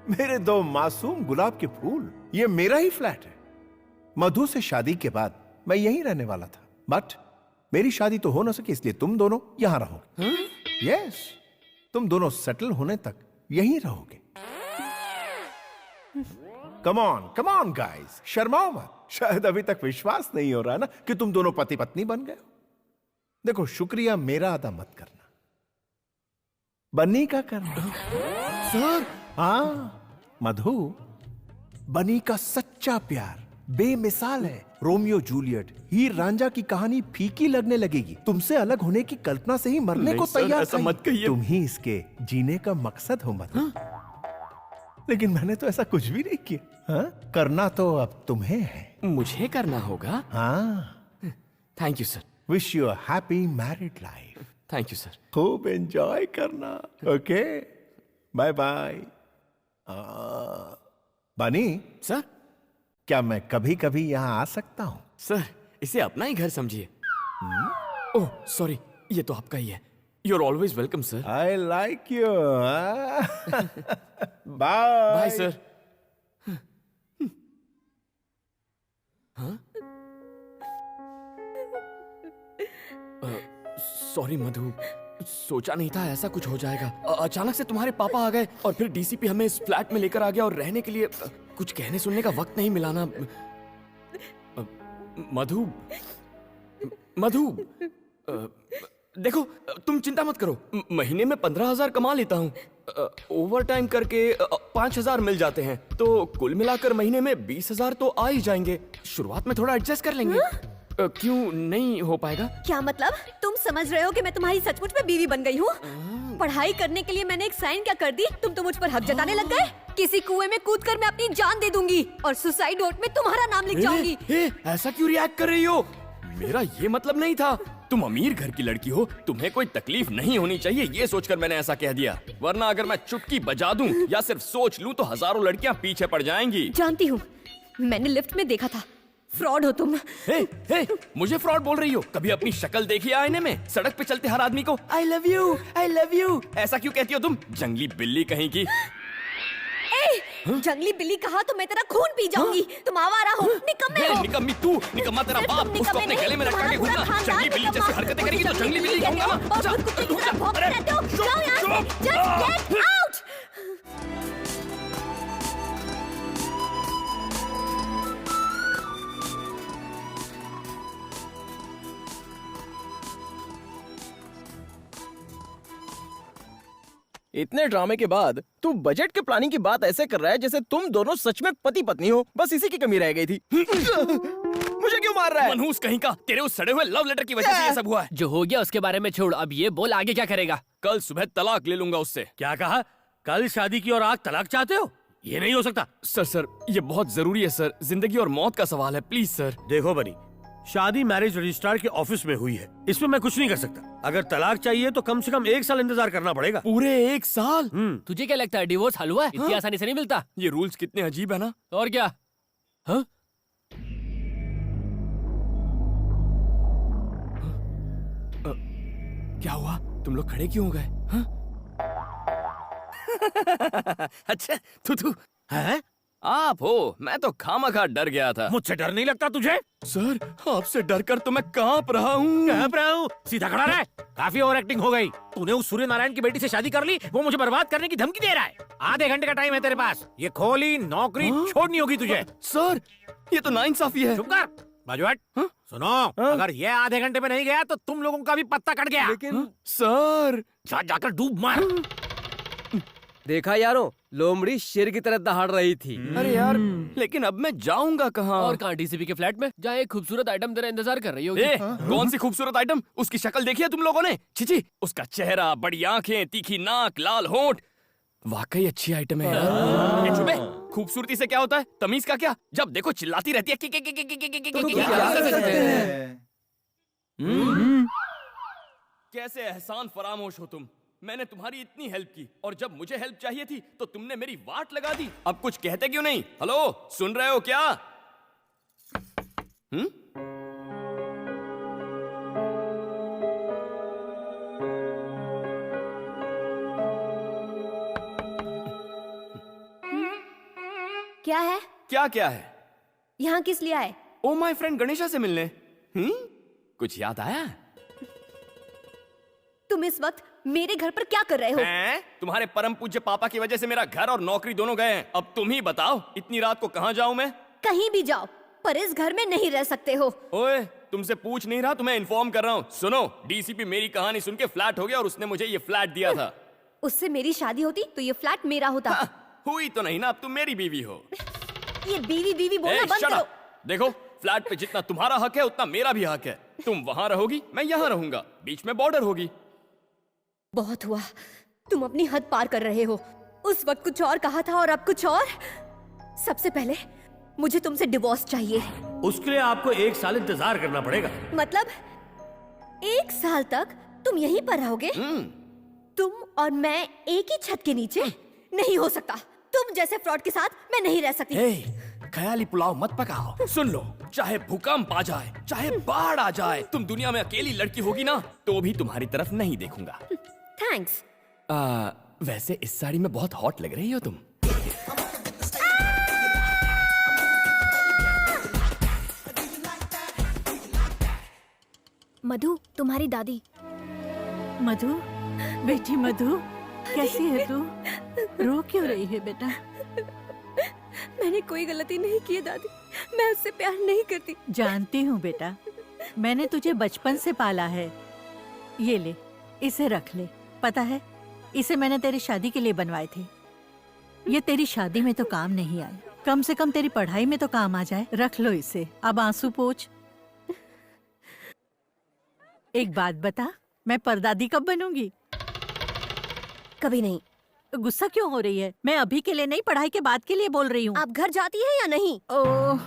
मेरे दो मासूम गुलाब के फूल, ये मेरा ही फ्लैट है। मधु से शादी के बाद मैं यहीं रहने वाला था, बट मेरी शादी तो हो ना सकी, इसलिए तुम दोनों यहां रहोगे। यस, तुम दोनों सेटल होने तक यहीं रहोगे। कम ऑन गाइस, शर्माओ मत। शायद अभी तक विश्वास नहीं हो रहा ना कि तुम दोनों पति पत्नी बन गए हो। देखो, शुक्रिया मेरा अदा मत करना, बन्नी का करना। सर, हाँ मधु, बनी का सच्चा प्यार बेमिसाल है। रोमियो जूलियट, हीर रांझा की कहानी फीकी लगने लगेगी। तुमसे अलग होने की कल्पना से ही मरने को तैयार। ऐसा मत कहिए। तुम ही इसके जीने का मकसद हो मधु। लेकिन मैंने तो ऐसा कुछ भी नहीं किया। हाँ? करना तो अब तुम्हें है। मुझे करना होगा? हाँ। Thank you sir. Wish you a happy married life. Thank you sir. खूब एंजॉय करना। Okay, bye bye. Bunny sir, क्या मैं कभी कभी यहाँ आ सकता हूँ? सर, इसे अपना ही घर समझिए। ओह सॉरी, ये तो आपका ही है। You are always welcome sir. I like you. Bye bye sir. हाँ? सॉरी मधु, सोचा नहीं था ऐसा कुछ हो जाएगा। अचानक से तुम्हारे पापा आ गए और फिर डीसीपी हमें इस फ्लैट में लेकर आ गया और रहने के लिए कुछ कहने सुनने का वक्त नहीं मिला ना। मधु, मधु, देखो तुम चिंता मत करो, महीने में 15,000 कमा लेता हूँ। ओवर टाइम करके 5,000 मिल जाते हैं, तो कुल मिलाकर महीने में 20,000 तो आ ही जाएंगे। शुरुआत में थोड़ा एडजस्ट कर लेंगे। क्यों नहीं हो पाएगा? क्या मतलब? तुम समझ रहे हो कि मैं तुम्हारी सचमुच में बीवी बन गई हूँ? पढ़ाई करने के लिए मैंने एक साइन क्या कर दी, तुम तो मुझ पर हक जताने लग गए। किसी कुएं में कूदकर मैं अपनी जान दे दूंगी और सुसाइड नोट में तुम्हारा नाम लिख जाऊंगी। ऐसा क्यों रिएक्ट कर रही हो? मेरा ये मतलब नहीं था। तुम अमीर घर की लड़की हो, तुम्हें कोई तकलीफ नहीं होनी चाहिए, ये सोचकर मैंने ऐसा कह दिया। वरना अगर मैं चुटकी बजा दूं या सिर्फ सोच लूं तो हजारों लड़कियां पीछे पड़ जाएंगी। जानती हूँ, मैंने लिफ्ट में देखा था। फ्रॉड हो तुम। हे, मुझे फ्रॉड बोल रही हो? कभी अपनी शक्ल देखी आईने में? सड़क पे चलते हर आदमी को आई लव यू ऐसा क्यों कहती हो तुम? जंगली बिल्ली कहीं की। जंगली बिल्ली कहा तो मैं तेरा खून पी जाऊंगी। तुम आवारा हो, निकम्मे हो। निकम्मी तू, निकम्मा तेरा बाप। उसको अपने गले में लटका के घूमना। जंगली बिल्ली जैसी हरकतें करेगी तो जंगली बिल्ली कहूंगा ना। जाओ यहाँ से, जस्ट गेट आउट। इतने ड्रामे के बाद तू बजट के प्लानिंग की बात ऐसे कर रहा है जैसे तुम दोनों सच में पति पत्नी हो। बस इसी की कमी रह गई थी। मुझे क्यों मार रहा है? मनहूस कहीं का, तेरे उस सड़े हुए लव लेटर की वजह से ये सब हुआ है। जो हो गया उसके बारे में छोड़, अब ये बोल आगे क्या करेगा? कल सुबह तलाक ले लूंगा उससे। क्या कहा? कल शादी की और आज तलाक चाहते हो? ये नहीं हो सकता। सर, ये बहुत जरूरी है सर। जिंदगी और मौत का सवाल है, प्लीज सर। देखो बनी, शादी मैरिज रजिस्ट्रार के ऑफिस में हुई है, इसमें मैं कुछ नहीं कर सकता। अगर तलाक चाहिए तो कम से कम 1 साल इंतजार करना पड़ेगा। पूरे 1 साल? तुझे क्या लगता है डिवोर्स हलवा है? इतनी आसानी से नहीं मिलता। ये रूल्स कितने अजीब है ना। और क्या? हाँ? क्या हुआ? तुम लोग खड़े क्यों हो गए? हाँ? अच्छा, तू है? आप हो? मैं तो खामखा डर गया था। मुझसे डर नहीं लगता तुझे? सर, आपसे डर कर तो मैं कांप रहा हूँ। सीधा खड़ा रह। काफी ओवर एक्टिंग हो गई। तूने उस सूर्य नारायण की बेटी से शादी कर ली, वो मुझे बर्बाद करने की धमकी दे रहा है। आधे घंटे का टाइम है तेरे पास। ये खोली नौकरी छोड़नी होगी तुझे। सर, ये तो नाइंसाफी है। चुप कर, बाजूहट। सुनो, अगर ये आधे घंटे में नहीं गया तो तुम लोगों का भी पत्ता कट गया। लेकिन सर, जाकर डूब मार। देखा यारों, लोमड़ी शेर की तरह दहाड़ रही थी। अरे यार, लेकिन अब मैं जाऊंगा कहाँ? और कहाँ? डीसीपी के फ्लैट में, जहाँ एक खूबसूरत आइटम तेरा इंतजार कर रही होगी। कौन सी खूबसूरत आइटम? उसकी शक्ल देखी है तुम लोगों ने? छिची, उसका चेहरा, बड़ी आंखें, तीखी नाक, लाल होंठ, वाकई अच्छी आइटम है यार। ये चुपे, खूबसूरती से क्या होता है? तमीज का क्या? जब देखो चिल्लाती रहती है। कैसे एहसान फरामोश हो तुम। मैंने तुम्हारी इतनी हेल्प की और जब मुझे हेल्प चाहिए थी तो तुमने मेरी वाट लगा दी। अब कुछ कहते क्यों नहीं? हेलो, सुन रहे हो क्या? क्या है? क्या क्या है? यहाँ किस लिए आए? ओ माय फ्रेंड गणेशा से मिलने। कुछ याद आया? तुम इस वक्त मेरे घर पर क्या कर रहे हो? तुम्हारे परम पूज्य पापा की वजह से मेरा घर और नौकरी दोनों गए हैं। अब तुम ही बताओ इतनी रात को कहाँ जाऊं मैं? कहीं भी जाओ, पर इस घर में नहीं रह सकते हो। ओए, तुमसे पूछ नहीं रहा, तुम्हें इन्फॉर्म कर रहा हूँ। सुनो, डीसीपी मेरी कहानी सुन के फ्लैट हो गया और उसने मुझे ये फ्लैट दिया था। उससे मेरी शादी होती तो ये फ्लैट मेरा होता। हुई तो नहीं ना, अब तुम मेरी बीवी हो। ये बीवी बीवी बोलना बंद करो। देखो, फ्लैट पे जितना तुम्हारा हक है उतना मेरा भी हक है। तुम वहाँ रहोगी, मैं यहाँ रहूंगा, बीच में बॉर्डर होगी। बहुत हुआ, तुम अपनी हद पार कर रहे हो। उस वक्त कुछ और कहा था और अब कुछ और। सबसे पहले मुझे तुमसे डिवोर्स चाहिए। उसके लिए आपको 1 साल इंतजार करना पड़ेगा। मतलब 1 साल तक तुम यहीं पर रहोगे? तुम और मैं एक ही छत के नीचे? नहीं हो सकता। तुम जैसे फ्रॉड के साथ मैं नहीं रह सकती। ख्याली पुलाव मत पकाओ। सुन लो, चाहे भूकंप आ जाए, चाहे बाढ़ आ जाए, तुम दुनिया में अकेली लड़की होगी ना, तो भी तुम्हारी तरफ नहीं देखूंगा। थैंक्स। वैसे इस साड़ी में बहुत हॉट लग रही हो तुम। मधु, तुम्हारी दादी। मधु, बेटी मधु, कैसी है तू? रो क्यों रही है बेटा? मैंने कोई गलती नहीं की है दादी, मैं उससे प्यार नहीं करती। जानती हूँ बेटा, मैंने तुझे बचपन से पाला है। ये ले, इसे रख ले। पता है, इसे मैंने तेरी शादी के लिए बनवाए थे। ये तेरी शादी में तो काम नहीं आए, कम से कम तेरी पढ़ाई में तो काम आ जाए। रख लो इसे, अब आंसू पोंछ। एक बात बता, मैं परदादी कब बनूंगी? कभी नहीं। गुस्सा क्यों हो रही है? मैं अभी के लिए नहीं, पढ़ाई के बाद के लिए बोल रही हूँ। आप घर जाती है या नहीं? ओह,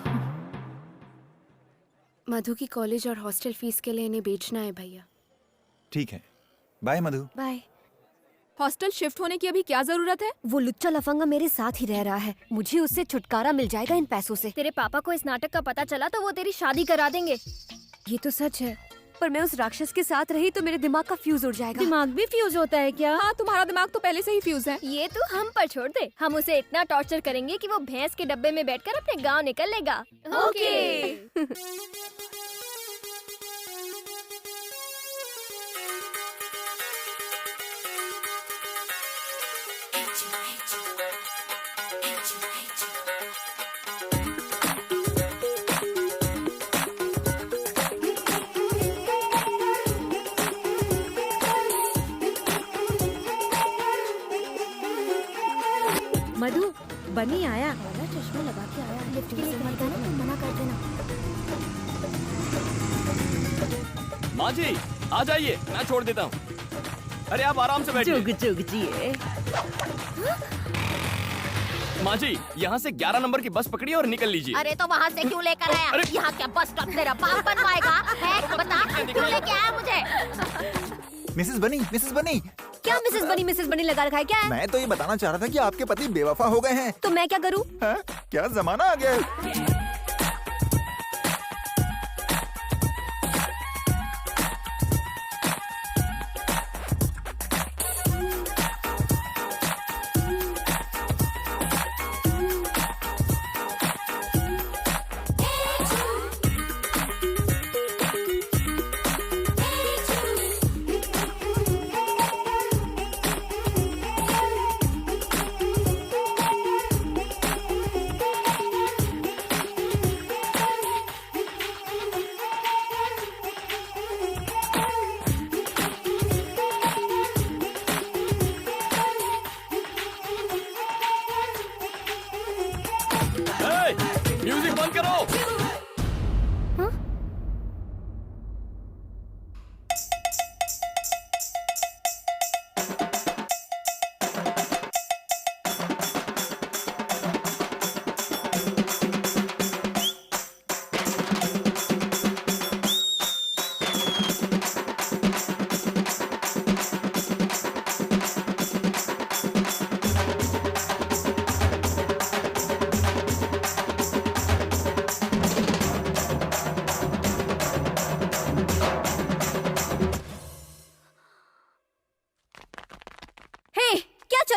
मधु की कॉलेज और हॉस्टल फीस के लिए इन्हें बेचना है भैया। ठीक है, बाय मधु। बाय। हॉस्टल शिफ्ट होने की अभी क्या जरूरत है? वो लुच्चा लफंगा मेरे साथ ही रह रहा है, मुझे उससे छुटकारा मिल जाएगा इन पैसों से। तेरे पापा को इस नाटक का पता चला तो वो तेरी शादी करा देंगे। ये तो सच है, पर मैं उस राक्षस के साथ रही तो मेरे दिमाग का फ्यूज उड़ जाएगा। दिमाग भी फ्यूज होता है क्या? हाँ, तुम्हारा दिमाग तो पहले से ही फ्यूज है। ये तो हम पर छोड़ दे, हम उसे इतना टॉर्चर करेंगे कि वो भैंस के डब्बे में बैठकर अपने गांव निकल लेगा। ओके। मधु, बनी आया। चश्मा लगा के आया, लिफ्ट के लिए कहेगा ना तो मना कर देना। माँ जी, आ जाइए, मैं छोड़ देता हूँ। अरे आप आराम से बैठिए। जुग जुग जिए। माँ जी, यहाँ से 11 नंबर की बस पकड़िए और निकल लीजिए। अरे तो वहाँ से क्यों लेकर आया? यहाँ क्या बस स्टॉप तेरा बाप बनवाएगा? है? बता, क्यों लेके आया मुझे? मिसेस बनी। क्या मिसेस बनी लगा रखा है? क्या है? मैं तो ये बताना चाह रहा था कि आपके पति बेवफा हो गए हैं। तो मैं क्या करूँ? क्या जमाना आ गया है।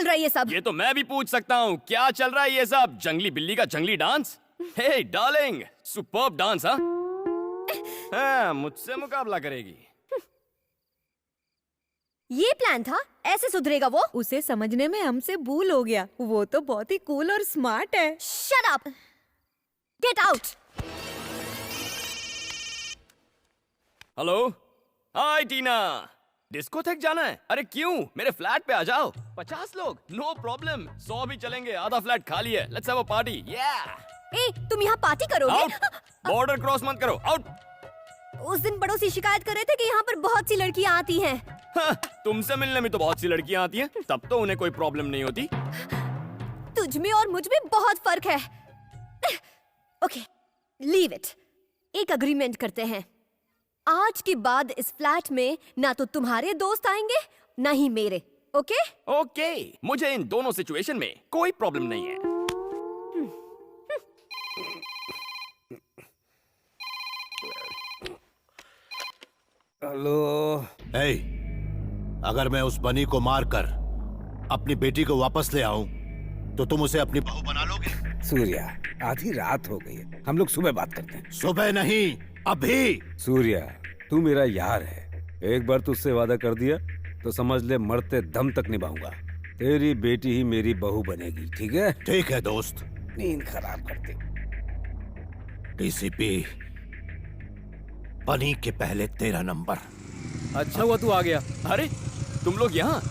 चल रहा है ये सब? ये तो मैं भी पूछ सकता हूँ, क्या चल रहा है ये सब? जंगली बिल्ली का जंगली डांस? हे डार्लिंग, सुपर्ब डांस। हाँ, मुझसे मुकाबला करेगी। ये प्लान था? ऐसे सुधरेगा वो? उसे समझने में हमसे भूल हो गया। वो तो बहुत ही कूल और स्मार्ट है। Shut up! Get out! Hello, hi Tina. Disco तक जाना है? अरे क्यों, मेरे फ्लैट पे आ जाओ। 50 लोग, नो प्रॉब्लम। 100 भी चलेंगे, आधा फ्लैट खाली है। Let's have a party. ए, तुम यहाँ पार्टी करोगे? बॉर्डर क्रॉस मत करो, आउट। उस दिन पड़ोसी शिकायत कर रहे थे कि यहाँ पर बहुत सी लड़कियाँ आती हैं। तुमसे मिलने में तो बहुत सी लड़कियाँ आती हैं, तब तो उन्हें कोई प्रॉब्लम नहीं होती। तुझ में और मुझ में बहुत फर्क है। Okay, leave it. एक अग्रीमेंट करते हैं। आज के बाद इस फ्लैट में ना तो तुम्हारे दोस्त आएंगे ना ही मेरे। ओके? ओके, मुझे इन दोनों सिचुएशन में कोई प्रॉब्लम नहीं है। हेलो। hey, अगर मैं उस बनी को मारकर अपनी बेटी को वापस ले आऊं तो तुम उसे अपनी बहू बना लोगे? सूर्या, आधी रात हो गई है, हम लोग सुबह बात करते हैं। सुबह नहीं, अभी। सूर्या, तू मेरा यार है। एक बार तुझसे वादा कर दिया तो समझ ले मरते दम तक निभाऊंगा। तेरी बेटी ही मेरी बहू बनेगी, ठीक है? ठीक है दोस्त। नींद खराब करते। डीसीपी, बनी के पहले तेरा नंबर। अच्छा हुआ तू आ गया। अरे तुम लोग यहाँ,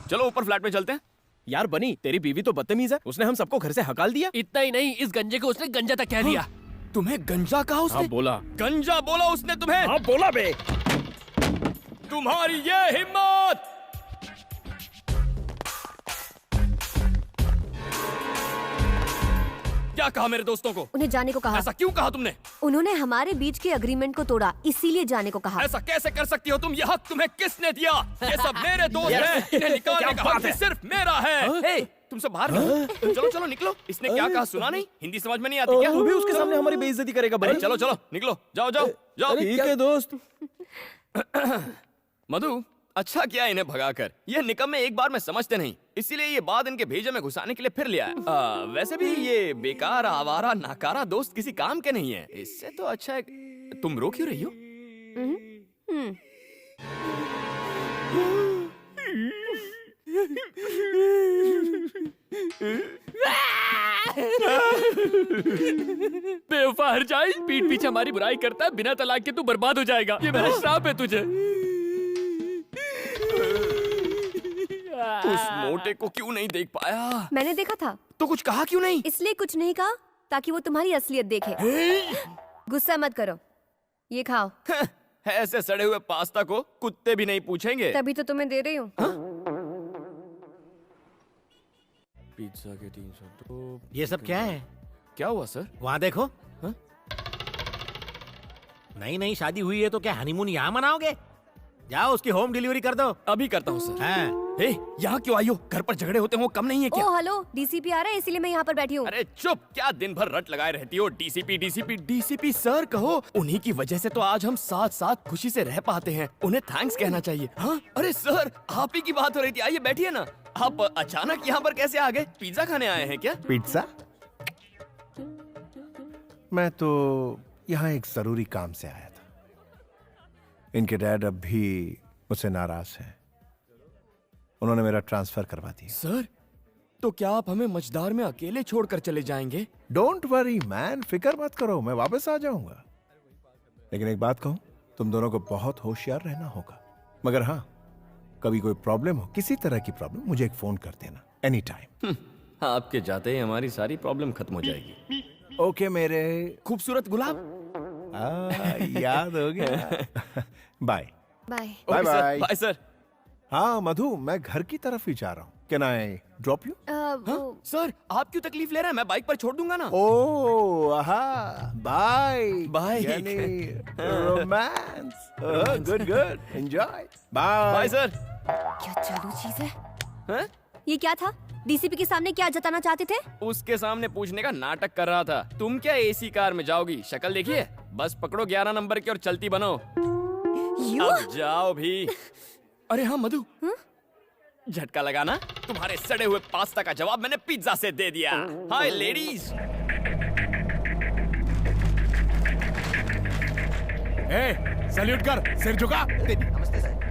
चलो ऊपर फ्लैट में चलते हैं। यार बनी, तेरी बीवी तो बदतमीज है, उसने हम सबको घर से हकाल दिया। इतना ही नहीं, इस गंजे को उसने गंजा तक कह दिया। तुम्हें गंजा कहा उसने? हाँ बोला। गंजा बोला उसने तुम्हें? हाँ बोला बे। तुम्हारी ये हिम्मत! क्या कहा मेरे दोस्तों को? उन्हें जाने को कहा। ऐसा क्यों कहा तुमने? उन्होंने हमारे बीच के अग्रीमेंट को तोड़ा, इसीलिए जाने को कहा। ऐसा कैसे कर सकती हो तुम? ये हक तुम्हें किसने दिया? ये सब मेरे दोस्त हैं, इन्हें निकालने का हक सिर्फ मेरा है। हे, तुमसे बाहर निकलो। चलो चलो निकलो। इसने क्या कहा सुना नहीं? हिंदी समझ में नहीं आती क्या? तू भी उसके सामने हमारी बेइज्जती करेगा बनी? चलो चलो निकलो, जाओ जाओ जाओ। ठीक है दोस्त। मधु, अच्छा किया इन्हें भगाकर। ये निकम्मे एक बार में समझते नहीं, इसीलिए ये बात इनके भेजे में घुसाने के लिए फिर लिया है। वैसे भी ये बेकार, आवारा, नाकारा दोस्त किसी काम के नहीं है। इससे तो अच्छा है। तुम रो क्यों रही हो? बेवफा हर जाए, पीठ पीछे हमारी बुराई करता है, बिना तलाक के तू बर्बाद हो जाएगा। ये मेरा श्राप है तुझे। उस मोटे को क्यों नहीं देख पाया? मैंने देखा था। तो कुछ कहा क्यों नहीं? इसलिए कुछ नहीं कहा ताकि वो तुम्हारी असलियत देखे। गुस्सा मत करो, ये खाओ। ऐसे सड़े हुए पास्ता को कुत्ते भी नहीं पूछेंगे। तभी तो तुम्हें दे रही हूँ। पिज्जा के 302। ये सब क्या है? क्या हुआ सर? वहाँ देखो। नई नई शादी हुई है तो क्या हनीमून यहाँ मनाओगे? जाओ उसकी होम डिलीवरी कर दो। अभी करता हूँ सर। हाँ। यहाँ क्यों आई हो? घर पर झगड़े होते हो, कम नहीं है क्या? ओ हेलो, डीसीपी आ रहा है इसीलिए मैं यहाँ पर बैठी हूँ। अरे चुप, क्या दिन भर रट लगाए रहती हो? डीसीपी डीसीपी डीसीपी सर कहो। उन्हीं की वजह से तो आज हम साथ साथ खुशी से रह पाते हैं। उन्हें थैंक्स कहना चाहिए। हाँ अरे सर, आप ही की बात हो रही थी। आइए बैठिए ना। आप अचानक यहाँ पर कैसे आ गए? पिज्जा खाने आए हैं क्या? पिज्जा? मैं तो यहाँ एक जरूरी काम से आया था। इनके डैड अब भी मुझसे नाराज हैं। उन्होंने मेरा ट्रांसफर करवा दिया। सर, तो क्या आप हमें मझदार में अकेले छोड़कर चले जाएंगे? डोंट वरी मैन, फिक्र मत करो, मैं वापस आ जाऊंगा। लेकिन एक बात कहूं, तुम दोनों को बहुत होशियार रहना होगा। मगर हाँ, कभी कोई प्रॉब्लम हो, किसी तरह की प्रॉब्लम, मुझे एक फोन कर देना एनी टाइम। आपके जाते ही हमारी सारी प्रॉब्लम खत्म हो जाएगी। ओके मेरे खूबसूरत गुलाब। याद हो गया। Bye bye bye bye bye sir. हाँ मधु, मैं घर की तरफ ही जा रहा हूँ। Can I drop you? Sir, आप क्यों तकलीफ ले रहे हैं? मैं बाइक पर छोड़ दूंगा ना। Oh bye bye. यानी romance. Good good, enjoy. Bye bye sir. क्या चालू चीज है? ये क्या था? डीसीपी के सामने क्या जताना चाहते थे? उसके सामने पूछने का नाटक कर रहा था। तुम क्या एसी कार में जाओगी? शक्ल देखिए, बस पकड़ो 11 नंबर की और चलती बनो। अब जाओ भी। अरे हाँ मधु, झटका लगाना, तुम्हारे सड़े हुए पास्ता का जवाब मैंने पिज्जा से दे दिया। हाय लेडीज। सैल्यूट कर, सिर झुका। नमस्ते सर।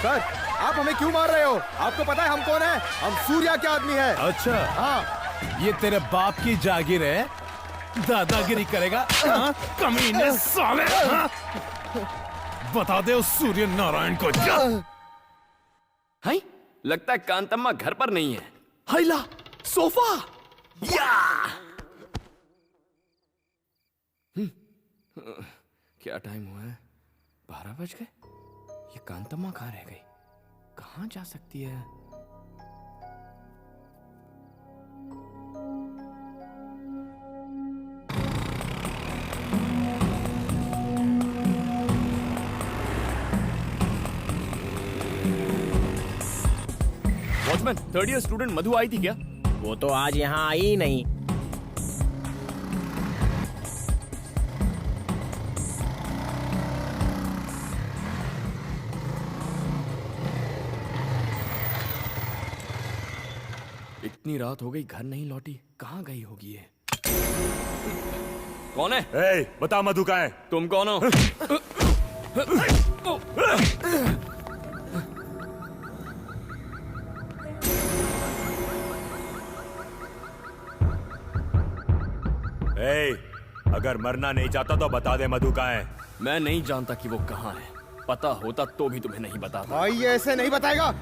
सर आप हमें क्यों मार रहे हो? आपको पता है हम कौन है? हम सूर्या के आदमी है। अच्छा, हाँ। ये तेरे बाप की जागीर है, दादागिरी करेगा? हाँ? कमीने साले, हाँ? बता दे उस सूर्य नारायण को। हाय, लगता है कांतम्मा घर पर नहीं है। हाय ला, सोफा। या क्या टाइम हुआ है? 12 बज गए। ये कांतम्मा कहाँ रह गई? कहाँ जा सकती है? वॉचमैन, 3rd ईयर स्टूडेंट मधु आई थी क्या? वो तो आज यहाँ आई ही नहीं। इतनी रात हो गई, घर नहीं लौटी, कहाँ गई होगी ये? कौन है? बता मधु कहाँ है? तुम कौन हो? अगर मरना नहीं चाहता तो बता दे मधु कहाँ है? मैं नहीं जानता कि वो कहाँ है। पता होता तो भी तुम्हें नहीं बताता। भाई ये ऐसे नहीं बताएगा।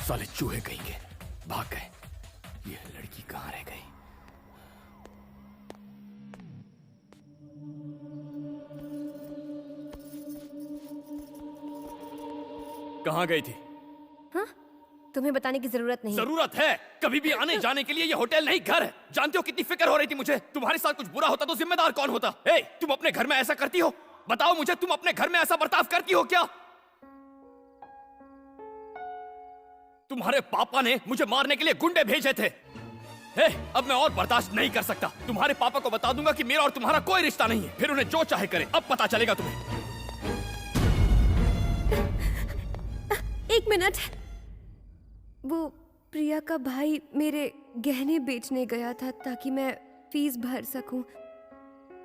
साले चूहे कहेंगे, भाग गए। ये लड़की कहाँ रह गई? कहाँ गई थी? हाँ? तुम्हें बताने की जरूरत नहीं। जरूरत है। कभी भी आने जाने के लिए ये होटल नहीं घर है। जानते हो कितनी फिक्र हो रही थी मुझे। तुम्हारे साथ कुछ बुरा होता तो जिम्मेदार कौन होता? तुम अपने घर में ऐसा करती हो? बताओ मुझे, तुम अपने घर में ऐसा बर्ताव करती हो क्या? तुम्हारे पापा ने मुझे मारने के लिए गुंडे भेजे थे। अब मैं और बर्दाश्त नहीं कर सकता। तुम्हारे पापा को बता दूंगा कि मेरा और तुम्हारा कोई रिश्ता नहीं है। फिर उन्हें जो चाहे करे। अब पता चलेगा तुम्हें। 1 मिनट। वो प्रिया का भाई मेरे गहने बेचने गया था ताकि मैं फीस भर सकूं।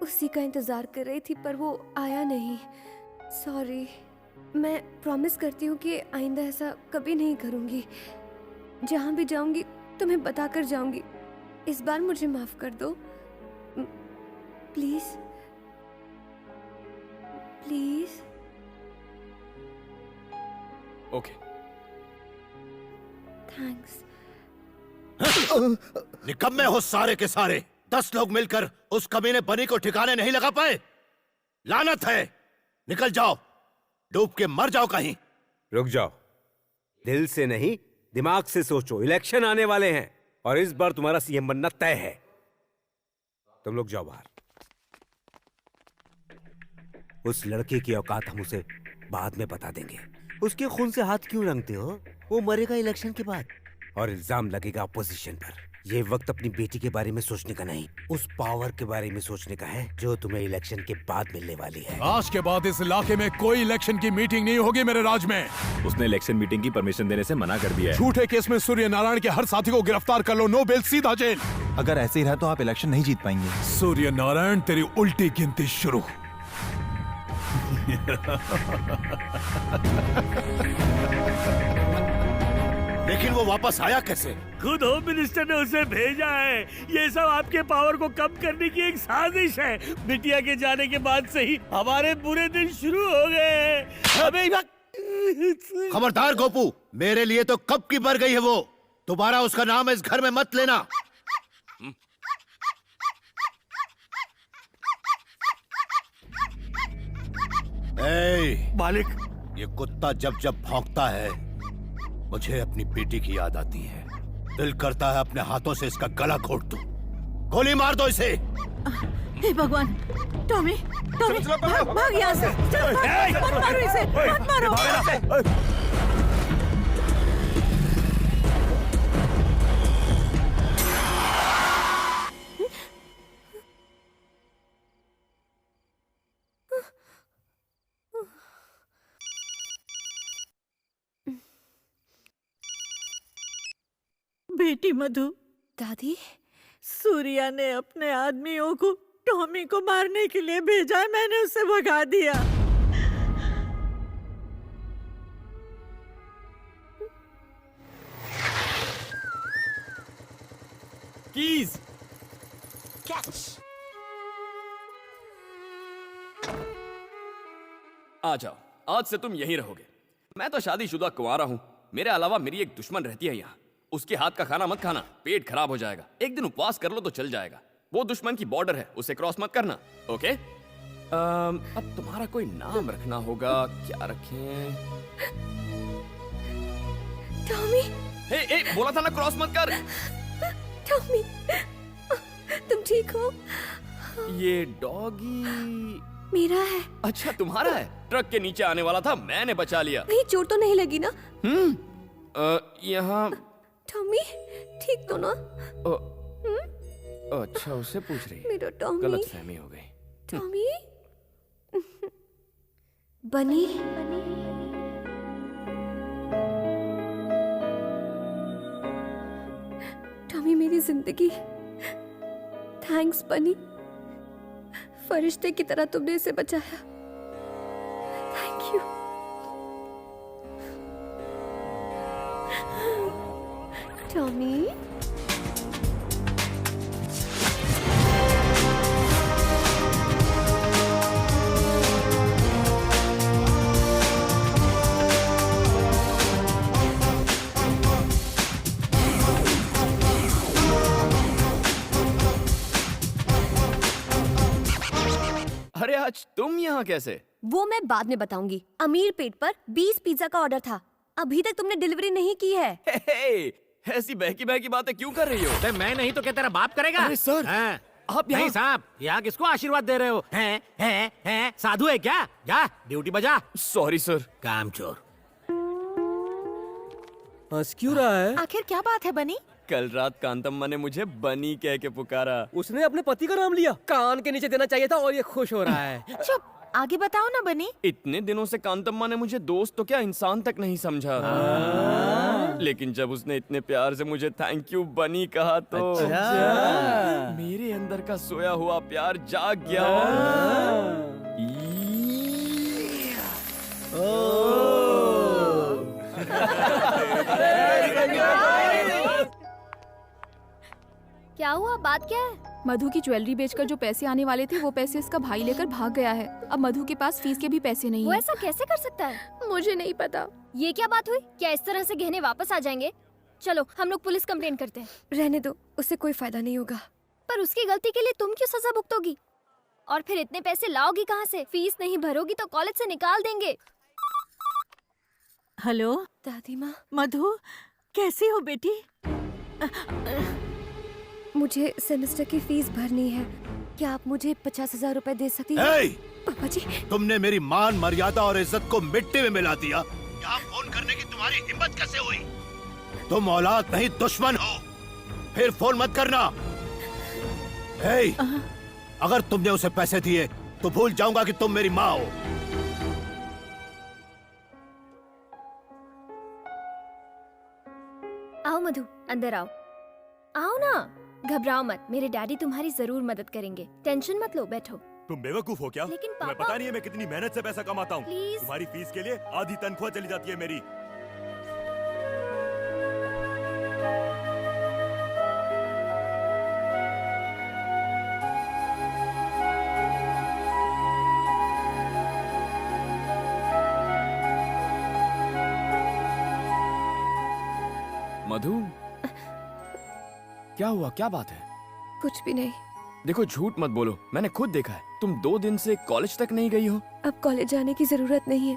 उसी का इंतजार कर रही थी पर वो आया नहीं। सॉरी। मैं प्रॉमिस करती हूँ कि आइंदा ऐसा कभी नहीं करूँगी। जहाँ भी जाऊँगी तुम्हें बताकर जाऊँगी। इस बार मुझे माफ कर दो प्लीज प्लीज। ओके। थैंक्स। निकम्मे हो सारे के सारे। 10 लोग मिलकर उस कमीने बनी को ठिकाने नहीं लगा पाए। लानत है। निकल जाओ, डूब के मर जाओ कहीं। रुक जाओ। दिल से नहीं, दिमाग से सोचो। इलेक्शन आने वाले हैं और इस बार तुम्हारा सीएम बनना तय है। तुम लोग जाओ बाहर। उस लड़के की औकात हम उसे बाद में बता देंगे। उसके खून से हाथ क्यों रंगते हो? वो मरेगा इलेक्शन के बाद और इल्जाम लगेगा अपोजिशन पर। ये वक्त अपनी बेटी के बारे में सोचने का नहीं, उस पावर के बारे में सोचने का है जो तुम्हें इलेक्शन के बाद मिलने वाली है। आज के बाद इस इलाके में कोई इलेक्शन की मीटिंग नहीं होगी मेरे राज में। उसने इलेक्शन मीटिंग की परमिशन देने से मना कर दिया है। झूठे केस में सूर्य नारायण के हर साथी को गिरफ्तार कर लो, नो बेल, सीधा जेल। अगर ऐसे ही रहा तो आप इलेक्शन नहीं जीत पाएंगे। सूर्य नारायण, तेरी उल्टी गिनती शुरू। लेकिन वो वापस आया कैसे? खुद होम मिनिस्टर ने उसे भेजा है। ये सब आपके पावर को कम करने की एक साजिश है। बिटिया के जाने के बाद से ही हमारे बुरे दिन शुरू हो गए। अबे खबरदार गोपू, मेरे लिए तो कब की मर गई है वो। दोबारा उसका नाम इस घर में मत लेना। मालिक, ये कुत्ता जब जब भौंकता है मुझे अपनी बेटी की याद आती है। दिल करता है अपने हाथों से इसका गला घोट दूं। गोली मार दो इसे। हे भगवान, टॉमी, टॉमी, भाग यहाँ से। चलो, मत मारो इसे, मत मारो। बेटी मधु। दादी, सूर्या ने अपने आदमियों को टॉमी को मारने के लिए भेजा है, मैंने उसे भगा दिया। Keys catch. आ जाओ, आज से तुम यहीं रहोगे। मैं तो शादीशुदा कुंवारा हूँ। मेरे अलावा मेरी एक दुश्मन रहती है यहाँ। उसके हाथ का खाना मत खाना, पेट खराब हो जाएगा। एक दिन उपवास कर लो तो चल जाएगा। वो दुश्मन की बॉर्डर है, उसे क्रॉस मत करना, ओके? अब तुम्हारा कोई नाम रखना होगा। क्या रखें? टॉमी। हे, बोला था ना क्रॉस मत कर। टॉमी, तुम ठीक हो? ये डॉगी मेरा है। अच्छा, तुम्हारा है? ट्रक के नीचे आने वाला था, मैंने बचा लिया। कहीं चोट तो नहीं लगी ना? यहाँ टॉमी ठीक तो ना? अच्छा, उसे पूछ रही है। मेरा टॉमी। गलतफहमी हो गई। टॉमी। बनी। टॉमी मेरी जिंदगी। थैंक्स बनी, फरिश्ते की तरह तुमने इसे बचाया। Thank you. टॉमी। अरे आज तुम यहाँ कैसे? वो मैं बाद में बताऊंगी। अमीर पेट पर 20 पिज्जा का ऑर्डर था। अभी तक तुमने डिलीवरी नहीं की है। ऐसी बहकी बहकी बातें क्यों कर रही हो? मैं नहीं तो क्या तेरा बाप करेगा? अरे सर, आप नहीं साहब, यहाँ किसको आशीर्वाद दे रहे हो? हैं? साधु है क्या? जा ड्यूटी बजा। Sorry sir. कामचोर। हंस क्यों रहा है? आखिर क्या बात है बनी? कल रात कांतम्मा ने मुझे बनी कह के पुकारा। उसने अपने पति का नाम लिया। कान के नीचे देना चाहिए था और ये खुश हो रहा है। चुप, आगे बताओ ना बनी। इतने दिनों से कांतम्मा ने मुझे दोस्त तो क्या इंसान तक नहीं समझा। लेकिन जब उसने इतने प्यार से मुझे थैंक यू बनी कहा तो मेरे अंदर का सोया हुआ प्यार जाग गया। क्या हुआ? बात क्या है? मधु की ज्वेलरी बेचकर जो पैसे आने वाले थे वो पैसे इसका भाई लेकर भाग गया है। अब मधु के पास फीस के भी पैसे नहीं वो है। ऐसा कैसे कर सकता है? मुझे नहीं पता। ये क्या बात हुई? क्या इस तरह से गहने वापस आ जाएंगे? चलो हम लोग पुलिस कंप्लेन करते हैं। रहने दो, उससे कोई फायदा नहीं होगा। पर उसकी गलती के लिए तुम क्यों सजा भुगतोगी? और फिर इतने पैसे लाओगी कहाँ से? फीस नहीं भरोगी तो कॉलेज से निकाल देंगे। हेलो दादी माँ, मधु, कैसी हो बेटी? मुझे सेमेस्टर की फीस भरनी है। क्या आप मुझे 50,000 रुपए दे सकती हैं? हे! पापा जी, तुमने मेरी मान मर्यादा और इज्जत को मिट्टी में मिला दिया। यहाँ फोन करने की तुम्हारी हिम्मत कैसे हुई? तुम औलाद नहीं दुश्मन हो। फिर फोन मत करना। हे! अगर तुमने उसे पैसे दिए तो भूल जाऊंगा कि तुम मेरी माँ हो। आओ मधु, अंदर आओ। आओ ना, घबराओ मत, मेरे डैडी तुम्हारी जरूर मदद करेंगे। टेंशन मत लो, बैठो। तुम बेवकूफ हो क्या? लेकिन तुम्हें पापा- पता नहीं है मैं कितनी मेहनत से पैसा कमाता हूँ। Please। तुम्हारी फीस के लिए आधी तनख्वाह चली जाती है मेरी। मधु, क्या हुआ? क्या बात है? कुछ भी नहीं। देखो, झूठ मत बोलो, मैंने खुद देखा है। तुम 2 दिन से कॉलेज तक नहीं गई हो। अब कॉलेज जाने की जरूरत नहीं है।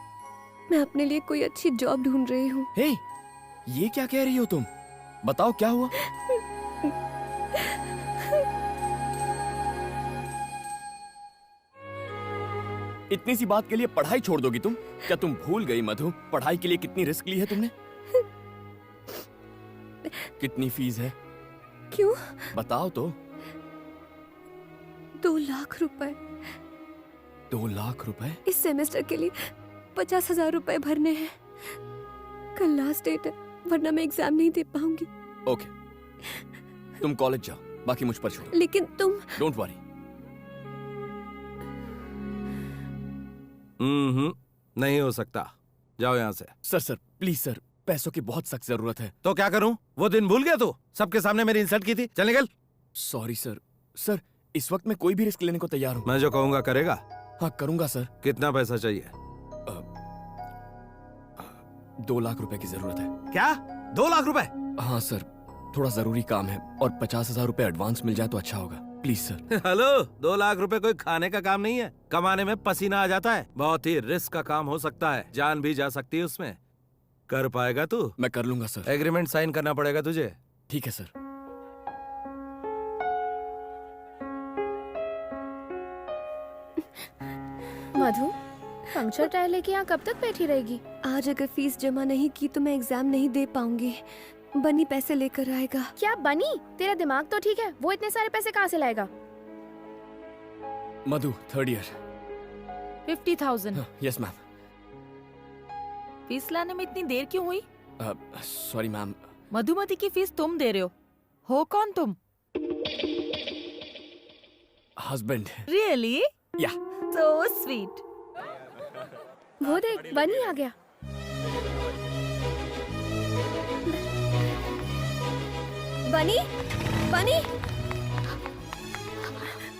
मैं अपने लिए कोई अच्छी जॉब ढूंढ रही हूँ। हे, ये क्या कह रही हो तुम? बताओ क्या हुआ? इतनी सी बात के लिए पढ़ाई छोड़ दोगी तुम? क्या तुम भूल गई मधु, पढ़ाई के लिए कितनी रिस्क ली है तुमने? कितनी फीस है? क्यों? बताओ तो। 2 लाख रुपए। 2 लाख रुपए? इस सेमेस्टर के लिए 50,000 रुपए भरने हैं। कल लास्ट डेट है, वरना मैं एग्जाम नहीं दे पाऊंगी। ओके, तुम कॉलेज जाओ, बाकी मुझ पर छोड़ो। लेकिन तुम। Don't worry. नहीं हो सकता। जाओ यहाँ से। सर प्लीज सर, पैसों की बहुत सख्त जरूरत है। तो क्या करूं? वो दिन भूल गया तू? सबके सामने मेरी इंसल्ट की थी। चल निकल। Sorry sir. सर, इस वक्त मैं कोई भी रिस्क लेने को तैयार हूँ। मैं जो कहूंगा करेगा? हाँ, करूंगा सर। कितना पैसा चाहिए? 2 लाख रुपए की जरूरत है। क्या? 2 लाख रुपए? हाँ सर, थोड़ा जरूरी काम है और 50,000 रुपए एडवांस मिल जाए तो अच्छा होगा। Please sir. हेलो, 2 लाख रुपए कोई खाने का काम नहीं है। कमाने में पसीना आ जाता है। बहुत ही रिस्क का काम हो सकता है, जान भी जा सकती है उसमें। कर पाएगा तू? मैं कर लूंगा सर। एग्रीमेंट साइन करना पड़ेगा तुझे। ठीक है सर। मधु, पंक्चर टायर लेके यहाँ कब तक बैठी रहेगी? आज अगर फीस जमा नहीं की तो मैं एग्जाम नहीं दे पाऊंगी। बनी पैसे लेकर आएगा। क्या बनी? तेरा दिमाग तो ठीक है, वो इतने सारे पैसे कहाँ से लाएगा? मधु, 3rd year. 50,000। Yes ma'am. Fees लाने में इतनी देर क्यों हुई? Sorry ma'am. मधुमती की फीस तुम दे रहे हो कौन तुम? हस्बैंड। रियली? या। So sweet. वो देख, बनी आ गया। बनी, बनी,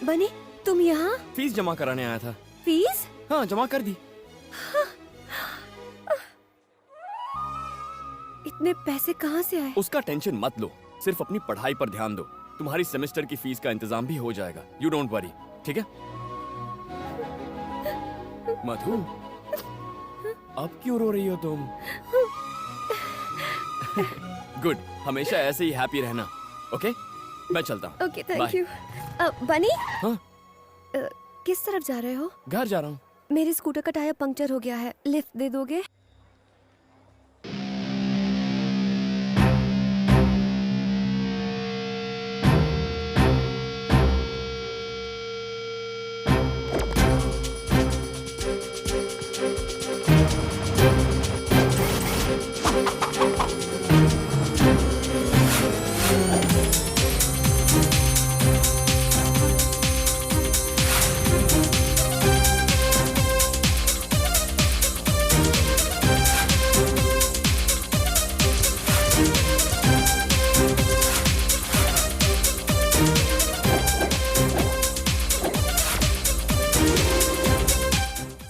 बनी, तुम यहाँ? फीस जमा कराने आया था। फीस? हाँ, जमा कर दी। इतने पैसे कहाँ से आए? उसका टेंशन मत लो, सिर्फ अपनी पढ़ाई पर ध्यान दो। तुम्हारी सेमेस्टर की फीस का इंतजाम भी हो जाएगा। यू डोंट वरी, ठीक है? मधु, अब क्यों रो रही हो तुम? गुड, हमेशा ऐसे ही हैप्पी रहना। ओके, मैं चलता हूँ। Okay, thank you. बनी? हाँ? किस तरफ जा रहे हो? घर जा रहा हूँ। मेरे स्कूटर का टायर पंक्चर हो गया है, लिफ्ट दे दोगे?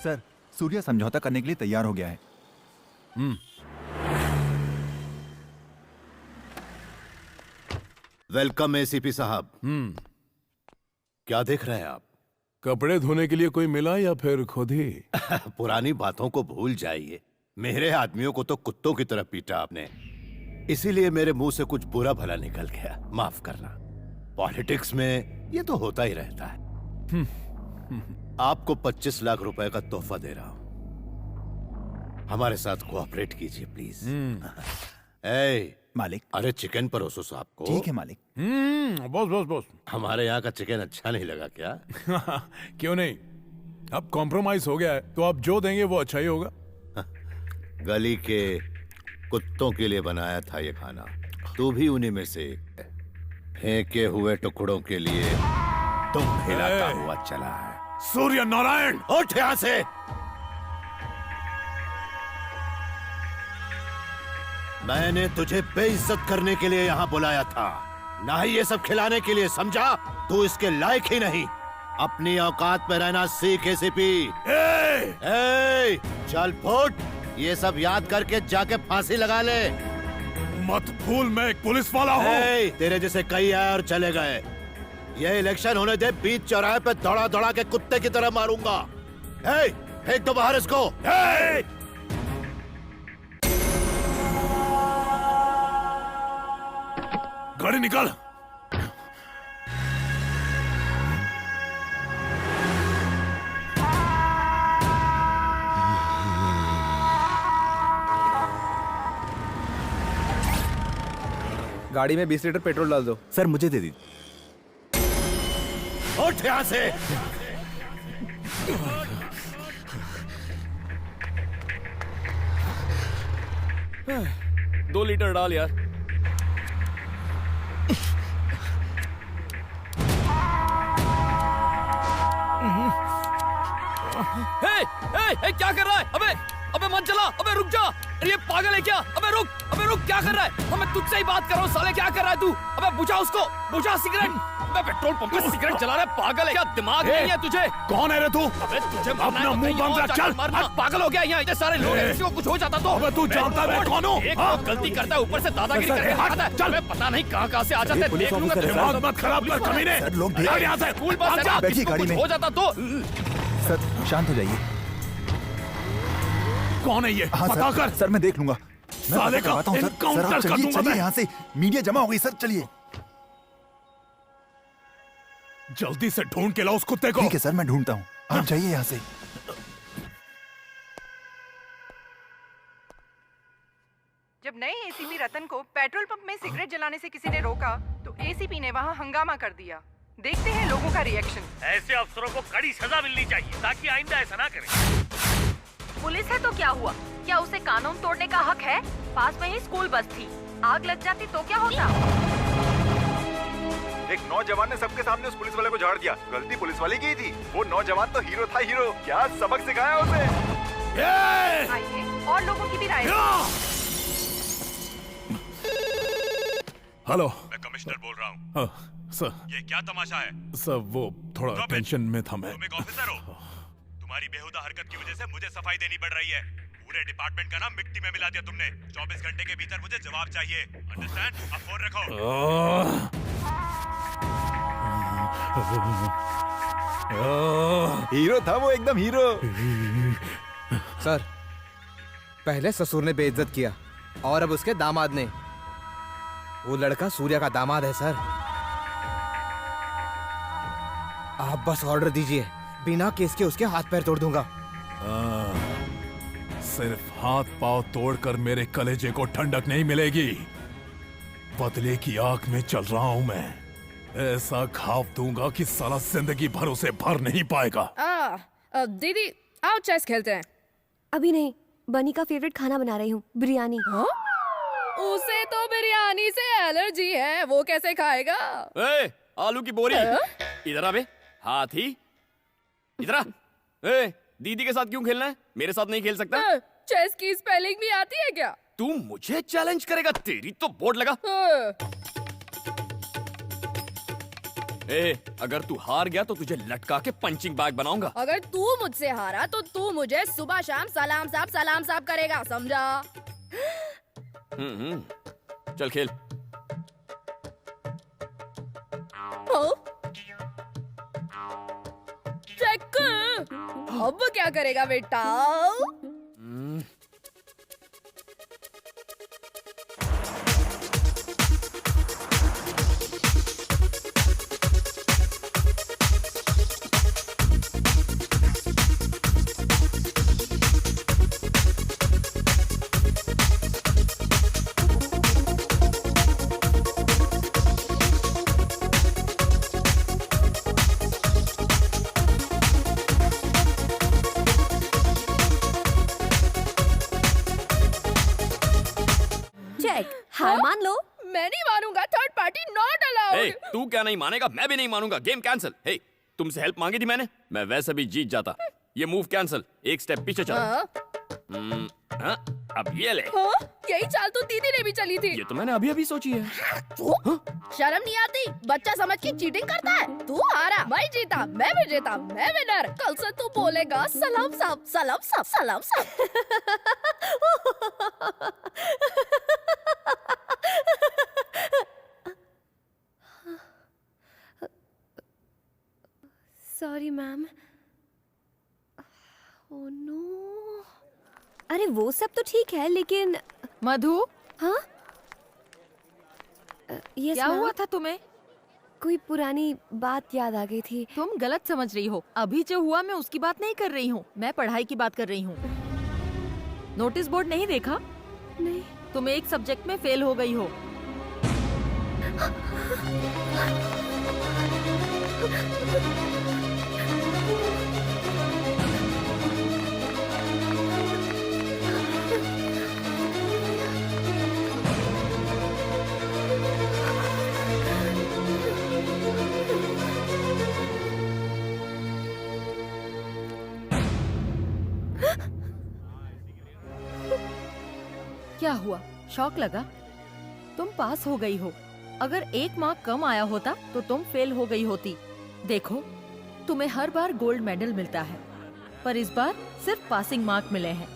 सर, सूर्या समझौता करने के लिए तैयार हो गया है। वेलकम एसीपी साहब। क्या देख रहे हैं आप? कपड़े धोने के लिए कोई मिला या फिर खुद ही? पुरानी बातों को भूल जाइए। मेरे आदमियों को तो कुत्तों की तरह पीटा आपने, इसीलिए मेरे मुंह से कुछ बुरा भला निकल गया, माफ करना। पॉलिटिक्स में ये तो होता ही रहता है। आपको 25 लाख रुपए का तोहफा दे रहा हूं, हमारे साथ कोऑपरेट कीजिए प्लीज। मालिक। अरे चिकन परोसो साहब को। ठीक है मालिक। Boss boss boss. हमारे यहाँ का चिकन अच्छा नहीं लगा क्या? क्यों नहीं, अब कॉम्प्रोमाइज हो गया है तो आप जो देंगे वो अच्छा ही होगा। गली के कुत्तों के लिए बनाया था ये खाना, तू भी उन्हीं में से एक है। फेंके हुए टुकड़ों के लिए तुम हिलाता हुआ चला है। सूर्य नारायण, उठ यहाँ से। मैंने तुझे बेइज्जत करने के लिए यहाँ बुलाया था, ना ही ये सब खिलाने के लिए, समझा? तू इसके लायक ही नहीं। अपनी औकात में रहना सीख एसीपी। चल फुट, ये सब याद करके जाके फांसी लगा ले। मत भूल मैं एक पुलिस वाला हूँ। तेरे जैसे कई आए और चले गए। ये इलेक्शन होने दे, बीच चौराहे पे दौड़ा दौड़ा के कुत्ते की तरह मारूंगा। फेंक दो बाहर इसको। गाड़ी निकाल। गाड़ी में 20 लीटर पेट्रोल डाल दो। सर मुझे दे दी। उठ यहाँ से। 2 लीटर डाल यार। क्या कर रहा है? अबे मत चला, अबे रुक जा। अरे ये पागल है क्या? अबे रुक, क्या कर रहा है? मैं तुझसे ही बात कर रहा हूँ साले, क्या कर रहा है तू? अबे बुझा उसको, बुझा सिगरेट। अबे पेट्रोल पंप पे सिगरेट जला रहा है, पागल है क्या? दिमाग नहीं है तुझे? कौन है रे तू? अबे तुझे अपना मुंह बंद रख, चल। पागल हो गया यहाँ, इतने सारे लोग हैं, किसी को कुछ हो जाता तो? अबे तू जानता है मैं कौन हूँ? एक तो गलती करता है, ऊपर से दादागिरी करके खाता है। चल, पता नहीं कहाँ से आ जाते हैं। देख लूंगा। दिमाग मत खराब कर कमीने। सर लोग यहाँ से स्कूल बस है ना, बैठिए गाड़ी में। हो जाता तो। सर शांत हो जाइए। कौन है ये? हाँ पता कर। सर मैं देख लूंगा। साले का एनकाउंटर कर दूंगा चलिए मैं। यहाँ से, मीडिया जमा हो गई सर, चलिए। जल्दी से ढूंढ के लाओ उस कुत्ते को। ठीक है सर, मैं ढूंढता हूँ, आप जाइए यहाँ से। जब नए एसीपी रतन को पेट्रोल पंप में सिगरेट जलाने से किसी ने रोका तो एसीपी ने वहाँ हंगामा कर दिया। देखते हैं लोगों का रिएक्शन। ऐसे अफसरों को कड़ी सजा मिलनी चाहिए ताकि आइंदा ऐसा ना करें। पुलिस है तो क्या हुआ? क्या उसे कानून तोड़ने का हक है? पास में ही स्कूल बस थी, आग लग जाती तो क्या होता? एक नौजवान ने सबके सामने उस पुलिस वाले को झाड़ दिया। गलती पुलिस वाले की थी। वो नौजवान तो हीरो था, हीरो। क्या सबक सिखाया उसे। आइए और लोगों की भी राय। हेलो, मैं कमिश्नर बोल रहा हूँ। सर ये क्या तमाशा है? सर वो थोड़ा टेंशन में था मैं। तुम एक ऑफिसर हो, तुम्हारी बेहुदा हरकत की वजह से मुझे सफाई देनी पड़ रही है। पूरे डिपार्टमेंट का नाम मिट्टी में मिला दिया तुमने। 24 घंटे के भीतर मुझे जवाब चाहिए। अंडरस्टैंड? अब फोन रखो। हीरो था वो, एकदम हीरो। सर पहले ससुर ने बेइज्जत किया और अब उसके दामाद ने। वो लड़का सूर्या का दामाद है सर। आप बस ऑर्डर दीजिए, बिना केस के उसके हाथ पैर तोड़ दूंगा। सिर्फ हाथ पांव तोड़कर मेरे कलेजे को ठंडक नहीं मिलेगी। बदले की आग में चल रहा हूं मैं। ऐसा घाव दूंगा कि साला जिंदगी भर उसे भर नहीं पाएगा। दीदी आओ चेस खेलते हैं। अभी नहीं, बनी का फेवरेट खाना बना रही हूँ, बिरयानी। उसे तो बिरयानी से एलर्जी है, वो कैसे खाएगा? आलू की बोरी इधर आ बे, हाथी इधर आ। दीदी के साथ क्यों खेलना है? मेरे साथ नहीं खेल सकता? चेस की स्पेलिंग भी आती है क्या? तू मुझे चैलेंज करेगा? तेरी तो बोर्ड लगा। अगर तू हार गया तो तुझे लटका के पंचिंग बैग बनाऊंगा। अगर तू मुझसे हारा तो तू मुझे सुबह शाम सलाम साहब करेगा, समझा? चल खेल। चेक अब क्या करेगा बेटा? हार मान लो। मैं नहीं मानूंगा, थर्ड पार्टी नॉट अलाउड। तू क्या नहीं मानेगा, मैं भी नहीं मानूंगा। Game cancel. हे, तुमसे हेल्प मांगी थी मैंने, मैं वैसे भी जीत जाता। ये मूव कैंसिल, एक स्टेप पीछे चल। अब ये ले। यही चाल तो दीदी ने भी चली थी। ये तो मैंने अभी अभी सोची है। शर्म नहीं आती? बच्चा समझ के चीटिंग करता है। तू हारा, मैं जीता, मैं विजेता, मैं विनर। कल से तू बोलेगा सलाम साहब, सलाम साहब, सलाम साहब। Sorry ma'am. Oh no. अरे वो सब तो ठीक है, लेकिन मधु। हाँ यस क्या हुआ था तुम्हें? कोई पुरानी बात याद आ गई थी। तुम गलत समझ रही हो। अभी जो हुआ मैं उसकी बात नहीं कर रही हूँ, मैं पढ़ाई की बात कर रही हूँ। नोटिस बोर्ड नहीं देखा? नहीं। तुम एक सब्जेक्ट में फेल हो गई हो। क्या हुआ, शौक लगा? तुम पास हो गई हो। अगर एक मार्क कम आया होता तो तुम फेल हो गई होती। देखो, तुम्हें हर बार गोल्ड मेडल मिलता है, पर इस बार सिर्फ पासिंग मार्क मिले हैं।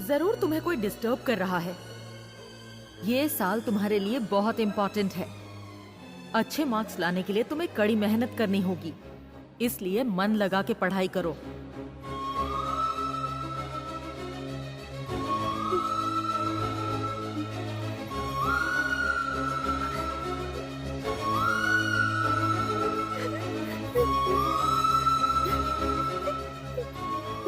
जरूर तुम्हें कोई डिस्टर्ब कर रहा है। ये साल तुम्हारे लिए बहुत इम्पोर्टेंट है। अच्छे मार्क्स लाने के लिए तुम्हें कड़ी मेहनत करनी होगी, इसलिए मन लगा के पढ़ाई करो।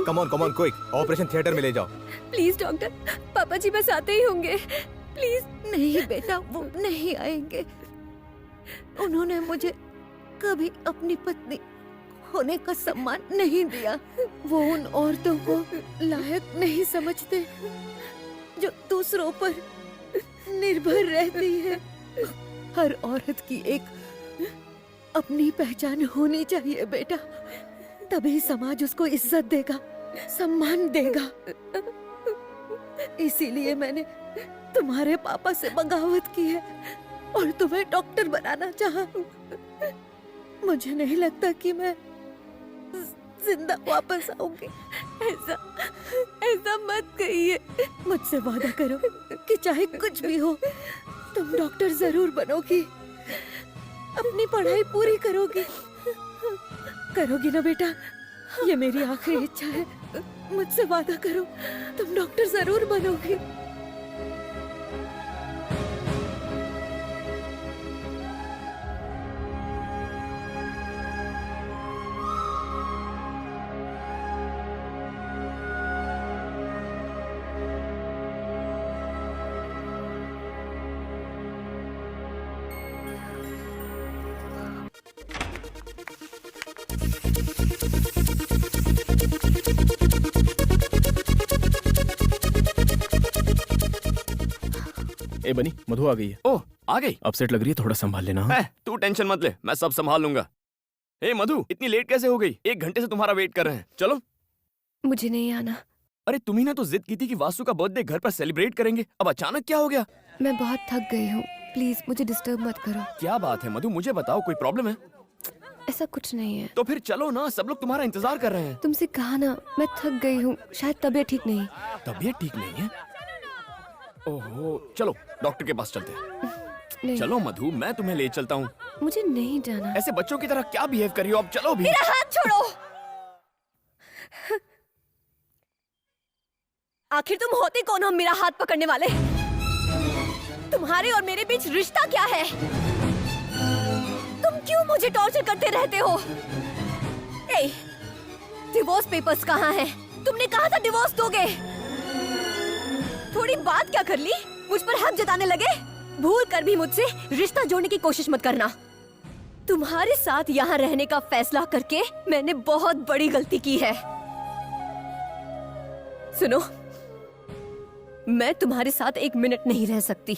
Come on quick, operation theatre में ले जाओ। प्लीज डॉक्टर, पापा जी बस आते ही होंगे। प्लीज। नहीं बेटा, वो नहीं आएंगे। उन्होंने मुझे कभी अपनी पत्नी होने का सम्मान नहीं दिया। वो उन औरतों को लायक नहीं समझते जो दूसरों पर निर्भर रहती है। हर औरत की एक अपनी पहचान होनी चाहिए बेटा, तभी समाज उसको इज्जत देगा, सम्मान देगा। इसीलिए मैंने तुम्हारे पापा से बगावत की है और तुम्हें डॉक्टर बनाना चाहा। मुझे नहीं लगता कि मैं जिंदा वापस आऊंगी। ऐसा मत कहिए। मुझसे वादा करो कि चाहे कुछ भी हो तुम डॉक्टर जरूर बनोगी, अपनी पढ़ाई पूरी करोगी। करोगी ना बेटा? ये मेरी आखिरी इच्छा है। मुझसे वादा करो, तुम डॉक्टर जरूर बनोगी। ए बनी, मधु आ गई है। ओह, आ गई? अपसेट लग रही है, थोड़ा संभाल लेना। तू टेंशन मत ले, मैं सब संभाल लूंगा। ए मधु, इतनी लेट कैसे हो गई? 1 घंटे से तुम्हारा वेट कर रहे हैं। चलो। मुझे नहीं आना। अरे तुम्ही ने तो जिद की थी कि वासु का बर्थडे घर पर सेलिब्रेट करेंगे, अब अचानक क्या हो गया? मैं बहुत थक गई हूँ, प्लीज मुझे डिस्टर्ब मत करो। क्या बात है मधु, मुझे बताओ, कोई प्रॉब्लम है? ऐसा कुछ नहीं है। तो फिर चलो ना, सब लोग तुम्हारा इंतजार कर रहे हैं। तुमसे कहा ना, मैं थक गई हूँ, शायद तबीयत ठीक नहीं। तबीयत ठीक नहीं है? ओहो, चलो डॉक्टर के पास चलते हैं। नहीं। चलो मधु, मैं तुम्हें ले चलता हूँ। मुझे नहीं जाना। ऐसे बच्चों की तरह क्या बिहेव कर रही हो? अब चलो भी। मेरा हाथ छोड़ो। आखिर तुम होते कौन हो मेरा हाथ पकड़ने वाले? तुम्हारे और मेरे बीच रिश्ता क्या है? तुम क्यों मुझे टॉर्चर करते रहते हो? ए, डिवोर्स पेपर्स कहाँ हैं? तुमने कहा था डिवोर्स दोगे। थोड़ी बात क्या कर ली? मुझ पर हक जताने लगे? भूल कर भी मुझसे रिश्ता जोड़ने की कोशिश मत करना। तुम्हारे साथ यहाँ रहने का फैसला करके मैंने बहुत बड़ी गलती की है। सुनो, मैं तुम्हारे साथ 1 मिनट नहीं रह सकती।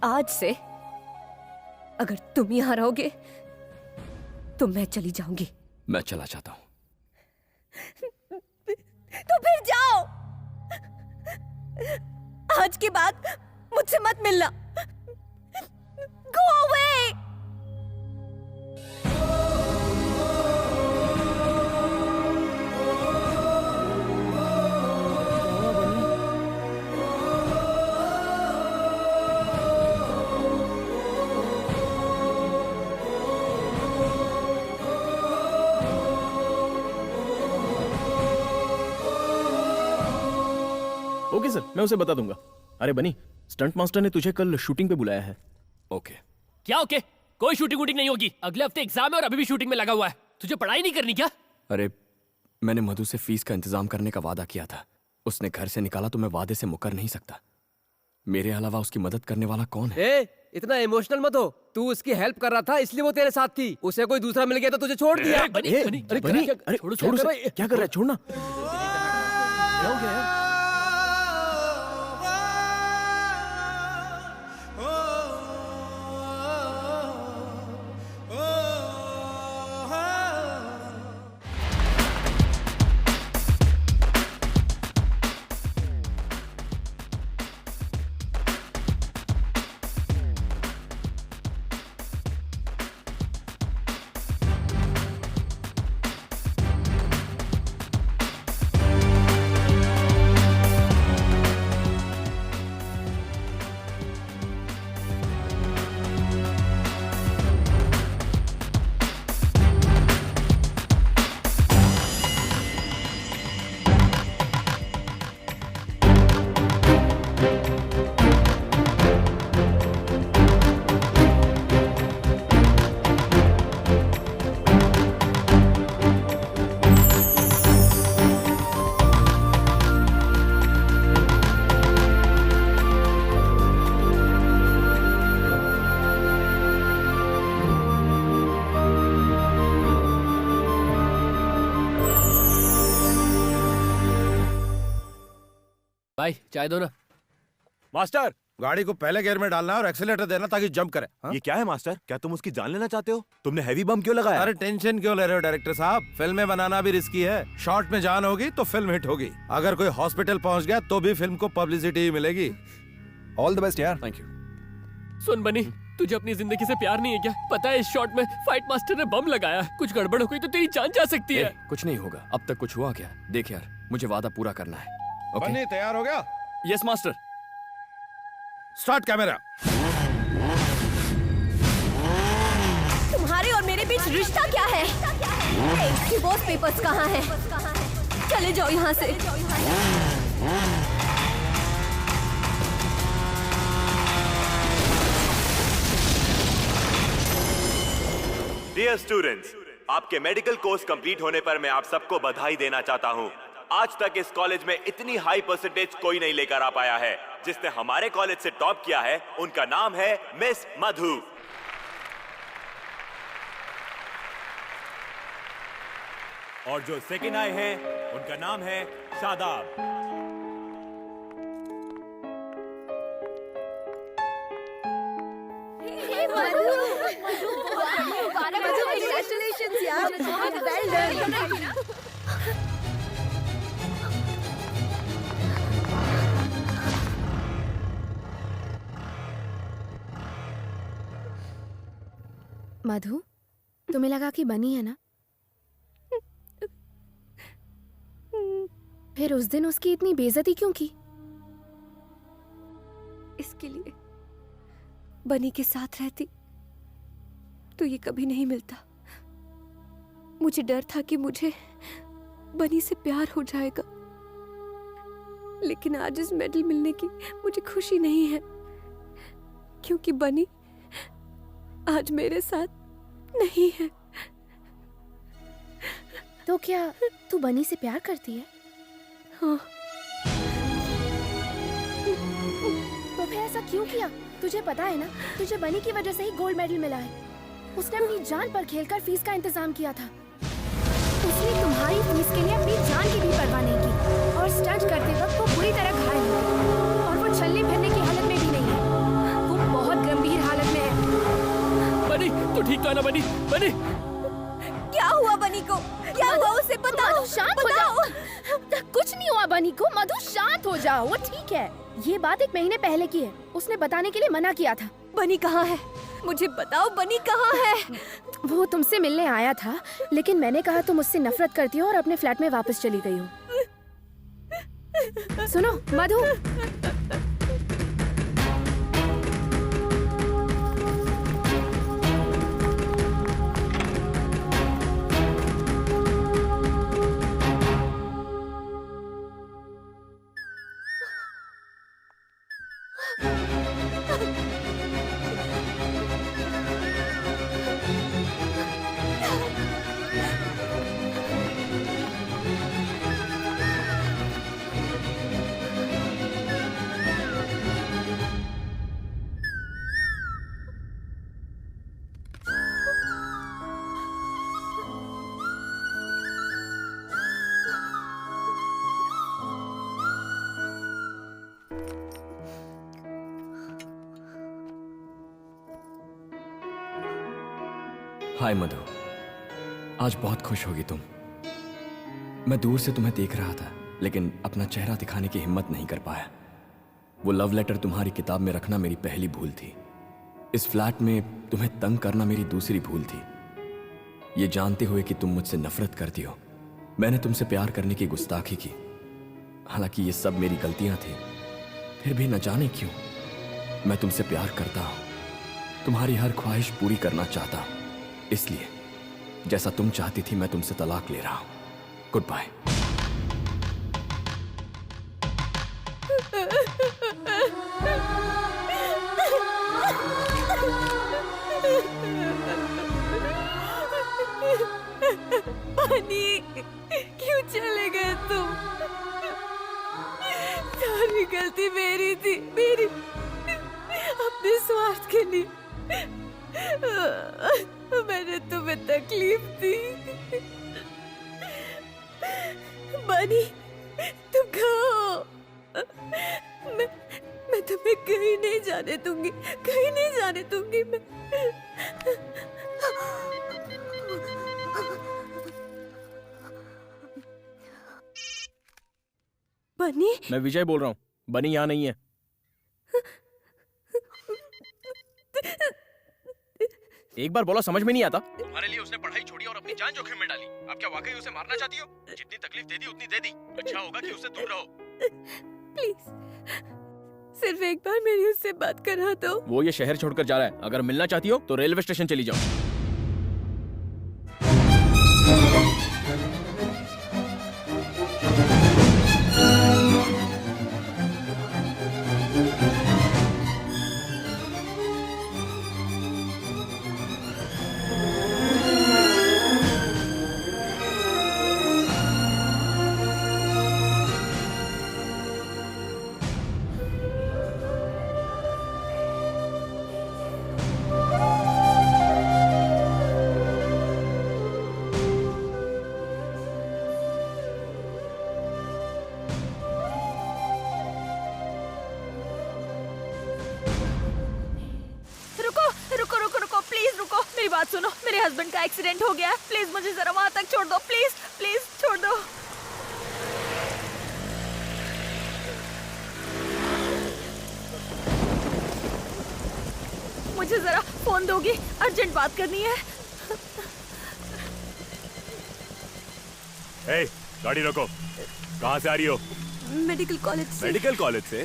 आज से अगर तुम यहाँ रहोगे तो मैं चली जाऊंगी। मैं चला जाता हूँ। तो फिर जाओ। आज के बाद मुझसे मत मिलना। Go away! ओके सर, मैं उसे बता दूंगा। अरे बनी, स्टंट मास्टर ने तुझे कल शूटिंग पे बुलाया है। ओके। क्या ओके? कोई शूटिंग वूटिंग नहीं होगी। अगले हफ्ते एग्जाम है और अभी भी शूटिंग में लगा हुआ है। तुझे पढ़ाई नहीं करनी क्या? अरे मैंने मधु से फीस का इंतजाम करने का वादा किया था। उसने घर से निकाला तो मैं वादे से मुकर नहीं सकता। मेरे अलावा उसकी मदद करने वाला कौन है? इतना इमोशनल मत हो। तू उसकी हेल्प कर रहा था इसलिए वो तेरे साथ थी। उसे कोई दूसरा मिल गया तो तुझे छोड़ दिया। क्या कर रहा है? छोड़ना। क्या हो गया यार? भाई चाय दो ना। मास्टर, गाड़ी को पहले गियर में डालना और एक्सीलेटर देना ताकि जंप करे। ये क्या है मास्टर? क्या तुम उसकी जान लेना चाहते हो? तुमने हैवी बम क्यों लगाया? अरे टेंशन क्यों ले रहे हो डायरेक्टर साहब? फिल्में बनाना भी रिस्की है। शॉर्ट में जान होगी तो फिल्म हिट होगी। अगर कोई हॉस्पिटल पहुंच गया तो भी फिल्म को पब्लिसिटी मिलेगी। ऑल द बेस्ट यार। Thank you. सुन बनी, तुझे अपनी जिंदगी से प्यार नहीं है क्या? पता है इस शॉट में फाइट मास्टर ने बम लगाया। कुछ गड़बड़ हो गई तो तेरी जान जा सकती है। कुछ नहीं होगा। अब तक कुछ हुआ क्या? देख यार, मुझे वादा पूरा करना है। ओके? बनी तैयार हो गया? Yes master. Start camera. तुम्हारे और मेरे बीच रिश्ता क्या है? डिवोर्स पेपर्स कहाँ हैं? चले जाओ यहाँ से। डियर स्टूडेंट्स, आपके मेडिकल कोर्स कंप्लीट होने पर मैं आप सबको बधाई देना चाहता हूं। आज तक इस कॉलेज में इतनी हाई परसेंटेज कोई नहीं लेकर आ पाया है। जिसने हमारे कॉलेज से टॉप किया है उनका नाम है मिस मधु। और जो सेकंड आए हैं उनका नाम है शादाब। Congratulations यार, well done। मधु, तुम्हें लगा कि बनी है ना? फिर उस दिन उसकी इतनी बेइज्जती क्यों की? इसके लिए बनी के साथ रहती तो ये कभी नहीं मिलता। मुझे डर था कि मुझे बनी से प्यार हो जाएगा, लेकिन आज इस मेडल मिलने की मुझे खुशी नहीं है, क्योंकि बनी आज मेरे साथ नहीं है। तो क्या तू बनी से प्यार करती है? हाँ। तो फिर ऐसा क्यों किया? तुझे पता है ना, तुझे बनी की वजह से ही गोल्ड मेडल मिला है। उसने अपनी जान पर खेलकर फीस का इंतजाम किया था। उसने तुम्हारी फीस के लिए अपनी जान की भी परवाह नहीं की, और स्टंट करते वक्त वो बुरी तरह घायल हो गई, और वो चलने फिरने की हालत में भी नहीं है। वो बहुत है ना बनी? बनी क्या हुआ बनी को? क्या हुआ उसे बताओ। मधु शांत हो जाओ। कुछ नहीं हुआ बनी को। मधु शांत हो जाओ, वो ठीक है। ये बात 1 महीने पहले की है। उसने बताने के लिए मना किया था। बनी कहाँ है? मुझे बताओ बनी कहाँ है? वो तुमसे मिलने आया था, लेकिन मैंने कहा तुम मुझसे नफरत करती हो और अपने फ्लैट में वापस चली गई हो। सुनो मधु, हाय मधु, आज बहुत खुश होगी तुम। मैं दूर से तुम्हें देख रहा था, लेकिन अपना चेहरा दिखाने की हिम्मत नहीं कर पाया। वो लव लेटर तुम्हारी किताब में रखना मेरी पहली भूल थी। इस फ्लैट में तुम्हें तंग करना मेरी दूसरी भूल थी। ये जानते हुए कि तुम मुझसे नफरत करती हो, मैंने तुमसे प्यार करने की गुस्ताखी की। हालांकि ये सब मेरी गलतियां थी, फिर भी न जाने क्यों मैं तुमसे प्यार करता हूं। तुम्हारी हर ख्वाहिश पूरी करना चाहता हूं। इसलिए जैसा तुम चाहती थी मैं तुमसे तलाक ले रहा हूं। Good bye. बनी, क्यों चले गए तुम? सारी गलती मेरी थी, मेरी। अपने स्वार्थ के लिए मैंने तुम्हें तकलीफ दी। बनी, तुम कहाँ हो? मैं तुम्हें कहीं नहीं जाने दूंगी, कहीं नहीं जाने दूंगी मैं। बनी, मैं विजय बोल रहा हूँ। बनी यहाँ नहीं है। एक बार बोला समझ में नहीं आता? तुम्हारे लिए उसने पढ़ाई छोड़ी और अपनी जान जोखिम में डाली। आप क्या वाकई उसे मारना चाहती हो? जितनी तकलीफ दे दी उतनी दे दी। अच्छा होगा कि उससे दूर रहो। प्लीज, सिर्फ एक बार मेरी उससे बात करा दो। वो ये शहर छोड़कर जा रहा है। अगर मिलना चाहती हो तो रेलवे स्टेशन चली जाओ। सुनो, मेरे हस्बैंड का एक्सीडेंट हो गया है। प्लीज मुझे जरा वहां तक छोड़ दो। प्लीज प्लीज छोड़ दो। मुझे जरा फोन दोगी? अर्जेंट बात करनी है। ए, गाड़ी रोको। कहाँ से आ रही हो? मेडिकल कॉलेज से। मेडिकल कॉलेज से?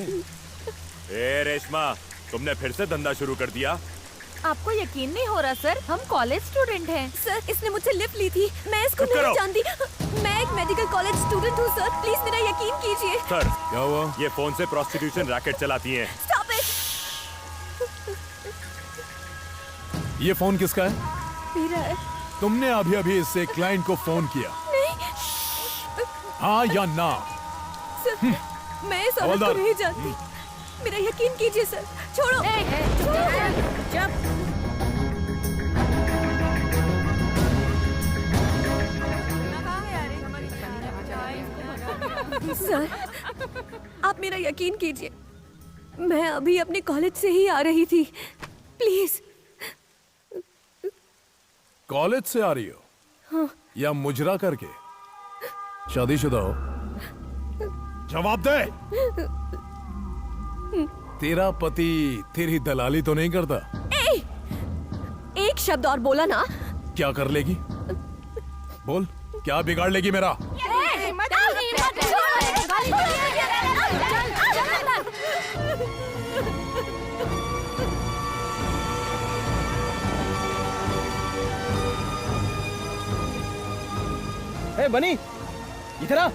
ए रेशमा, तुमने फिर से धंधा शुरू कर दिया? आपको यकीन नहीं हो रहा सर, हम कॉलेज स्टूडेंट हैं। सर, इसने मुझसे लिफ्ट ली थी, मैं इसको नहीं जानती। मैं एक मेडिकल कॉलेज स्टूडेंट हूँ सर, प्लीज मेरा यकीन कीजिए। सर, क्या हुआ? ये फोन से प्रोस्टिट्यूशन रैकेट चलाती हैं। Stop it. ये फोन किसका है? मेरा है। तुमने अभी अभी इससे क्लाइंट को फोन किया? नहीं। हाँ या ना? सर, मैं इस औरत को नहीं जानती, मेरा यकीन कीजिए सर। छोड़ो। सर, आप मेरा यकीन कीजिए, मैं अभी अपने कॉलेज से ही आ रही थी। प्लीज कॉलेज से आ रही हो हाँ। या मुजरा करके? शादीशुदा हो? जवाब दे। तेरा पति तेरी दलाली तो नहीं करता? एक शब्द और बोला ना। क्या कर लेगी? बोल, क्या बिगाड़ लेगी मेरा? ए बनी, इधर आ।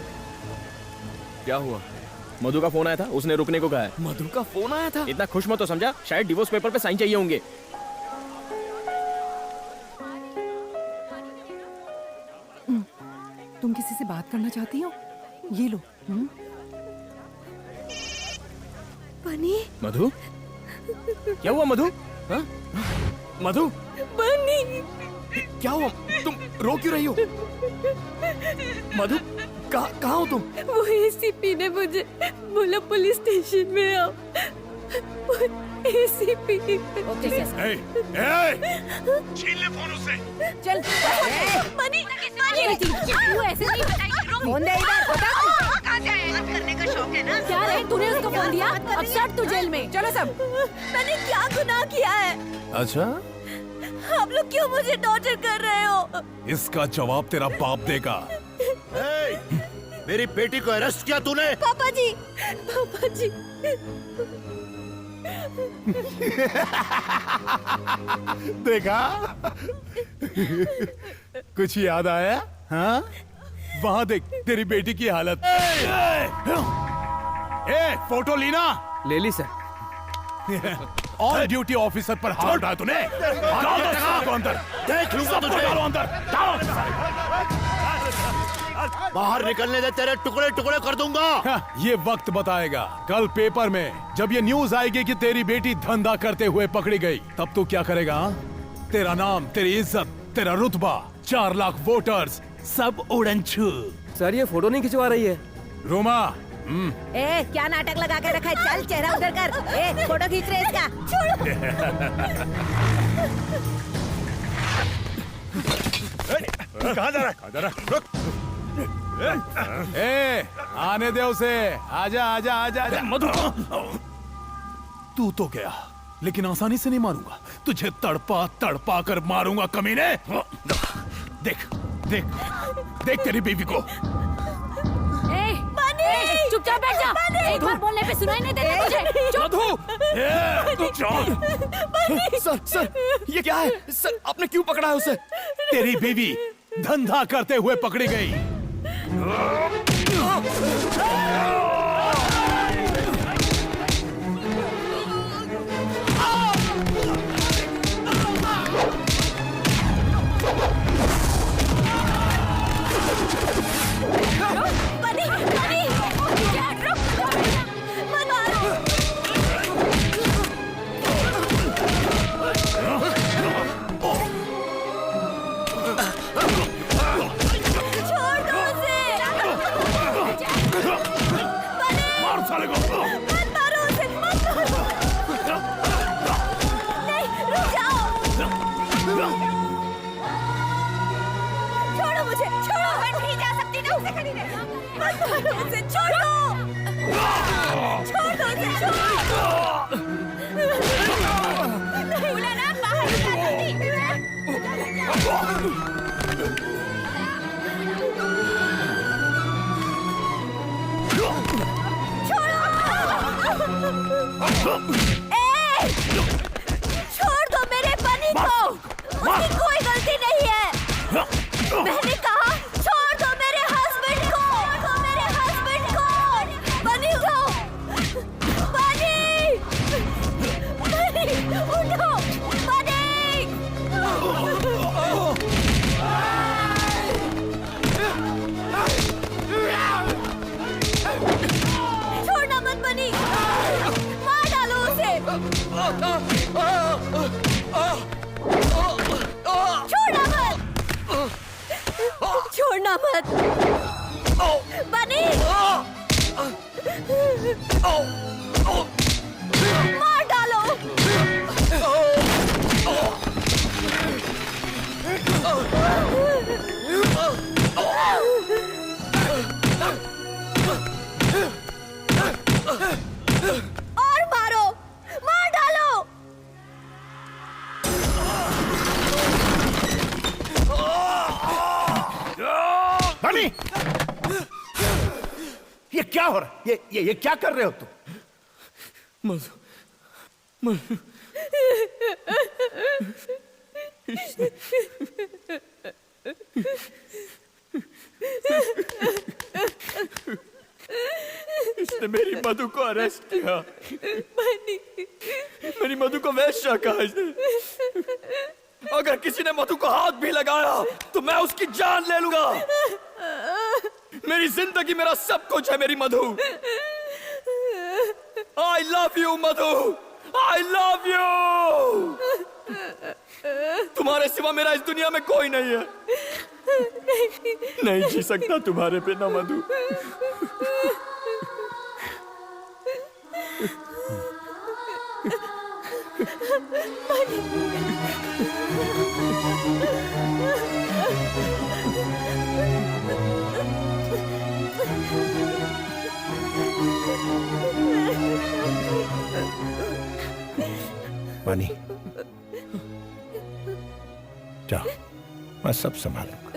क्या हुआ? मधु का फोन आया था, उसने रुकने को कहा है। मधु का फोन आया था? इतना खुश मत हो समझा, शायद डिवोर्स पेपर पे साइन चाहिए होंगे। तुम किसी से बात करना चाहती हो? ये लो। बनी। मधु? क्या हुआ मधु? हाँ? मधु? बनी। क्या हुआ? तुम रो क्यों रही हो? मधु, कहाँ हो तुम? वो एसीपी ने मुझे बोला पुलिस स्टेशन में आओ। एसीपी। छीन ले फोन उससे। चल। बनी। तू ऐसे नहीं बताई। फोन दे इधर। कहाँ से आया? बात करने का शौक है ना? क्या रे, तूने उसको फोन दिया? अब सट तू जेल में। चलो सब। मैंने क्या गुनाह किया है? अच्छा, आप लोग क्यों मुझे टॉर्चर कर रहे हो? इसका जवाब तेरा बाप देगा। मेरी बेटी को अरेस्ट किया तूने? पापा जी, पापा जी। देखा? कुछ याद आया? हाँ? वहाँ देख तेरी बेटी की हालत। फोटो ली ना? ले ली सर। ऑन ड्यूटी ऑफिसर पर हाथ उठाया तूने? अंदर देख लूंगा तुझे। बाहर निकलने दे, तेरे टुकड़े टुकड़े कर दूंगा। ये वक्त बताएगा। कल पेपर में जब ये न्यूज आएगी कि तेरी बेटी धंधा करते हुए पकड़ी गई, तब तू क्या करेगा? तेरा नाम, तेरी इज्जत, तेरा रुतबा, 4 लाख वोटर्स सब उड़नछू। सर ये फोटो नहीं खिंचवा रही है। रोमा। ए, क्या नाटक लगा के रखा है? चल चेहरा उधर कर। ए, फोटो खींच रहे इसका। कहाँ जा रहा है? रुक। ए, आने दे उसे। आजा आजा आजा आजा। मधु, तू तो गया, लेकिन आसानी से नहीं मारूंगा तुझे। तड़पा तड़पा कर मारूंगा कमीने। देख देख देख तेरी बीवी को। चुपचाप बैठ जा। एक बार बोलने पे सुनाई नहीं देता तुझे। सर सर, ये क्या है? सर आपने क्यों पकड़ा है उसे? तेरी बीवी धंधा करते हुए पकड़ी गई। छोड़ दो मेरे बनी को। उसकी कोई गलती नहीं है। मैंने कहा छोड़ दो मेरे हस्बैंड को। छोड़ दो मेरे हस्बैंड को। बनी उठो। बनी उठो। बनी छोड़ना मत बनी। मार डालो उसे। छोड़ना मत बनी। मार डालो। और मारो, मार डालो। बनी, ये क्या हो रहा है? ये क्या कर रहे हो तुम? मधु, मधु, इसने मेरी मधु को अरेस्ट किया। मेरी मधु को वैश्या कहा इसने। अगर किसी ने मधु को हाथ भी लगाया तो मैं उसकी जान ले लूंगा। मेरी जिंदगी मेरा सब कुछ है मेरी Madhu. I love you Madhu, I love you. तुम्हारे सिवा मेरा इस दुनिया में कोई नहीं है। नहीं जी सकता तुम्हारे बिना मधु। बनी, जाओ, मैं सब संभालूंगा।